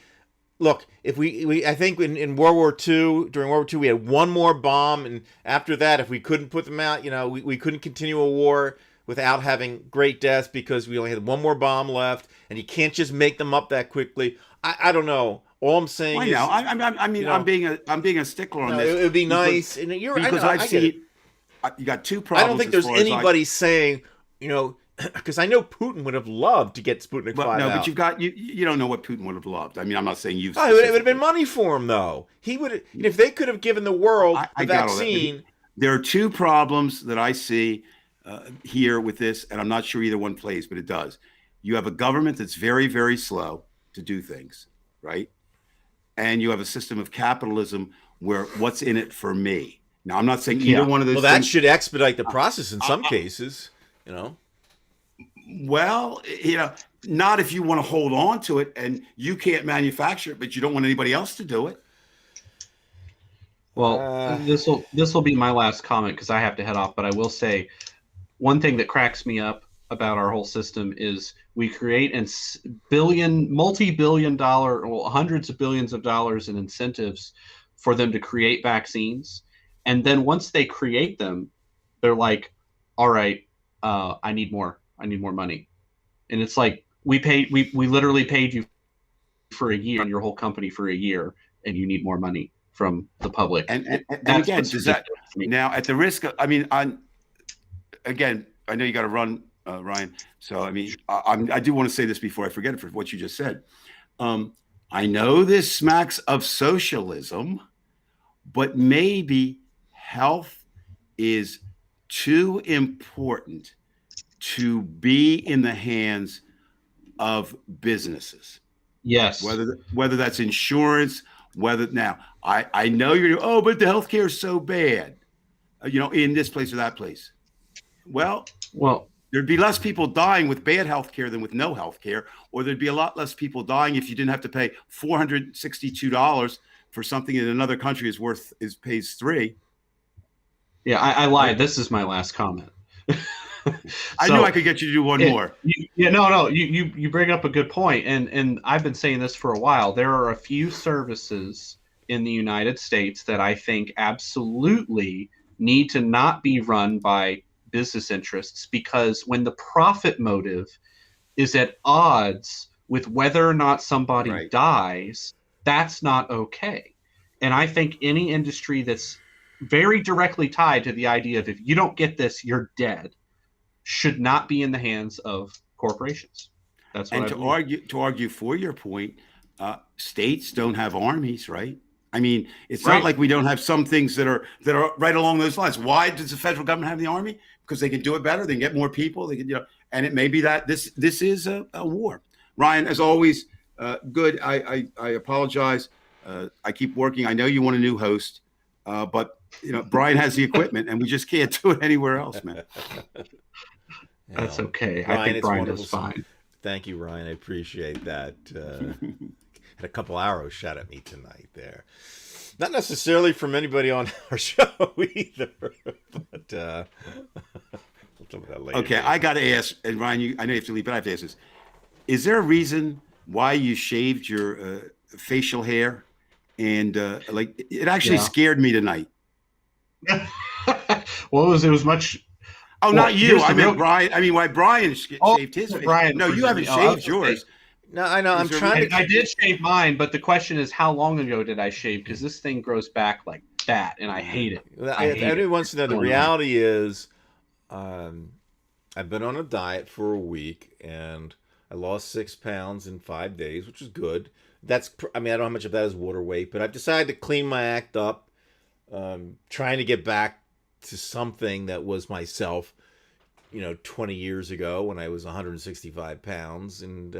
[SPEAKER 1] Look, if I think in World War II, during World War II, we had one more bomb, and after that, if we couldn't put them out, we couldn't continue a war without having great deaths because we only had one more bomb left, and you can't just make them up that quickly. I don't know. All I'm saying is,
[SPEAKER 3] I'm being a stickler on this.
[SPEAKER 1] It would be nice, and
[SPEAKER 3] I've seen you got two problems.
[SPEAKER 1] I don't think there's anybody saying, because I know Putin would have loved to get Sputnik 5 out.
[SPEAKER 3] But you don't know what Putin would have loved. I mean, I'm not saying you've.
[SPEAKER 1] Oh, it would have been money for him, though. He would, if they could have given the world the vaccine.
[SPEAKER 3] There are two problems that I see here with this, and I'm not sure either one plays, but it does. You have a government that's very, very slow to do things, right? And you have a system of capitalism where what's in it for me. Now, I'm not saying either one of those.
[SPEAKER 1] Well, that should expedite the process in some cases,
[SPEAKER 3] Well, not if you want to hold on to it and you can't manufacture it, but you don't want anybody else to do it.
[SPEAKER 2] Well, this will be my last comment because I have to head off. But I will say one thing that cracks me up about our whole system is we create multi-billion dollar, hundreds of billions of dollars in incentives for them to create vaccines. And then once they create them, they're like, all right, I need more money. And it's like, we literally paid you for a year on your whole company for a year, and you need more money from the public.
[SPEAKER 3] And again, does that now at the risk of, I know you got to run, Ryan. So, I do want to say this before I forget it for what you just said. I know this smacks of socialism, but maybe health is too important to be in the hands of businesses.
[SPEAKER 2] Yes.
[SPEAKER 3] Whether that's insurance, now I know but the healthcare is so bad, in this place or that place. Well, there'd be less people dying with bad healthcare than with no healthcare, or there'd be a lot less people dying if you didn't have to pay $462 for something in another country pays $3.
[SPEAKER 2] Yeah, I lied. This is my last comment.
[SPEAKER 3] I knew I could get you to do one more.
[SPEAKER 2] You bring up a good point, and I've been saying this for a while. There are a few services in the United States that I think absolutely need to not be run by business interests, because when the profit motive is at odds with whether or not somebody dies, that's not okay. And I think any industry that's very directly tied to the idea of if you don't get this, you're dead, should not be in the hands of corporations. That's what
[SPEAKER 3] to argue for your point, states don't have armies, right? I mean, it's not like we don't have some things that are right along those lines. Why does the federal government have the army? Because they can do it better. They can get more people. They can, and it may be that this is a war. Ryan, as always, good. I apologize. I keep working. I know you want a new host, but Brian has the equipment, and we just can't do it anywhere else, man.
[SPEAKER 2] That's okay.
[SPEAKER 1] Ryan,
[SPEAKER 2] I think Brian is fine.
[SPEAKER 1] Thank you, Ryan. I appreciate that. Had a couple arrows shot at me tonight there. Not necessarily from anybody on our show either, but we'll talk about that later.
[SPEAKER 3] Okay, I got to ask, and Ryan, I know you have to leave, but I have to ask this. Is there a reason why you shaved your facial hair? And it actually scared me tonight.
[SPEAKER 2] Well, it was much.
[SPEAKER 3] Oh,
[SPEAKER 2] Well,
[SPEAKER 3] not you.
[SPEAKER 2] here's the
[SPEAKER 3] I meant
[SPEAKER 2] real-
[SPEAKER 3] Brian. I mean, why Brian shaved his face.
[SPEAKER 2] Brian.
[SPEAKER 3] No, you haven't
[SPEAKER 2] Oh, I was
[SPEAKER 3] shaved
[SPEAKER 2] gonna say-
[SPEAKER 3] yours.
[SPEAKER 1] No, I know. I'm
[SPEAKER 3] Is there-
[SPEAKER 1] trying to.
[SPEAKER 2] I did shave mine, but the question is, how long ago did I shave? Because this thing grows back like that, and I hate it.
[SPEAKER 1] Everyone wants to know the
[SPEAKER 2] So
[SPEAKER 1] reality is, I've been on a diet for a week and I lost 6 pounds in 5 days, which is good. I mean, I don't know how much of that is water weight, but I've decided to clean my act up, trying to get back to something that was myself, 20 years ago when I was 165 pounds. And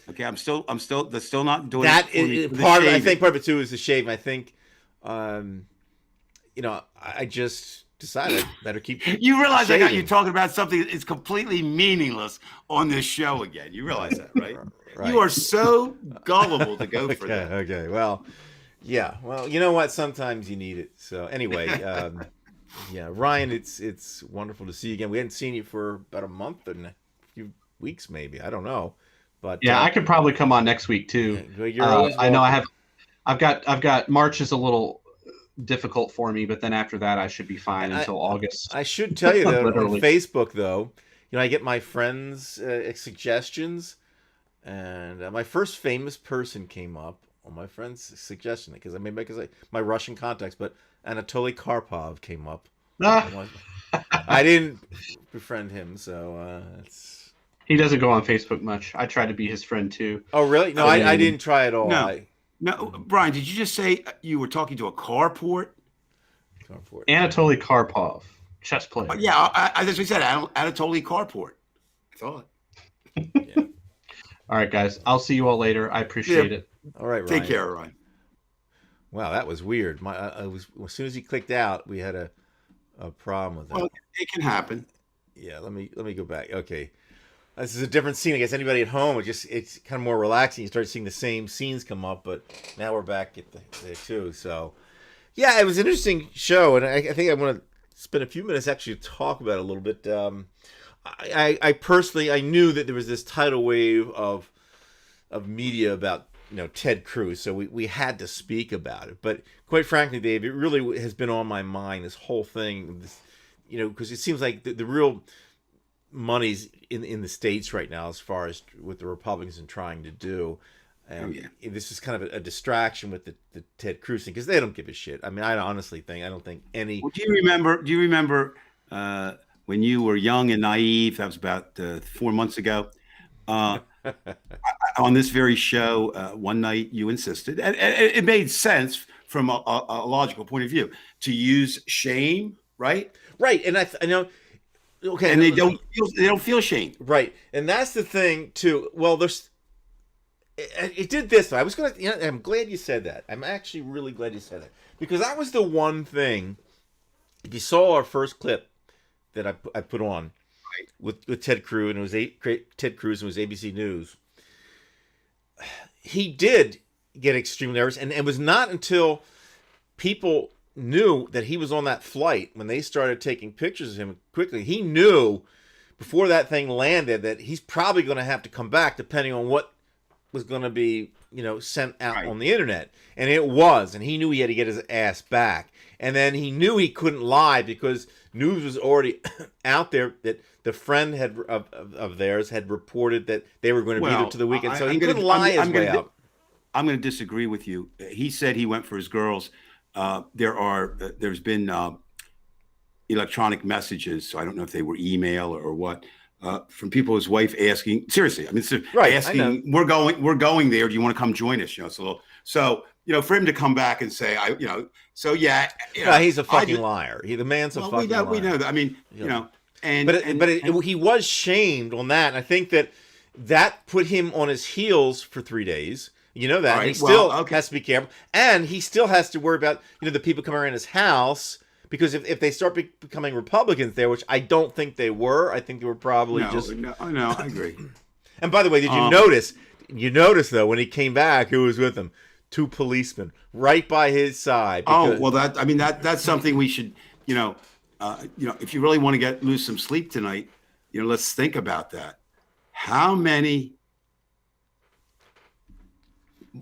[SPEAKER 3] Okay, I'm still not doing
[SPEAKER 1] that
[SPEAKER 3] it for
[SPEAKER 1] is
[SPEAKER 3] the
[SPEAKER 1] part of, I
[SPEAKER 3] shaving.
[SPEAKER 1] think part of it too is the shave. I think, I just decided I better keep.
[SPEAKER 3] You realize I got you
[SPEAKER 1] shaving.
[SPEAKER 3] talking about something that is completely meaningless on this show again. You realize that, right?
[SPEAKER 1] Right.
[SPEAKER 3] You are so gullible to go for that.
[SPEAKER 1] Okay. Well, yeah. Well, you know what? Sometimes you need it. So anyway, yeah, Ryan, it's wonderful to see you again. We hadn't seen you for about a month and a few weeks, maybe. I don't know, but
[SPEAKER 2] yeah, I could probably come on next week too.
[SPEAKER 1] You're always
[SPEAKER 2] I know
[SPEAKER 1] welcome.
[SPEAKER 2] I've got March is a little difficult for me, but then after that I should be fine until August.
[SPEAKER 1] I should tell you though, on
[SPEAKER 2] Literally.
[SPEAKER 1] Facebook though, I get my friends' suggestions, and my first famous person came up on my friend's suggestion because my Russian contacts, but Anatoly Karpov came up. I didn't befriend him, so it's.
[SPEAKER 2] He doesn't go on Facebook much. I try to be his friend too.
[SPEAKER 1] Oh really? No, I didn't try at all.
[SPEAKER 3] No, Brian, did you just say you were talking to a carport?
[SPEAKER 2] Anatoly Karpov, chess player.
[SPEAKER 3] Yeah, as we said, Anatoly Karport. I thought.
[SPEAKER 2] All right, guys. I'll see you all later. I appreciate it.
[SPEAKER 1] All right, Ryan.
[SPEAKER 3] Take care, Ryan.
[SPEAKER 1] Wow, that was weird. As soon as he clicked out, we had a problem with that.
[SPEAKER 3] Well, it can happen.
[SPEAKER 1] Yeah, let me go back. Okay. This is a different scene. I guess anybody at home, it's kind of more relaxing. You start seeing the same scenes come up, but now we're back at there too. So, yeah, it was an interesting show, and I think I want to spend a few minutes actually to talk about it a little bit. I personally knew that there was this tidal wave of media about Ted Cruz, so we had to speak about it. But quite frankly, Dave, it really has been on my mind, this whole thing, because it seems like the real money's in the States right now as far as what the Republicans are trying to do. And this is kind of a distraction with the Ted Cruz thing because they don't give a shit. I mean, I don't think any.
[SPEAKER 3] Well, do you remember when you were young and naive? That was about 4 months ago. On this very show, one night you insisted, and it made sense from a logical point of view, to use shame, right?
[SPEAKER 1] Right, and I know. Okay,
[SPEAKER 3] and they don't feel shame,
[SPEAKER 1] right? And that's the thing too. Well, it did this. I was gonna. I'm glad you said that. I'm actually really glad you said that because that was the one thing. If you saw our first clip that I put on with Ted Cruz, and it was Ted Cruz, and it was ABC News. He did get extremely nervous, and it was not until people knew that he was on that flight when they started taking pictures of him quickly. He knew before that thing landed that he's probably going to have to come back depending on what was going to be sent out on the internet, and it was, and he knew he had to get his ass back. And then he knew he couldn't lie because news was already out there that the friend of theirs had reported that they were going to be there to the weekend, so he couldn't lie his way out.
[SPEAKER 3] I'm going to disagree with you. He said he went for his girls. There's been electronic messages, so I don't know if they were email or what, from people, his wife asking, seriously, I mean, asking, we're going there. Do you want to come join us? For him to come back and say,
[SPEAKER 1] he's a fucking liar. The man's a fucking liar.
[SPEAKER 3] We know that. I mean,
[SPEAKER 1] he was shamed on that. And I think that put him on his heels for 3 days. You know that. Right. He still has to be careful. And he still has to worry about, the people coming around his house. Because if they start becoming Republicans there, which I don't think they were, I think they were probably
[SPEAKER 3] No, I agree.
[SPEAKER 1] And by the way, did you notice? You noticed though when he came back, who was with him? 2 policemen right by his side.
[SPEAKER 3] That's something we should, if you really want to lose some sleep tonight, let's think about that. How many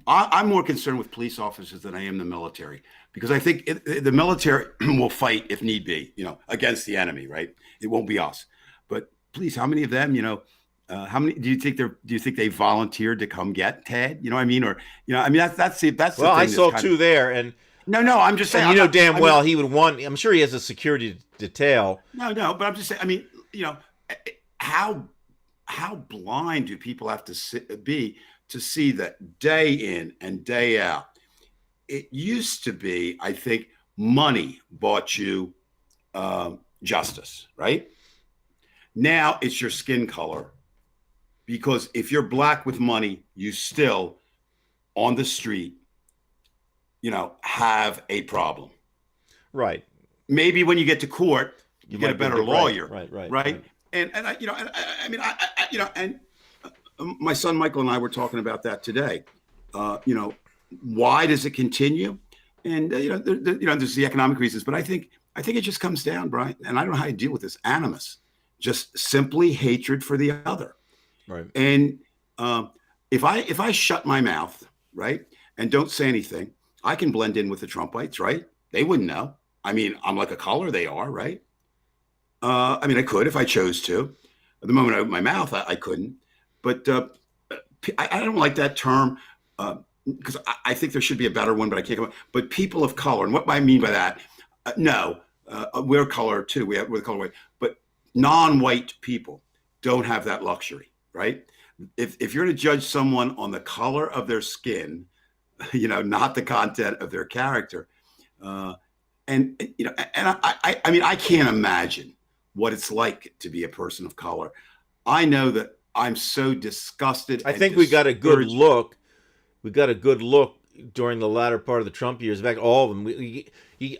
[SPEAKER 3] I'm more concerned with police officers than I am the military, because I think the military will fight if need be, against the enemy, right? It won't be us. But police, how many of them, how many do you think they volunteered to come get Ted? You know what I mean? Or, I mean, that's the
[SPEAKER 1] Well,
[SPEAKER 3] thing
[SPEAKER 1] I saw two there, and
[SPEAKER 3] no, I'm just saying.
[SPEAKER 1] And he would want. I'm sure he has a security detail.
[SPEAKER 3] No, but I'm just saying. I mean, how blind do people have to be to see that day in and day out? It used to be, I think, money bought you justice, right? Now it's your skin color, because if you're black with money, you still on the street, have a problem.
[SPEAKER 1] Right.
[SPEAKER 3] Maybe when you get to court, you get a better lawyer.
[SPEAKER 1] Right.
[SPEAKER 3] And my son Michael and I were talking about that today. Why does it continue? And there's the economic reasons, but I think it just comes down, Brian, and I don't know how you deal with this animus, just simply hatred for the other.
[SPEAKER 1] Right.
[SPEAKER 3] And if I shut my mouth, right, and don't say anything, I can blend in with the Trumpites, right? They wouldn't know. I mean, I'm like a color, they are, right? I mean, I could if I chose to. At the moment I opened my mouth, I couldn't. But I don't like that term, because I think there should be a better one, but I can't come up. But people of color, and what I mean by that, we're color too. We're the color white, but non-white people don't have that luxury, right? If you're to judge someone on the color of their skin, not the content of their character, I mean, I can't imagine what it's like to be a person of color. I know that I'm so disgusted.
[SPEAKER 1] I think we got a good look. We got a good look during the latter part of the Trump years. In fact, all of them.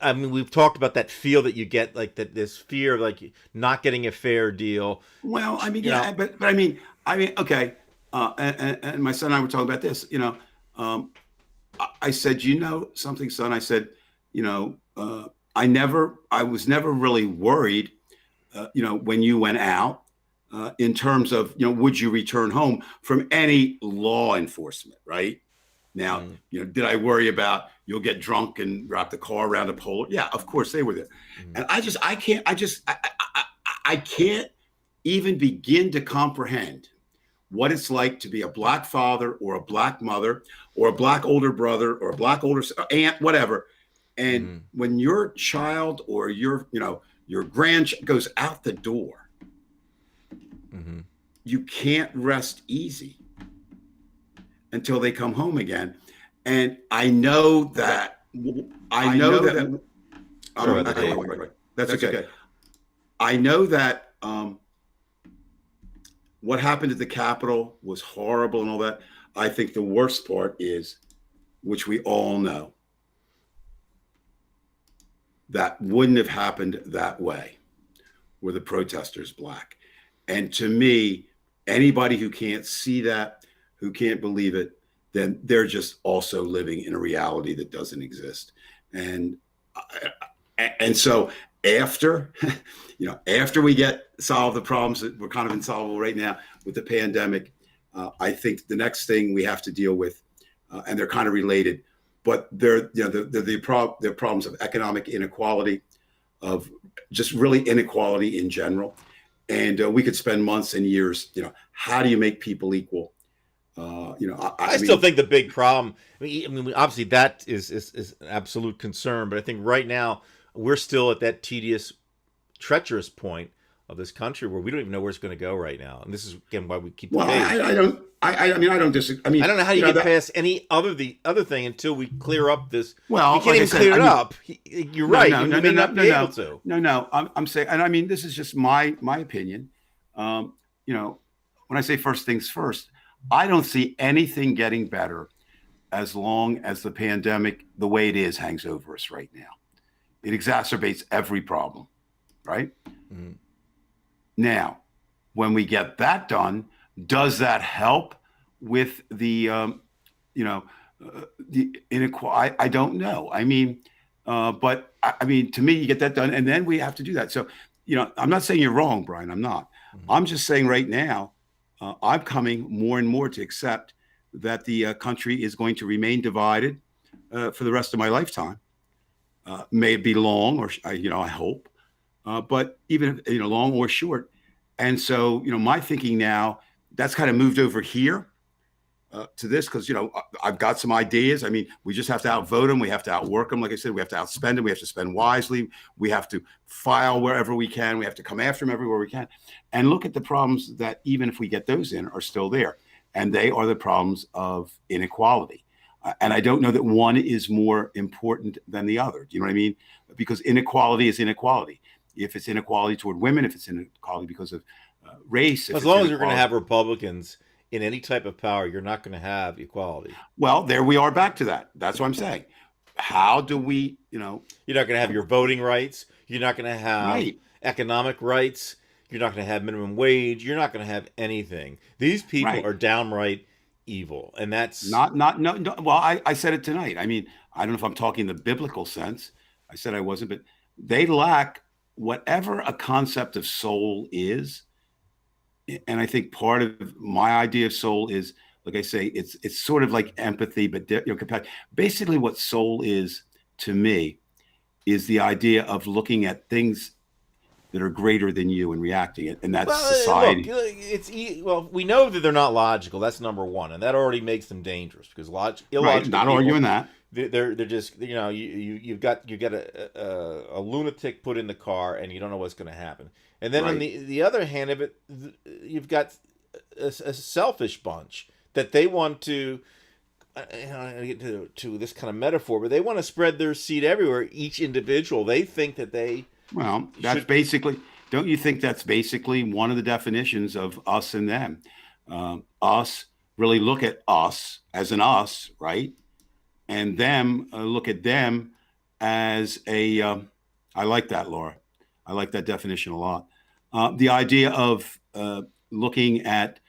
[SPEAKER 1] I mean, we've talked about that feel that you get, like that, this fear of like not getting a fair deal.
[SPEAKER 3] Well, I mean, but I mean, okay. And my son and I were talking about this. I said, something, son. I said, I was never really worried, when you went out, in terms of, would you return home from any law enforcement, right? Now, did I worry about you'll get drunk and wrap the car around a pole? Yeah, of course they were there. And I can't even begin to comprehend what it's like to be a black father or a black mother or a black older brother or a black older aunt, whatever. And when your child or your grandchild goes out the door, you can't rest easy until they come home again. And I know that. That's okay. I know that what happened at the Capitol was horrible and all that. I think the worst part is, which we all know, that wouldn't have happened that way were the protesters black. And to me, anybody who can't see that, who can't believe it, then they're just also living in a reality that doesn't exist. And so after, after we solve the problems that we're kind of insolvable right now with the pandemic, I think the next thing we have to deal with, and they're kind of related, but they're problems of economic inequality, of just really inequality in general. And we could spend months and years, how do you make people equal? I
[SPEAKER 1] still think the big problem, I mean, obviously that is an absolute concern, but I think right now we're still at that tedious, treacherous point of this country where we don't even know where it's going to go right now. And this is, again, why we keep the pace.
[SPEAKER 3] I don't disagree. I mean,
[SPEAKER 1] I don't know how you get past any other thing until we clear up this.
[SPEAKER 3] Well,
[SPEAKER 1] you can't even clear it up. You're right. You may not be able to.
[SPEAKER 3] No. I'm saying, and I mean, this is just my opinion. When I say first things first, I don't see anything getting better as long as the pandemic, the way it is, hangs over us right now. It exacerbates every problem, right? Mm-hmm. Now, when we get that done, does that help with the, the inequality? I don't know. I mean, but I mean, to me, you get that done, and then we have to do that. So, I'm not saying you're wrong, Brian. I'm not. Mm-hmm. I'm just saying right now, I'm coming more and more to accept that the country is going to remain divided for the rest of my lifetime. May it be long, or I hope, but even long or short. And so my thinking now, that's kind of moved over here to this, because I've got some ideas. I mean, we just have to outvote them. We have to outwork them. Like I said, we have to outspend them. We have to spend wisely. We have to file wherever we can. We have to come after them everywhere we can, and look at the problems that, even if we get those in, are still there. And they are the problems of inequality. And I don't know that one is more important than the other. Do you know what I mean? Because inequality is inequality. If it's inequality toward women, if it's inequality because of race.
[SPEAKER 1] As long as you're going to have Republicans in any type of power, you're not going to have equality.
[SPEAKER 3] Well, there we are back to that. That's what I'm saying. How do we, You're not
[SPEAKER 1] going to have your voting rights. You're not going to have economic rights. You're not going to have minimum wage. You're not going to have anything. These people are downright evil, and that's
[SPEAKER 3] no. Well, I said it tonight. I mean, I don't know if I'm talking the biblical sense. I said I wasn't, but they lack whatever a concept of soul is. And I think part of my idea of soul is, like I say, it's sort of like empathy, but basically what soul is to me is the idea of looking at things that are greater than you and reacting it, and that's society.
[SPEAKER 1] Look, we know that they're not logical. That's number one, and that already makes them dangerous, because illogical.
[SPEAKER 3] Right, not
[SPEAKER 1] people,
[SPEAKER 3] arguing that.
[SPEAKER 1] They're just you've got a lunatic put in the car, and you don't know what's going to happen. And then on the other hand of it, you've got a selfish bunch that they want to. I get to this kind of metaphor, but they want to spread their seed everywhere. Each individual, they think that they.
[SPEAKER 3] Well, that's basically, don't you think that's basically one of the definitions of us and them? Us really look at us as an us, right? And them look at them as a, I like that, Laura. I like that definition a lot. The idea of looking at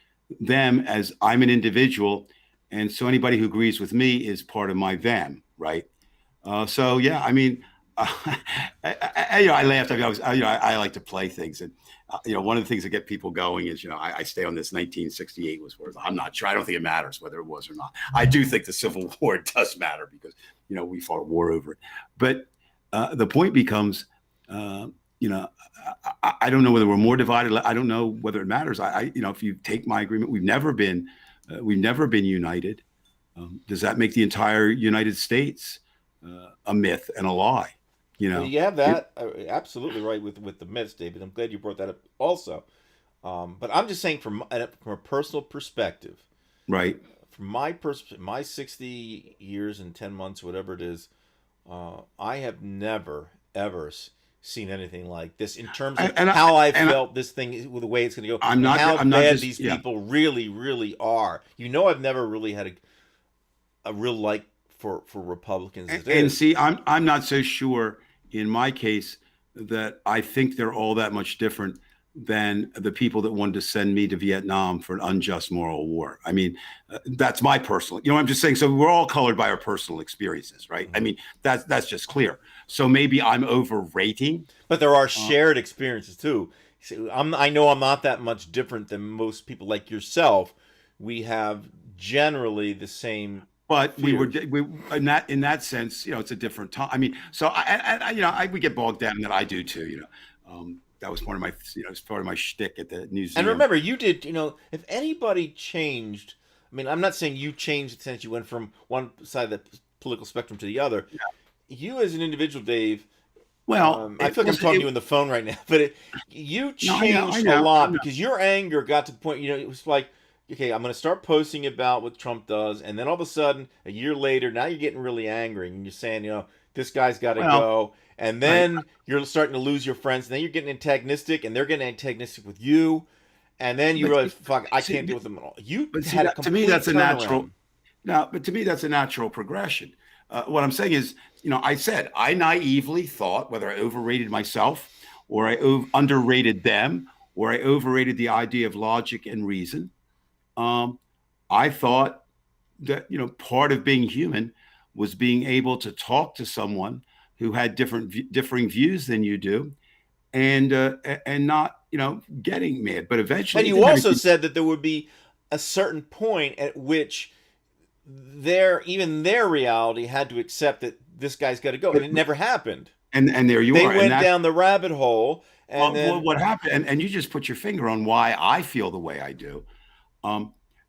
[SPEAKER 3] them as I'm an individual, and so anybody who agrees with me is part of my them, right? So, yeah, I mean, I laughed. I like to play things, and one of the things that get people going is, I stay on this 1968 was where I'm not sure. I don't think it matters whether it was or not. I do think the Civil War does matter, because we fought a war over it. But the point becomes, I don't know whether we're more divided. I don't know whether it matters. If you take my agreement, we've never been united. Does that make the entire United States a myth and a lie?
[SPEAKER 1] You have that absolutely right with the myths, David. I'm glad you brought that up also. But I'm just saying from a personal perspective,
[SPEAKER 3] right?
[SPEAKER 1] From my 60 years and 10 months, whatever it is, I have never ever seen anything like this in terms of how I felt this thing, with the way it's going to go. I'm bad these people really, really are. I've never really had a real like for Republicans.
[SPEAKER 3] And see, I'm not so sure in my case that I think they're all that much different than the people that wanted to send me to Vietnam for an unjust moral war. I mean, that's my personal, I'm just saying, so we're all colored by our personal experiences, right? Mm-hmm. I mean, that's just clear. So maybe I'm overrating.
[SPEAKER 1] But there are shared experiences too. I know I'm not that much different than most people like yourself. We have generally the same.
[SPEAKER 3] But fears. we in that sense, it's a different time. I mean, so we get bogged down in that. I do too. That was part of my, it's part of my shtick at the museum.
[SPEAKER 1] And remember, you did. If anybody changed, I mean, I'm not saying you changed since you went from one side of the political spectrum to the other. Yeah. You as an individual, Dave.
[SPEAKER 3] Well,
[SPEAKER 1] I feel like I'm talking to you on the phone right now, but you changed a lot because your anger got to the point. It was like, okay, I'm going to start posting about what Trump does, and then all of a sudden, a year later, now you're getting really angry, and you're saying, this guy's got to go, and then you're starting to lose your friends, and then you're getting antagonistic, and they're getting antagonistic with you, and then you realize, fuck, I can't deal with them at all.
[SPEAKER 3] To me, that's a natural. No, but to me, that's a natural progression. What I'm saying is, I said I naively thought, whether I overrated myself, or I underrated them, or I overrated the idea of logic and reason. I thought that, part of being human was being able to talk to someone who had differing views than you do, and not, getting mad. But eventually,
[SPEAKER 1] and you also said that there would be a certain point at which even their reality had to accept that this guy's got to go, and it never happened.
[SPEAKER 3] And there you
[SPEAKER 1] They
[SPEAKER 3] are.
[SPEAKER 1] went down the rabbit hole, and then
[SPEAKER 3] what happened? And you just put your finger on why I feel the way I do.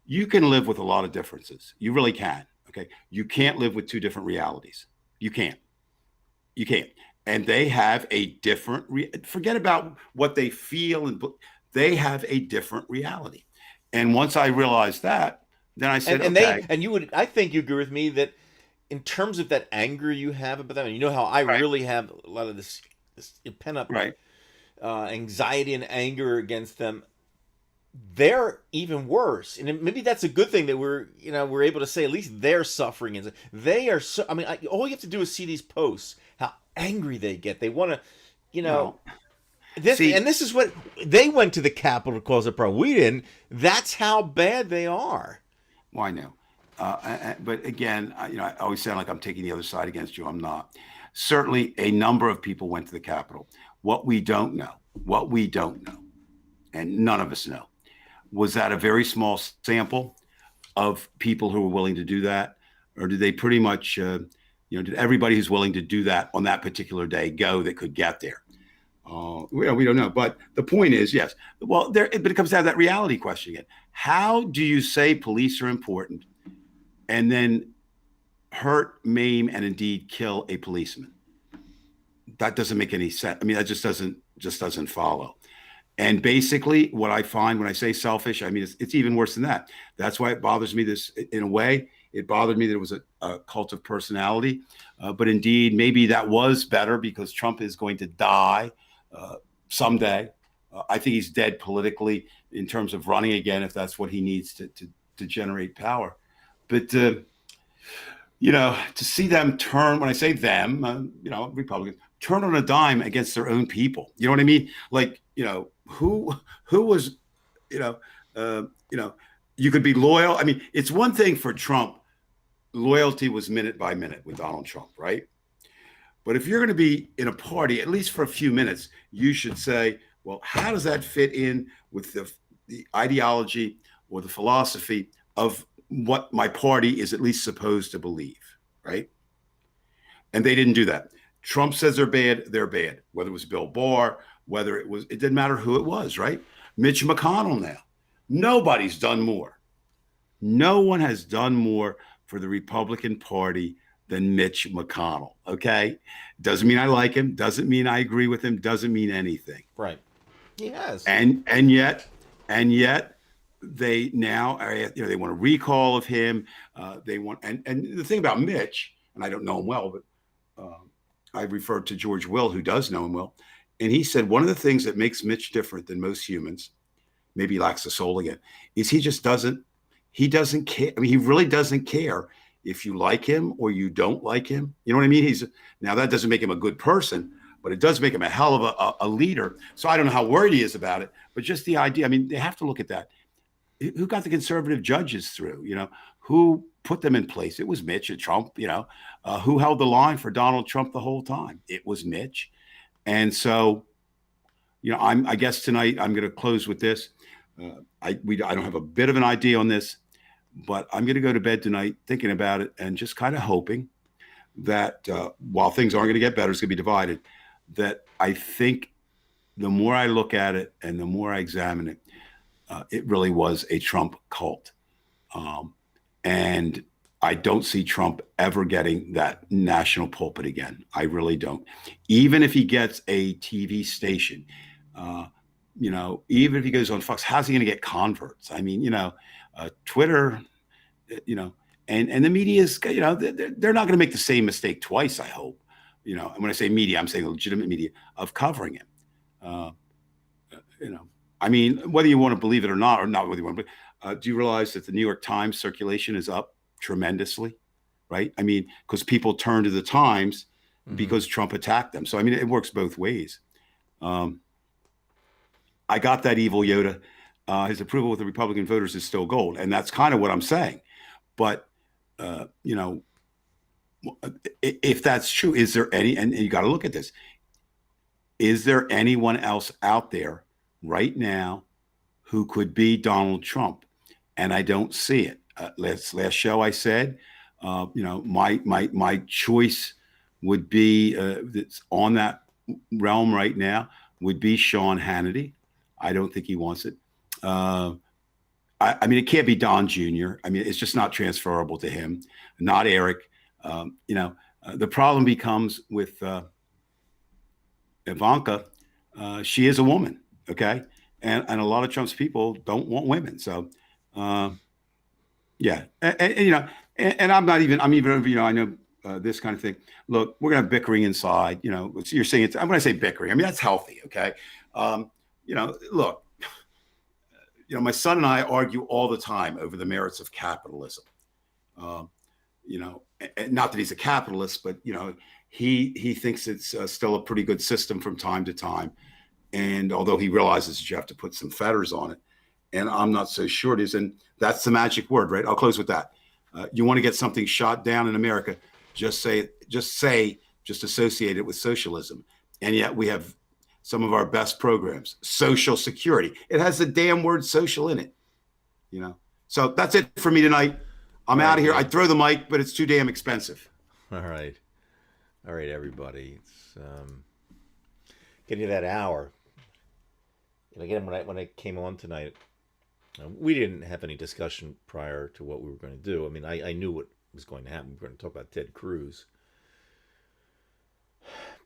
[SPEAKER 3] You can live with a lot of differences. You really can. Okay, you can't live with two different realities. You can't. You can't. And they have a different. Forget about what they feel, and they have a different reality. And once I realized that, then I said, okay.
[SPEAKER 1] I think you agree with me that in terms of that anger you have about them, and you know how I really have a lot of this pent up anxiety and anger against them. They're even worse, and maybe that's a good thing that we're able to say at least they're suffering, and they are. So, I mean, all you have to do is see these posts, how angry they get. They want to, this is what they went to the Capitol to cause a problem. We didn't. That's how bad they are.
[SPEAKER 3] Well, I know, but again, I always sound like I'm taking the other side against you. I'm not. Certainly, a number of people went to the Capitol. What we don't know, and none of us know, was that a very small sample of people who were willing to do that? Or did they pretty much, did everybody who's willing to do that on that particular day go that could get there? We don't know. But the point is, yes. Well, but it comes down to that reality question again. How do you say police are important and then hurt, maim, and indeed kill a policeman? That doesn't make any sense. I mean, that just doesn't follow. And basically, what I find when I say selfish, I mean, it's even worse than that. That's why it bothers me. In a way, it bothered me that it was a cult of personality. But indeed, maybe that was better because Trump is going to die someday. I think he's dead politically in terms of running again, if that's what he needs to generate power. But to see them turn, when I say them, Republicans turn on a dime against their own people. You know what I mean? Like, who was, you could be loyal. I mean, it's one thing for Trump. Loyalty was minute by minute with Donald Trump, right? But if you're going to be in a party, at least for a few minutes, you should say, well, how does that fit in with the ideology or the philosophy of what my party is at least supposed to believe, right? And they didn't do that. Trump says they're bad, whether it was Bill Barr, it didn't matter who it was, right? Mitch McConnell now. Nobody's done more. No one has done more for the Republican Party than Mitch McConnell, okay? Doesn't mean I like him, doesn't mean I agree with him, doesn't mean anything.
[SPEAKER 1] Right. He has.
[SPEAKER 3] And yet they now are, they want a recall of him. They want, and the thing about Mitch, and I don't know him well, but I referred to George Will, who does know him well. And he said, one of the things that makes Mitch different than most humans, maybe he lacks the soul again, is he doesn't care. I mean, he really doesn't care if you like him or you don't like him. You know what I mean? Now that doesn't make him a good person, but it does make him a hell of a leader. So I don't know how worried he is about it, but just the idea, I mean, they have to look at that. Who got the conservative judges through, who put them in place? It was Mitch and Trump, who held the line for Donald Trump the whole time? It was Mitch. And so, I guess tonight I'm going to close with this. I don't have a bit of an idea on this, but I'm going to go to bed tonight thinking about it and just kind of hoping that while things aren't going to get better, it's going to be divided, that I think the more I look at it and the more I examine it, it really was a Trump cult. And I don't see Trump ever getting that national pulpit again. I really don't. Even if he gets a TV station, even if he goes on Fox, how's he going to get converts? I mean, Twitter, and the media is, they're not going to make the same mistake twice, I hope. And when I say media, I'm saying the legitimate media of covering him. I mean, whether you want to believe it or not whether you want to believe, do you realize that the New York Times circulation is up tremendously, right? I mean, because people turn to the Times because Trump attacked them. So, I mean, it works both ways. I got that evil Yoda. His approval with the Republican voters is still gold. And that's kind of what I'm saying. But, if that's true, is there any, and you got to look at this, is there anyone else out there right now who could be Donald Trump? And I don't see it. last show I said, my choice would be that's on that realm right now would be Sean Hannity. I don't think he wants it. I mean, it can't be Don Jr. I mean, it's just not transferable to him. Not Eric. The problem becomes with Ivanka. She is a woman, okay, and a lot of Trump's people don't want women. So, yeah, and I'm even I know this kind of thing. Look, we're gonna have bickering inside. You're saying it's. I'm gonna say bickering. I mean, that's healthy, okay. Look. My son and I argue all the time over the merits of capitalism. Not that he's a capitalist, but he thinks it's still a pretty good system from time to time. And although he realizes that you have to put some fetters on it, and I'm not so sure it is. And that's the magic word, right? I'll close with that. You want to get something shot down in America, just associate it with socialism. And yet we have some of our best programs. Social Security. It has the damn word social in it. So that's it for me tonight. I'm out of here. I'd throw the mic, but it's too damn expensive.
[SPEAKER 1] All right, everybody. It's getting to that hour. And again, when I came on tonight, we didn't have any discussion prior to what we were going to do. I mean, I knew what was going to happen. We were going to talk about Ted Cruz,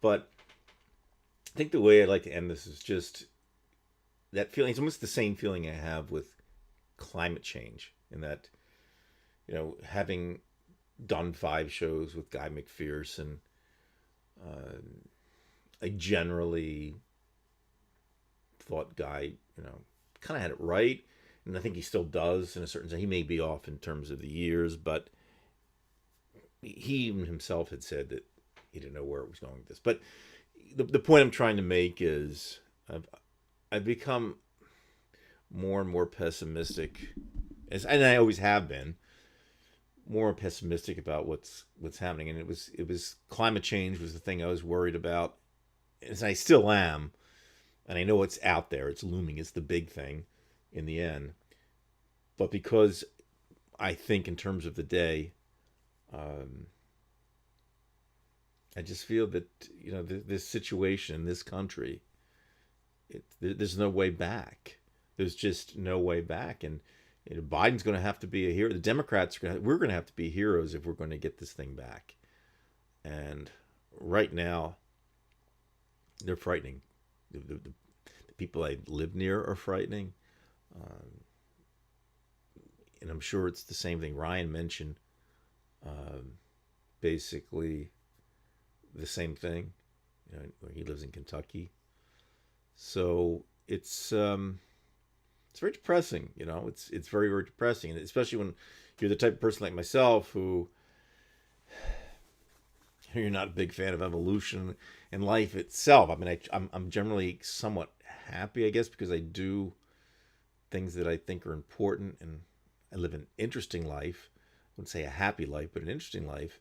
[SPEAKER 1] but I think the way I'd like to end this is just that feeling. It's almost the same feeling I have with climate change, in that, having done 5 shows with Guy McPherson, I generally thought Guy, kind of had it right, and I think he still does in a certain sense. He may be off in terms of the years, but he even himself had said that he didn't know where it was going with this. But the point I'm trying to make is I've become more and more pessimistic, and I always have been more pessimistic about what's happening. And it was climate change was the thing I was worried about, and I still am. And I know it's out there, it's looming, it's the big thing in the end. But because I think in terms of the day, I just feel that this situation in this country, there's no way back. There's just no way back, and Biden's going to have to be a hero. The Democrats we're going to have to be heroes if we're going to get this thing back. And right now, they're frightening. The people I live near are frightening, and I'm sure it's the same thing Ryan mentioned. Basically the same thing, where he lives in Kentucky. So it's very depressing, it's very, very depressing. And especially when you're the type of person like myself who you're not a big fan of evolution and life itself. I mean, I'm generally somewhat happy, I guess, because I do things that I think are important, and I live an interesting life. I wouldn't say a happy life, but an interesting life.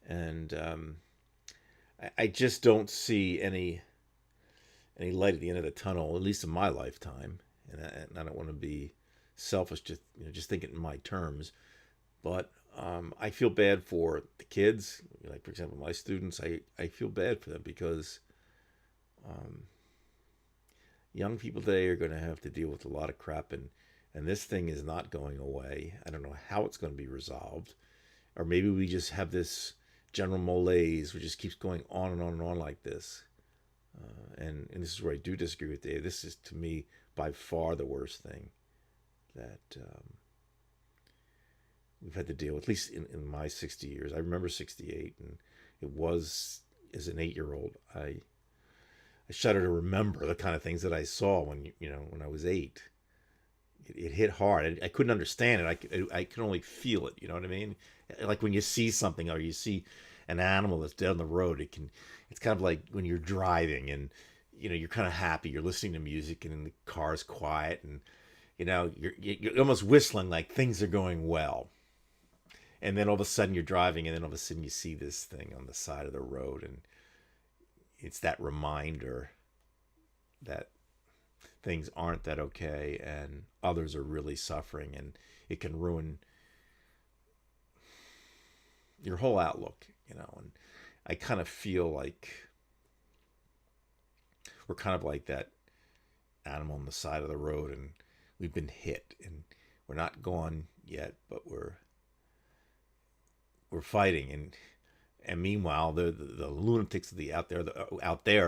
[SPEAKER 1] And I just don't see any light at the end of the tunnel, at least in my lifetime. And I don't want to be selfish, just thinking in my terms. But I feel bad for the kids. Like, for example, my students, I feel bad for them because young people today are going to have to deal with a lot of crap, and this thing is not going away. I don't know how it's going to be resolved. Or maybe we just have this general malaise which just keeps going on and on and on like this. And this is where I do disagree with Dave. This is, to me, by far the worst thing that we've had to deal with, at least in my 60 years. I remember 68, and it was, as an 8-year-old, I shudder to remember the kind of things that I saw when I was 8. It hit hard. I couldn't understand it. I could only feel it. You know what I mean? Like when you see something, or you see an animal that's dead on the road, it's kind of like when you're driving and you're kind of happy, you're listening to music, and the car's quiet, and you're almost whistling like things are going well. And then all of a sudden you're driving, and then all of a sudden you see this thing on the side of the road, and it's that reminder that things aren't that okay, and others are really suffering, and it can ruin your whole outlook, you know. And I kind of feel like we're kind of like that animal on the side of the road, and we've been hit, and we're not gone yet, but we're fighting, and meanwhile the lunatics out there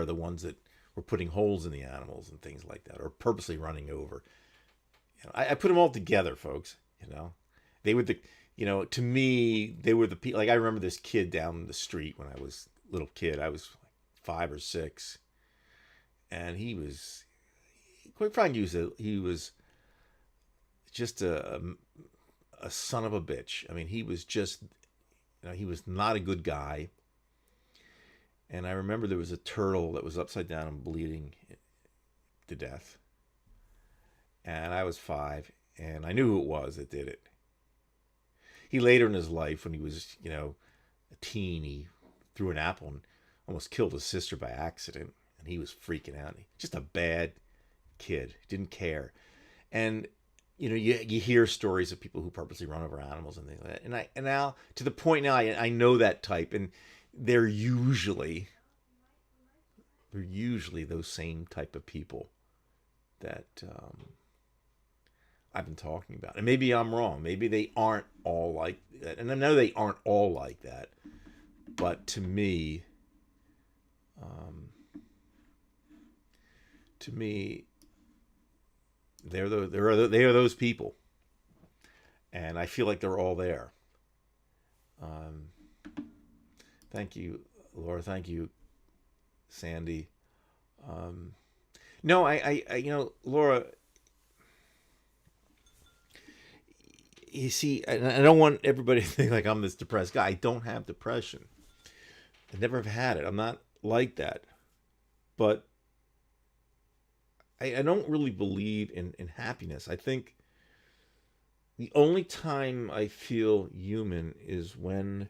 [SPEAKER 1] are the ones that were putting holes in the animals and things like that, or purposely running over. You know, I put them all together, folks. You know, they were to me, they were the people. Like, I remember this kid down the street when I was a little kid. I was like 5 or 6, and he was, quite frankly, he was just a son of a bitch. I mean, he was just, he was not a good guy. And I remember there was a turtle that was upside down and bleeding to death. And I was 5, and I knew who it was that did it. He later in his life, when he was, a teen, he threw an apple and almost killed his sister by accident. And he was freaking out. Just a bad kid. Didn't care. And, you hear stories of people who purposely run over animals and things like that. And now, to the point now, I know that type. And they're usually those same type of people that I've been talking about. And maybe I'm wrong. Maybe they aren't all like that. And I know they aren't all like that. But to me, they are those people. And I feel like they're all there. Thank you, Laura. Thank you, Sandy. No, I Laura, you see, I don't want everybody to think like I'm this depressed guy. I don't have depression. I never have had it. I'm not like that. But I don't really believe in happiness. I think the only time I feel human is when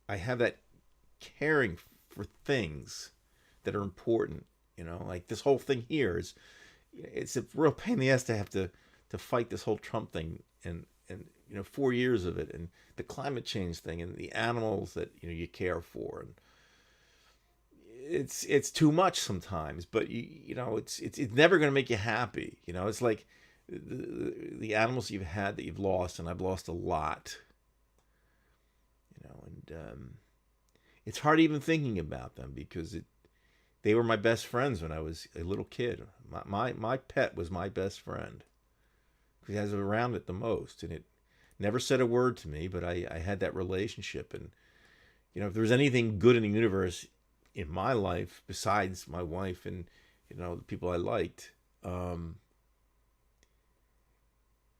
[SPEAKER 1] I have that caring for things that are important, like this whole thing here it's a real pain in the ass to have to fight this whole Trump thing and 4 years of it, and the climate change thing, and the animals that you care for, and it's too much sometimes, but it's never going to make you happy. It's like the animals you've had that you've lost, and I've lost a lot. And it's hard even thinking about them because they were my best friends when I was a little kid. My pet was my best friend because I was around it the most, and it never said a word to me, but I had that relationship. And if there was anything good in the universe in my life besides my wife and the people I liked,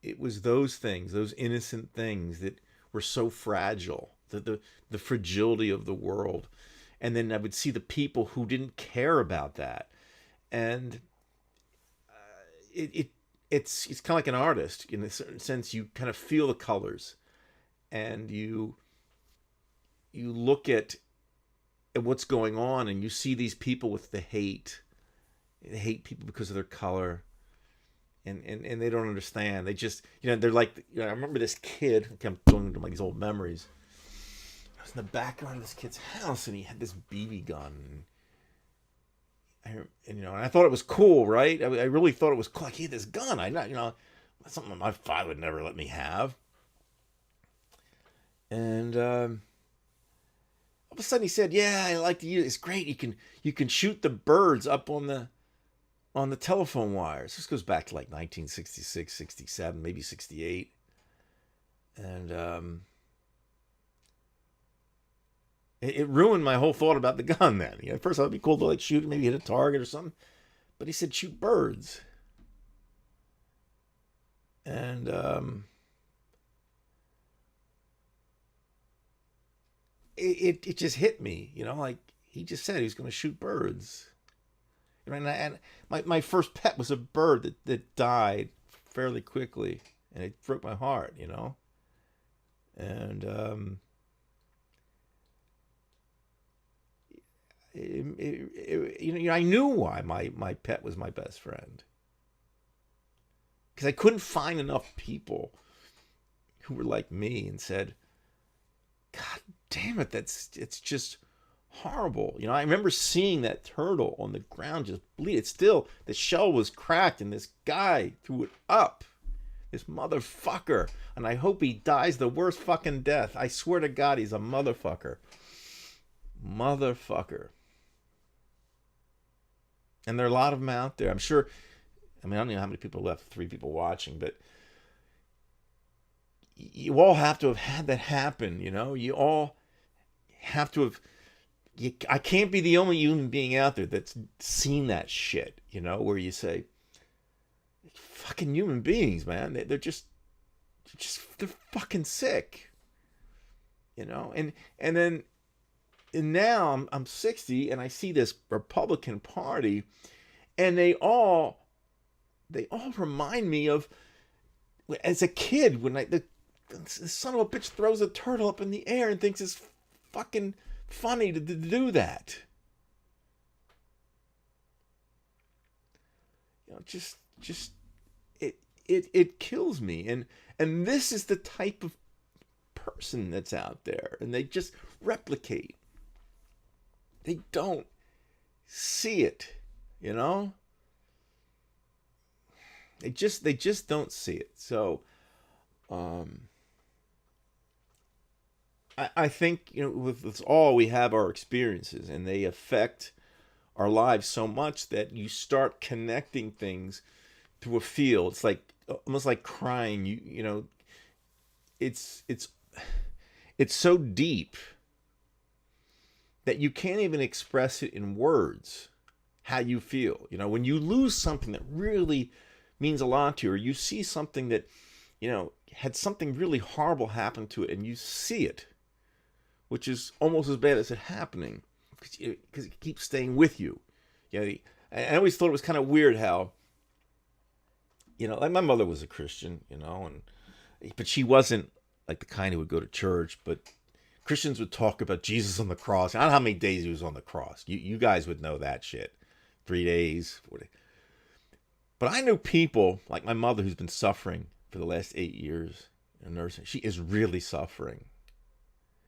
[SPEAKER 1] it was those things, those innocent things that were so fragile. The fragility of the world. And then I would see the people who didn't care about that. And it's kind of like an artist. In a certain sense, you kind of feel the colors. And you look at what's going on, and you see these people with the hate. They hate people because of their color. And they don't understand. They just, they're like, I remember this kid. I'm going into these old memories. In the background of this kid's house, and he had this BB gun, and I thought it was cool, right? I really thought it was cool. Like, he had this gun. That's something my father would never let me have. And all of a sudden, he said, "Yeah, I like to use it. It's great. You can shoot the birds up on the telephone wires." This goes back to like 1966, 67, maybe 68, and it ruined my whole thought about the gun then. At first, it'd be cool to like shoot it, maybe hit a target or something. But he said, shoot birds. And it just hit me, like he just said he was going to shoot birds. And my first pet was a bird that died fairly quickly. And it broke my heart, And I knew why my pet was my best friend. because I couldn't find enough people who were like me and said, God damn it, it's just horrible. You know, I remember seeing that turtle on the ground just bleed. It's still, the shell was cracked and this guy threw it up. This motherfucker. And I hope he dies the worst fucking death. I swear to God, he's a motherfucker. Motherfucker. And there are a lot of them out there. I'm sure, I mean, I don't know how many people left, 3 people watching, but you all have to have had that happen, you know? You all have to have, I can't be the only human being out there that's seen that shit, you know, where you say, fucking human beings, man. They're fucking sick, you know? And now I'm 60 and I see this Republican Party and they all remind me of, as a kid, when the son of a bitch throws a turtle up in the air and thinks it's fucking funny to do that. You know, just it kills me. And this is the type of person that's out there, and they just replicate. They don't see it, you know? They just don't see it. So I think, you know, with this all, we have our experiences and they affect our lives so much that you start connecting things through a feel. It's like almost like crying. You know, it's so deep that you can't even express it in words how you feel. You know, when you lose something that really means a lot to you, or you see something that, you know, had something really horrible happen to it and you see it, which is almost as bad as it happening, because it keeps staying with you. You know, I always thought it was kind of weird how, you know, like my mother was a Christian, you know, but she wasn't like the kind who would go to church, but Christians would talk about Jesus on the cross. I don't know how many days he was on the cross. You guys would know that shit. 3 days, 4 days. But I know people like my mother who's been suffering for the last 8 years in nursing. She is really suffering.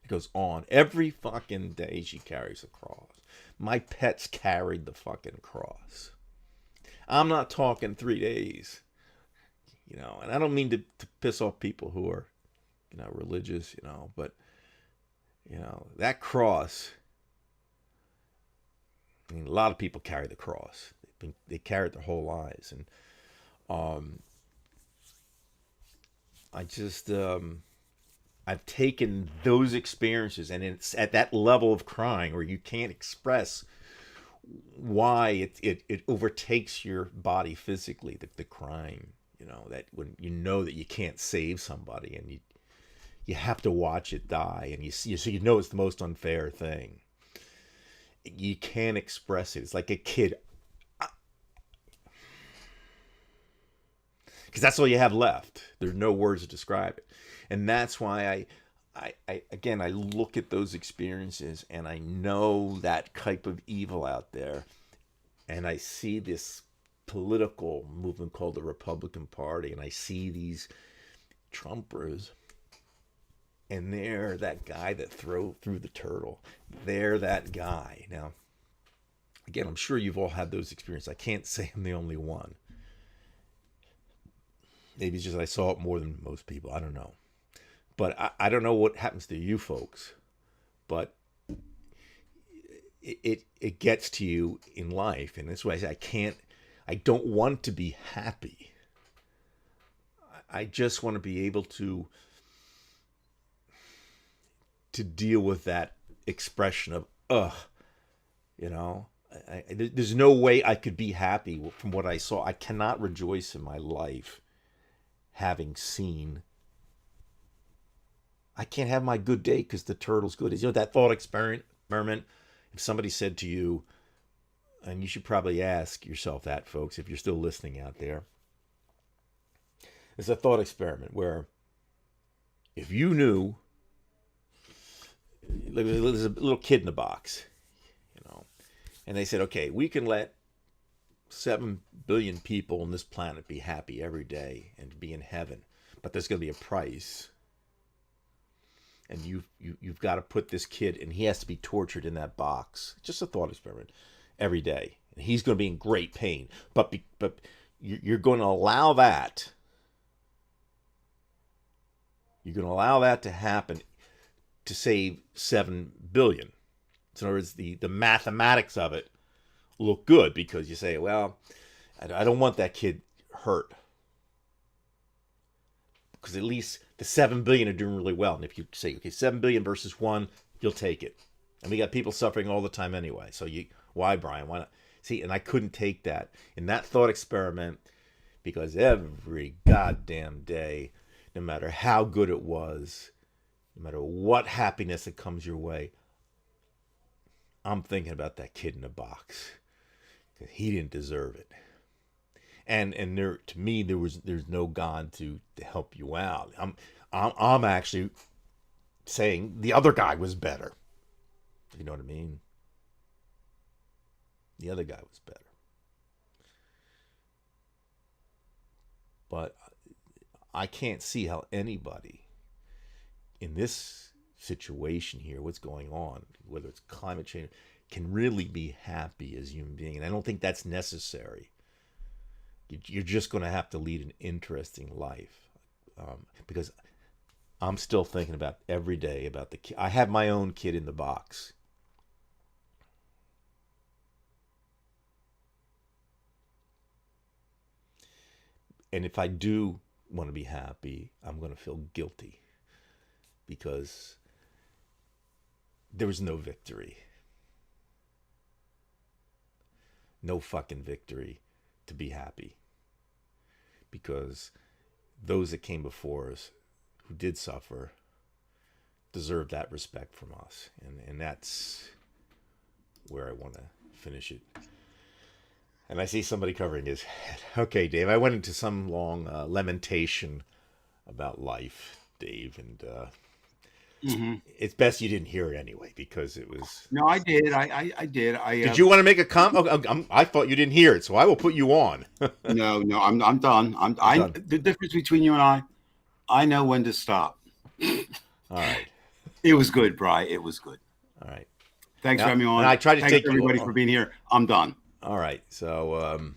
[SPEAKER 1] It goes on. Every fucking day she carries a cross. My pets carried the fucking cross. I'm not talking 3 days. You know, and I don't mean to piss off people who are, you know, religious, you know, but, you know, that cross, I mean, a lot of people carry the cross. They carry it their whole lives. And I've taken those experiences, and it's at that level of crying where you can't express why it overtakes your body physically, the crying, you know, that when you know that you can't save somebody and you have to watch it die, and so you know it's the most unfair thing. You can't express it. It's like a kid, because that's all you have left. There's no words to describe it. And that's why I look at those experiences and I know that type of evil out there, and I see this political movement called the Republican Party, and I see these Trumpers, and they're that guy that threw the turtle. They're that guy. Now, again, I'm sure you've all had those experiences. I can't say I'm the only one. Maybe it's just I saw it more than most people. I don't know. But I don't know what happens to you folks. But it gets to you in life. And that's why I say I don't want to be happy. I just want to be able to deal with that expression of, you know. There's no way I could be happy from what I saw. I cannot rejoice in my life having seen. I can't have my good day because the turtle's good. You know, that thought experiment, if somebody said to you, and you should probably ask yourself that, folks, if you're still listening out there. It's a thought experiment where if you knew, there's a little kid in a box, you know, and they said, okay, we can let 7 billion people on this planet be happy every day and be in heaven, but there's going to be a price. And you've got to put this kid, and he has to be tortured in that box. Just a thought experiment every day. And he's going to be in great pain. But you're going to allow that. You're going to allow that to happen to save 7 billion. So in other words, the mathematics of it look good because you say, well, I don't want that kid hurt. Because at least the 7 billion are doing really well. And if you say, okay, 7 billion versus 1, you'll take it. And we got people suffering all the time anyway. So why, Brian? Why not? See, and I couldn't take that in that thought experiment because every goddamn day, no matter how good it was, no matter what happiness that comes your way, I'm thinking about that kid in the box. He didn't deserve it. And there, to me, there's no God to help you out. I'm actually saying the other guy was better. You know what I mean? The other guy was better. But I can't see how anybody in this situation here, what's going on, whether it's climate change, can really be happy as a human being. And I don't think that's necessary. You're just going to have to lead an interesting life, because I'm still thinking about every day about the kid. I have my own kid in the box. And if I do want to be happy, I'm going to feel guilty because there was no victory. No fucking victory to be happy. Because those that came before us who did suffer deserve that respect from us. And that's where I want to finish it. And I see somebody covering his head. Okay, Dave, I went into some long lamentation about life, Dave, and it's best you didn't hear it anyway because it was...
[SPEAKER 3] No, I did. I did.
[SPEAKER 1] Did you want to make a comment? I thought you didn't hear it, so I will put you on.
[SPEAKER 3] No, I'm done. I'm done. The difference between you and I know when to stop.
[SPEAKER 1] All right.
[SPEAKER 3] It was good, Bri. It was good.
[SPEAKER 1] All right.
[SPEAKER 3] Thanks for having me on.
[SPEAKER 1] And I tried to
[SPEAKER 3] Thanks
[SPEAKER 1] take
[SPEAKER 3] everybody for being here. I'm done.
[SPEAKER 1] All right. So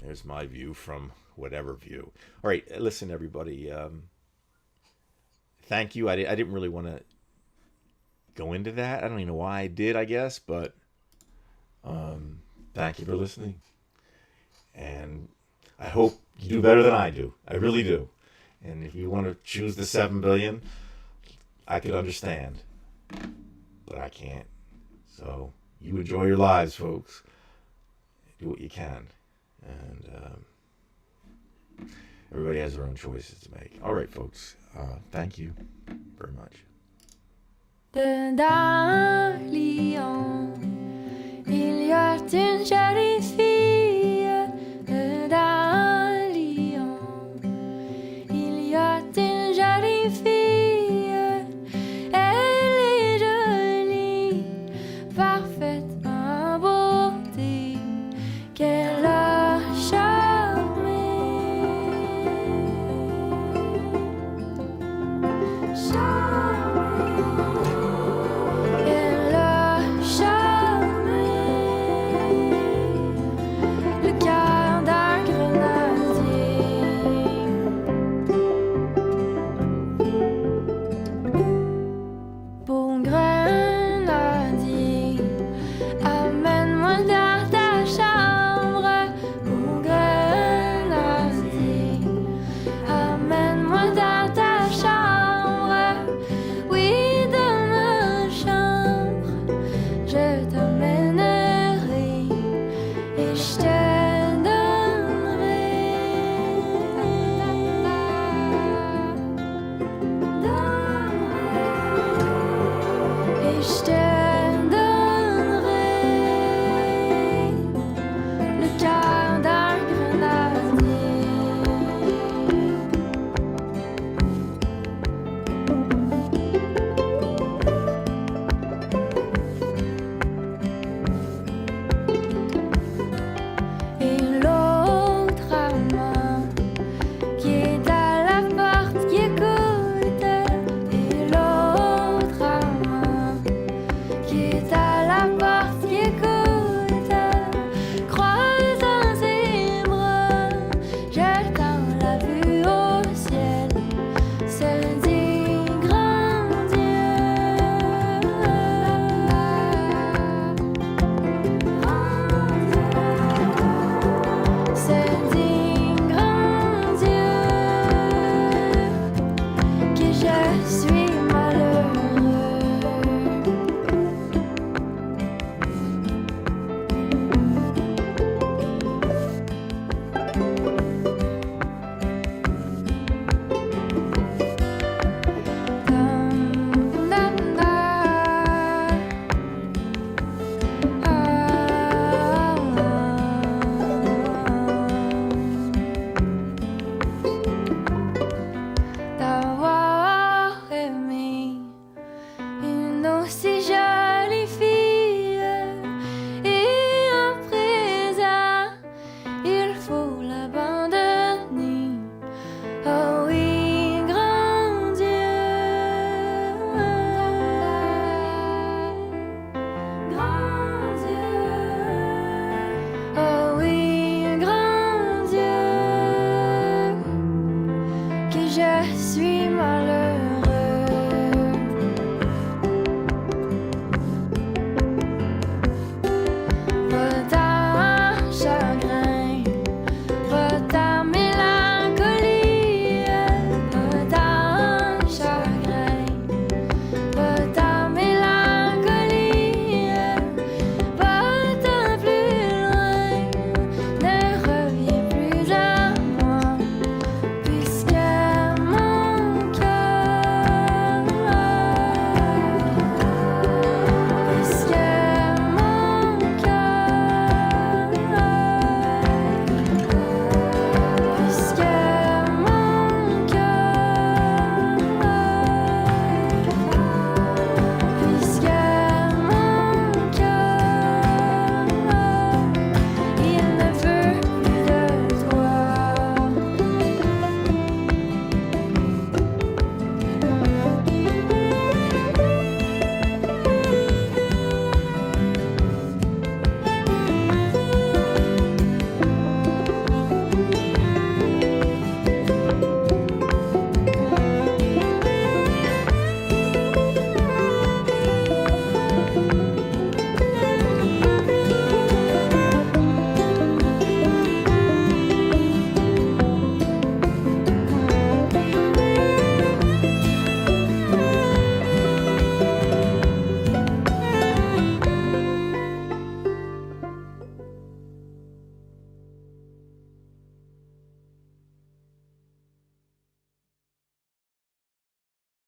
[SPEAKER 1] there's my view from whatever view. All right. Listen, everybody. Thank you. I didn't really want to go into that. I don't even know why I did, I guess. But thank you for listening. And I hope you do better than I do. I really do. And if you want to choose the 7 billion, I could understand. But I can't. So you enjoy your lives, folks. Do what you can. And everybody has their own choices to make. All right, folks. Thank you very much.
[SPEAKER 11] Dans un lion, il y a une jolie fille.